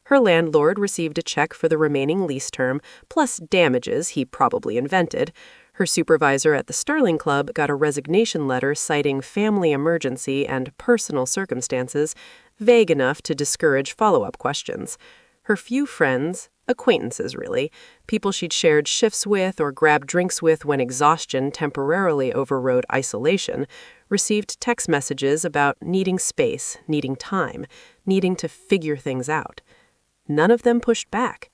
Her landlord received a check for the remaining lease term, plus damages he probably invented. Her supervisor at the Sterling Club got a resignation letter citing family emergency and personal circumstances, vague enough to discourage follow-up questions. Her few friends, acquaintances really, people she'd shared shifts with or grabbed drinks with when exhaustion temporarily overrode isolation, received text messages about needing space, needing time, needing to figure things out. None of them pushed back.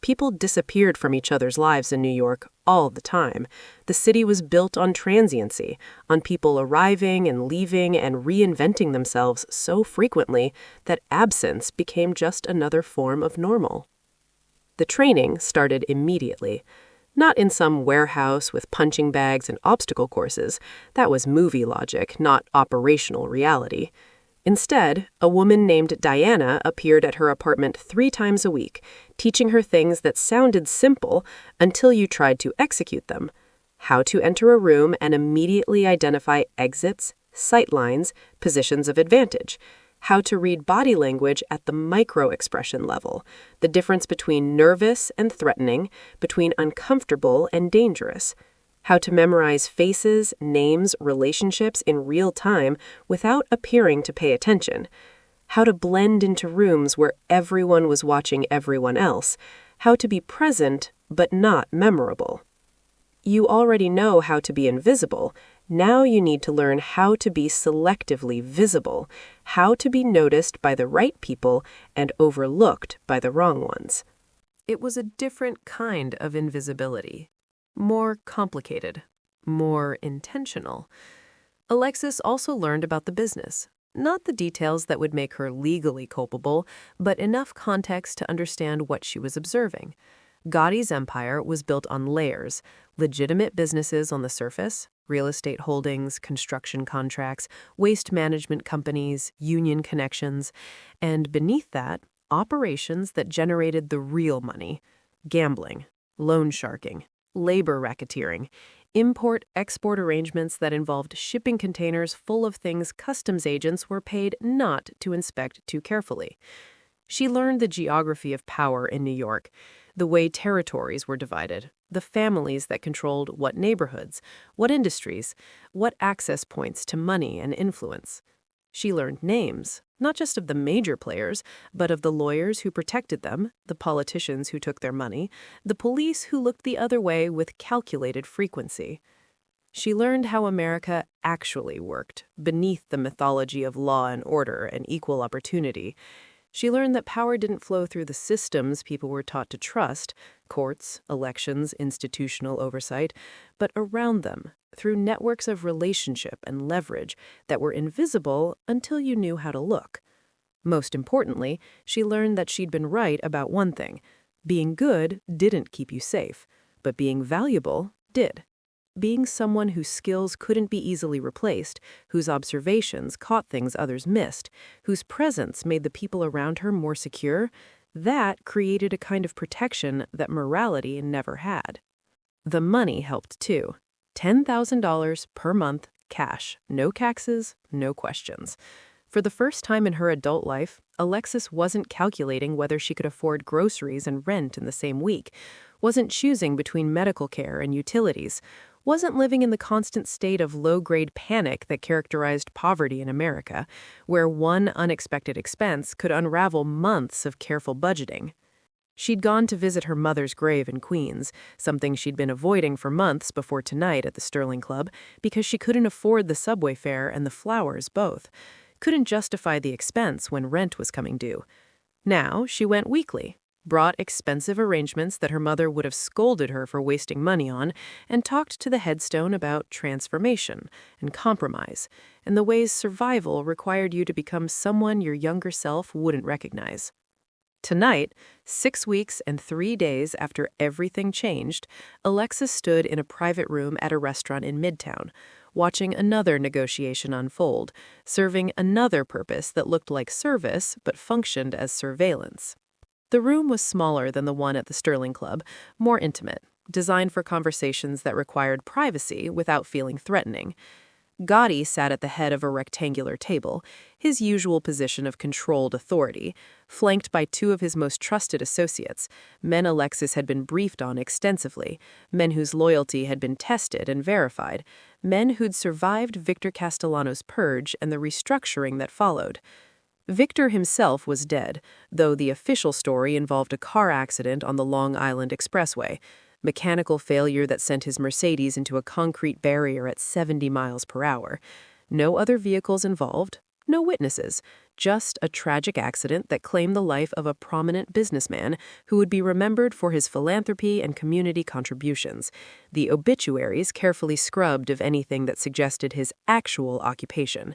People disappeared from each other's lives in New York all the time. The city was built on transiency, on people arriving and leaving and reinventing themselves so frequently that absence became just another form of normal. The training started immediately. Not in some warehouse with punching bags and obstacle courses. That was movie logic, not operational reality. Instead, a woman named Diana appeared at her apartment 3 times a week, teaching her things that sounded simple until you tried to execute them. How to enter a room and immediately identify exits, sight lines, positions of advantage. How to read body language at the micro-expression level, the difference between nervous and threatening, between uncomfortable and dangerous. How to memorize faces, names, relationships in real time without appearing to pay attention. How to blend into rooms where everyone was watching everyone else. How to be present but not memorable. You already know how to be invisible. Now you need to learn how to be selectively visible, how to be noticed by the right people and overlooked by the wrong ones. It was a different kind of invisibility. More complicated, more intentional. Alexis also learned about the business. Not the details that would make her legally culpable, but enough context to understand what she was observing. Gotti's empire was built on layers, legitimate businesses on the surface, real estate holdings, construction contracts, waste management companies, union connections, and beneath that, operations that generated the real money: gambling, loan sharking, labor racketeering, import-export arrangements that involved shipping containers full of things customs agents were paid not to inspect too carefully. She learned the geography of power in New York, the way territories were divided, the families that controlled what neighborhoods, what industries, what access points to money and influence. She learned names, not just of the major players, but of the lawyers who protected them, the politicians who took their money, the police who looked the other way with calculated frequency. She learned how America actually worked, beneath the mythology of law and order and equal opportunity. She learned that power didn't flow through the systems people were taught to trust, courts, elections, institutional oversight, but around them, through networks of relationship and leverage that were invisible until you knew how to look. Most importantly, she learned that she'd been right about one thing. Being good didn't keep you safe, but being valuable did. Being someone whose skills couldn't be easily replaced, whose observations caught things others missed, whose presence made the people around her more secure, that created a kind of protection that morality never had. The money helped too. $10,000 per month, cash, no taxes, no questions. For the first time in her adult life, Alexis wasn't calculating whether she could afford groceries and rent in the same week, wasn't choosing between medical care and utilities, wasn't living in the constant state of low-grade panic that characterized poverty in America, where one unexpected expense could unravel months of careful budgeting. She'd gone to visit her mother's grave in Queens, something she'd been avoiding for months before tonight at the Sterling Club, because she couldn't afford the subway fare and the flowers both, couldn't justify the expense when rent was coming due. Now she went weekly, brought expensive arrangements that her mother would have scolded her for wasting money on, and talked to the headstone about transformation and compromise, and the ways survival required you to become someone your younger self wouldn't recognize. Tonight, 6 weeks and 3 days after everything changed, Alexis stood in a private room at a restaurant in Midtown, watching another negotiation unfold, serving another purpose that looked like service but functioned as surveillance. The room was smaller than the one at the Sterling Club, more intimate, designed for conversations that required privacy without feeling threatening. Gotti sat at the head of a rectangular table, his usual position of controlled authority, flanked by two of his most trusted associates, men Alexis had been briefed on extensively, men whose loyalty had been tested and verified, men who'd survived Victor Castellano's purge and the restructuring that followed. Victor himself was dead, though the official story involved a car accident on the Long Island Expressway, mechanical failure that sent his Mercedes into a concrete barrier at 70 miles per hour. No other vehicles involved, no witnesses, just a tragic accident that claimed the life of a prominent businessman who would be remembered for his philanthropy and community contributions, the obituaries carefully scrubbed of anything that suggested his actual occupation.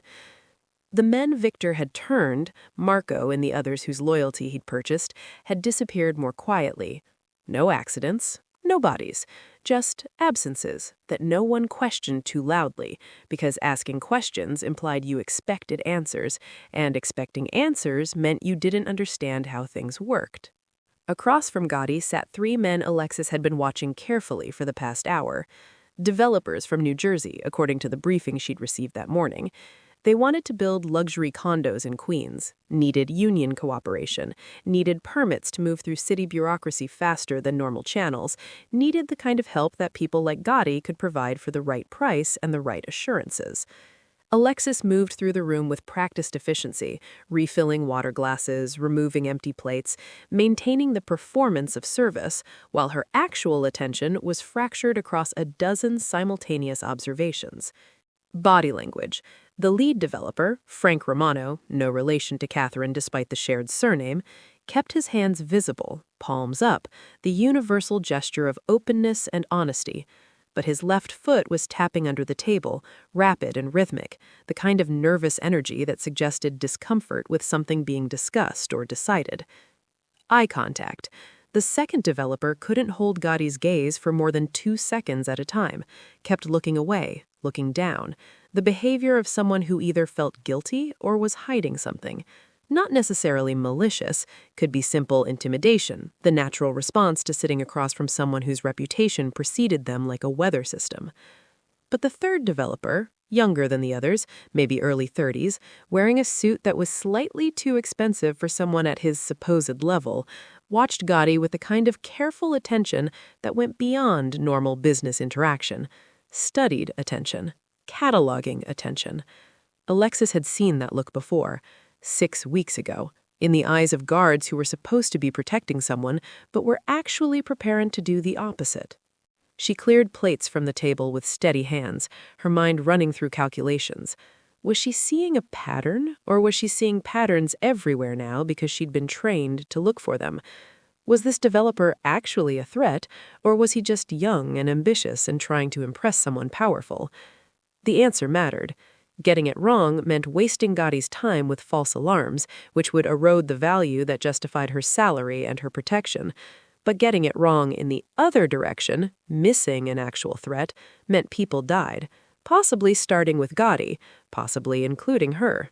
The men Victor had turned, Marco and the others whose loyalty he'd purchased, had disappeared more quietly. No accidents, no bodies, just absences that no one questioned too loudly, because asking questions implied you expected answers, and expecting answers meant you didn't understand how things worked. Across from Gotti sat three men Alexis had been watching carefully for the past hour. Developers from New Jersey, according to the briefing she'd received that morning. They wanted to build luxury condos in Queens, needed union cooperation, needed permits to move through city bureaucracy faster than normal channels, needed the kind of help that people like Gotti could provide for the right price and the right assurances. Alexis moved through the room with practiced efficiency, refilling water glasses, removing empty plates, maintaining the performance of service, while her actual attention was fractured across a dozen simultaneous observations. Body language. The lead developer, Frank Romano, no relation to Catherine despite the shared surname, kept his hands visible, palms up, the universal gesture of openness and honesty. But his left foot was tapping under the table, rapid and rhythmic, the kind of nervous energy that suggested discomfort with something being discussed or decided. Eye contact. The second developer couldn't hold Gotti's gaze for more than 2 seconds at a time, kept looking away, looking down, the behavior of someone who either felt guilty or was hiding something. Not necessarily malicious, could be simple intimidation, the natural response to sitting across from someone whose reputation preceded them like a weather system. But the third developer, younger than the others, maybe early 30s, wearing a suit that was slightly too expensive for someone at his supposed level, watched Gotti with a kind of careful attention that went beyond normal business interaction. Studied attention, cataloging attention. Alexis had seen that look before, 6 weeks ago, in the eyes of guards who were supposed to be protecting someone, but were actually preparing to do the opposite. She cleared plates from the table with steady hands, her mind running through calculations. Was she seeing a pattern, or was she seeing patterns everywhere now because she'd been trained to look for them? Was this developer actually a threat, or was he just young and ambitious and trying to impress someone powerful? The answer mattered. Getting it wrong meant wasting Gotti's time with false alarms, which would erode the value that justified her salary and her protection. But getting it wrong in the other direction, missing an actual threat, meant people died, possibly starting with Gotti, possibly including her.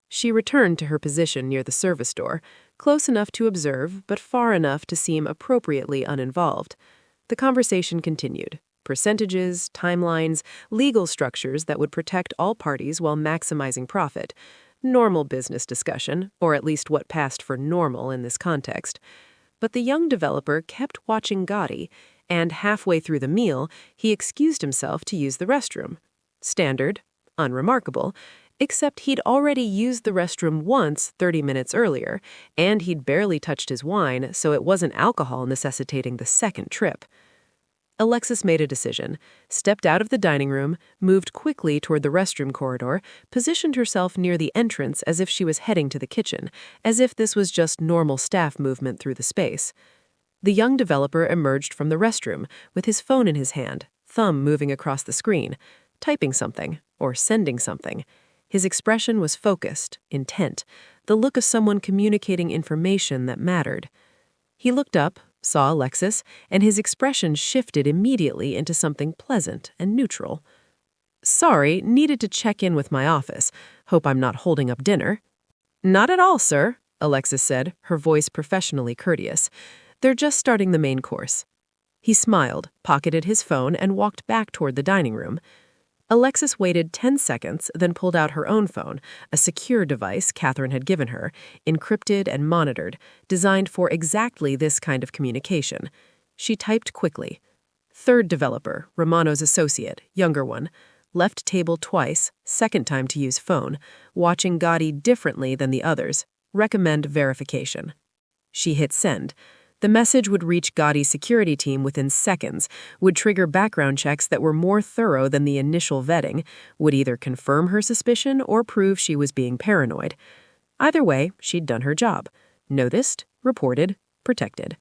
She returned to her position near the service door, close enough to observe, but far enough to seem appropriately uninvolved. The conversation continued. Percentages, timelines, legal structures that would protect all parties while maximizing profit. Normal business discussion, or at least what passed for normal in this context. But the young developer kept watching Gotti, and halfway through the meal, he excused himself to use the restroom. Standard, unremarkable, except he'd already used the restroom once 30 minutes earlier, and he'd barely touched his wine, so it wasn't alcohol necessitating the second trip. Alexis made a decision, stepped out of the dining room, moved quickly toward the restroom corridor, positioned herself near the entrance as if she was heading to the kitchen, as if this was just normal staff movement through the space. The young developer emerged from the restroom, with his phone in his hand, thumb moving across the screen, typing something, or sending something. His expression was focused, intent, the look of someone communicating information that mattered. He looked up, saw Alexis, and his expression shifted immediately into something pleasant and neutral. "Sorry, needed to check in with my office. Hope I'm not holding up dinner." "Not at all, sir," Alexis said, her voice professionally courteous. "They're just starting the main course." He smiled, pocketed his phone, and walked back toward the dining room. Alexis waited 10 seconds, then pulled out her own phone, a secure device Catherine had given her, encrypted and monitored, designed for exactly this kind of communication. She typed quickly. Third developer, Romano's associate, younger one. Left table twice, second time to use phone, watching Gotti differently than the others. Recommend verification. She hit send. The message would reach Gotti's security team within seconds, would trigger background checks that were more thorough than the initial vetting, would either confirm her suspicion or prove she was being paranoid. Either way, she'd done her job. Noticed, reported, protected.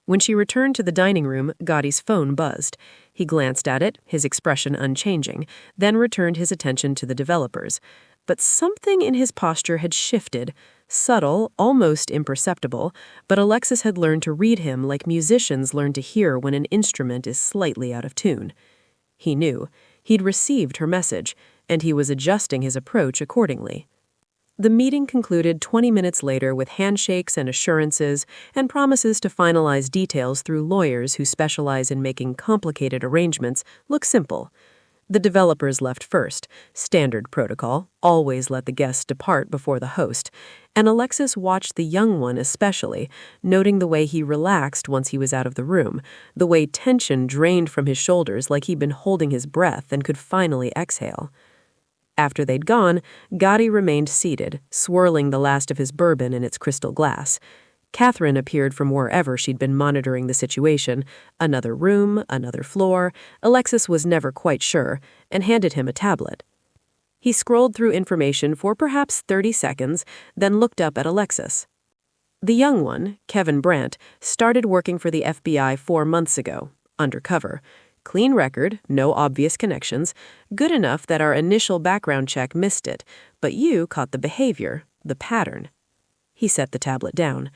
When she returned to the dining room, Gotti's phone buzzed. He glanced at it, his expression unchanging, then returned his attention to the developers. But something in his posture had shifted. Subtle, almost imperceptible, but Alexis had learned to read him like musicians learn to hear when an instrument is slightly out of tune. He knew. He'd received her message, and he was adjusting his approach accordingly. The meeting concluded 20 minutes later with handshakes and assurances and promises to finalize details through lawyers who specialize in making complicated arrangements look simple. The developers left first, standard protocol, always let the guests depart before the host, and Alexis watched the young one especially, noting the way he relaxed once he was out of the room, the way tension drained from his shoulders like he'd been holding his breath and could finally exhale. After they'd gone, Gotti remained seated, swirling the last of his bourbon in its crystal glass. Catherine appeared from wherever she'd been monitoring the situation, another room, another floor, Alexis was never quite sure, and handed him a tablet. He scrolled through information for perhaps 30 seconds, then looked up at Alexis. The young one, Kevin Brandt, started working for the FBI 4 months ago, undercover. Clean record, no obvious connections, good enough that our initial background check missed it, but you caught the behavior, the pattern. He set the tablet down.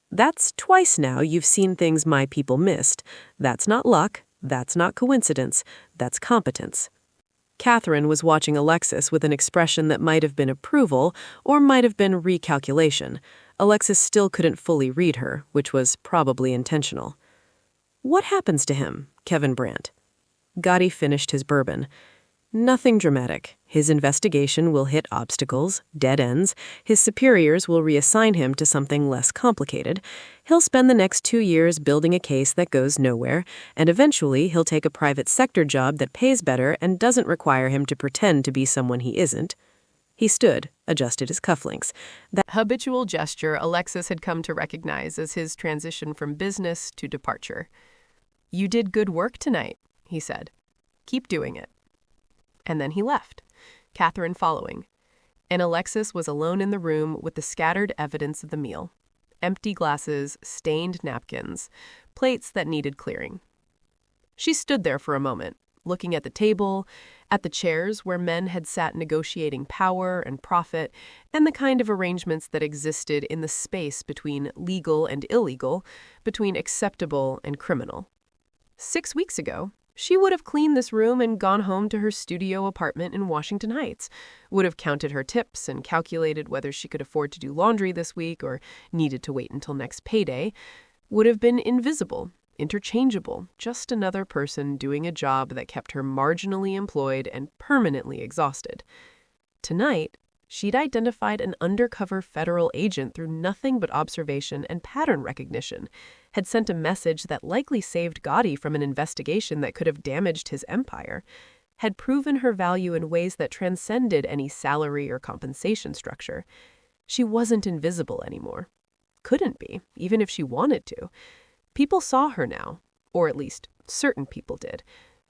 That's twice now you've seen things my people missed. That's not luck. That's not coincidence. That's competence. Catherine was watching Alexis with an expression that might have been approval or might have been recalculation. Alexis still couldn't fully read her, which was probably intentional. What happens to him, Kevin Brandt? Gotti finished his bourbon. Nothing dramatic. His investigation will hit obstacles, dead ends. His superiors will reassign him to something less complicated. He'll spend the next 2 years building a case that goes nowhere, and eventually he'll take a private sector job that pays better and doesn't require him to pretend to be someone he isn't. He stood, adjusted his cufflinks. That habitual gesture Alexis had come to recognize as his transition from business to departure. "You did good work tonight," he said. "Keep doing it." And then he left, Catherine following. And Alexis was alone in the room with the scattered evidence of the meal. Empty glasses, stained napkins, plates that needed clearing. She stood there for a moment, looking at the table, at the chairs where men had sat negotiating power and profit, and the kind of arrangements that existed in the space between legal and illegal, between acceptable and criminal. 6 weeks ago, she would have cleaned this room and gone home to her studio apartment in Washington Heights, would have counted her tips and calculated whether she could afford to do laundry this week or needed to wait until next payday, would have been invisible, interchangeable, just another person doing a job that kept her marginally employed and permanently exhausted. Tonight, she'd identified an undercover federal agent through nothing but observation and pattern recognition, had sent a message that likely saved Gotti from an investigation that could have damaged his empire, had proven her value in ways that transcended any salary or compensation structure. She wasn't invisible anymore. Couldn't be, even if she wanted to. People saw her now, or at least certain people did.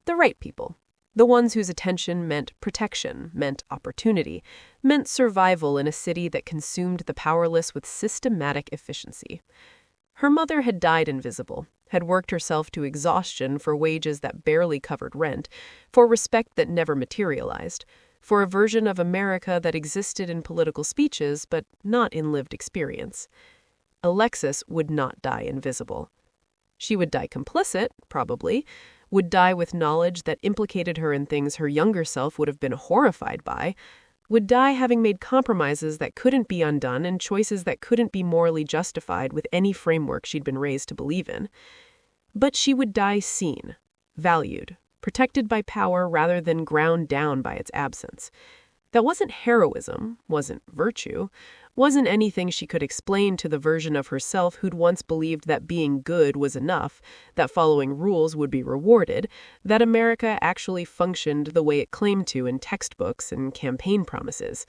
The right people. The ones whose attention meant protection, meant opportunity, meant survival in a city that consumed the powerless with systematic efficiency. Her mother had died invisible, had worked herself to exhaustion for wages that barely covered rent, for respect that never materialized, for a version of America that existed in political speeches but not in lived experience. Alexis would not die invisible. She would die complicit, probably, would die with knowledge that implicated her in things her younger self would have been horrified by, would die having made compromises that couldn't be undone and choices that couldn't be morally justified with any framework she'd been raised to believe in. But she would die seen, valued, protected by power rather than ground down by its absence. That wasn't heroism, wasn't virtue, wasn't anything she could explain to the version of herself who'd once believed that being good was enough, that following rules would be rewarded, that America actually functioned the way it claimed to in textbooks and campaign promises.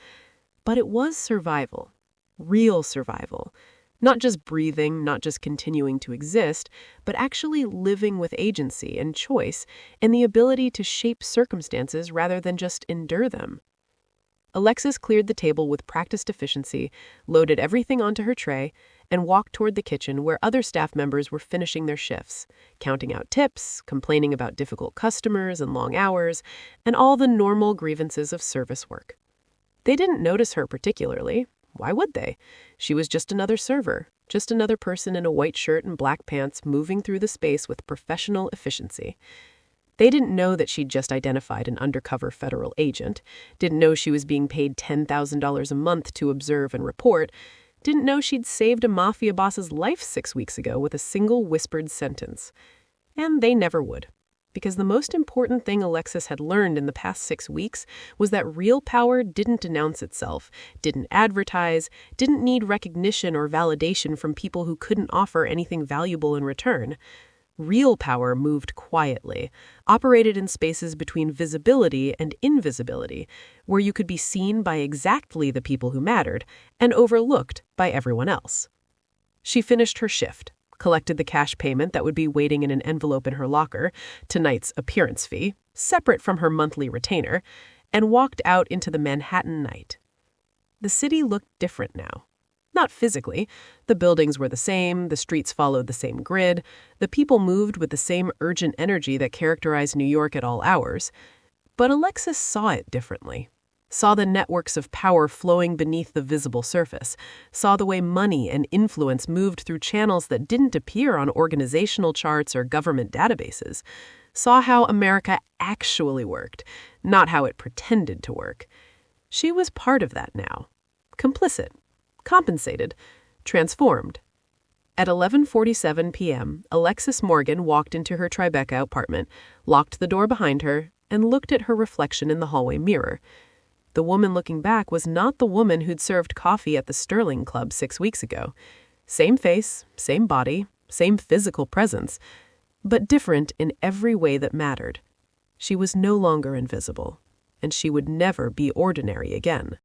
But it was survival, real survival. Not just breathing, not just continuing to exist, but actually living with agency and choice and the ability to shape circumstances rather than just endure them. Alexis cleared the table with practiced efficiency, loaded everything onto her tray, and walked toward the kitchen where other staff members were finishing their shifts, counting out tips, complaining about difficult customers and long hours, and all the normal grievances of service work. They didn't notice her particularly. Why would they? She was just another server, just another person in a white shirt and black pants moving through the space with professional efficiency. They didn't know that she'd just identified an undercover federal agent, didn't know she was being paid $10,000 a month to observe and report, didn't know she'd saved a Mafia boss's life 6 weeks ago with a single whispered sentence. And they never would. Because the most important thing Alexis had learned in the past 6 weeks was that real power didn't announce itself, didn't advertise, didn't need recognition or validation from people who couldn't offer anything valuable in return. Real power moved quietly, operated in spaces between visibility and invisibility, where you could be seen by exactly the people who mattered and overlooked by everyone else. She finished her shift, collected the cash payment that would be waiting in an envelope in her locker, tonight's appearance fee, separate from her monthly retainer, and walked out into the Manhattan night. The city looked different now. Not physically. The buildings were the same, the streets followed the same grid, the people moved with the same urgent energy that characterized New York at all hours. But Alexis saw it differently. Saw the networks of power flowing beneath the visible surface, saw the way money and influence moved through channels that didn't appear on organizational charts or government databases, saw how America actually worked, not how it pretended to work. She was part of that now. Complicit. Compensated, transformed. At 11:47 p.m., Alexis Morgan walked into her Tribeca apartment, locked the door behind her, and looked at her reflection in the hallway mirror. The woman looking back was not the woman who'd served coffee at the Sterling Club 6 weeks ago. Same face, same body, same physical presence, but different in every way that mattered. She was no longer invisible, and she would never be ordinary again.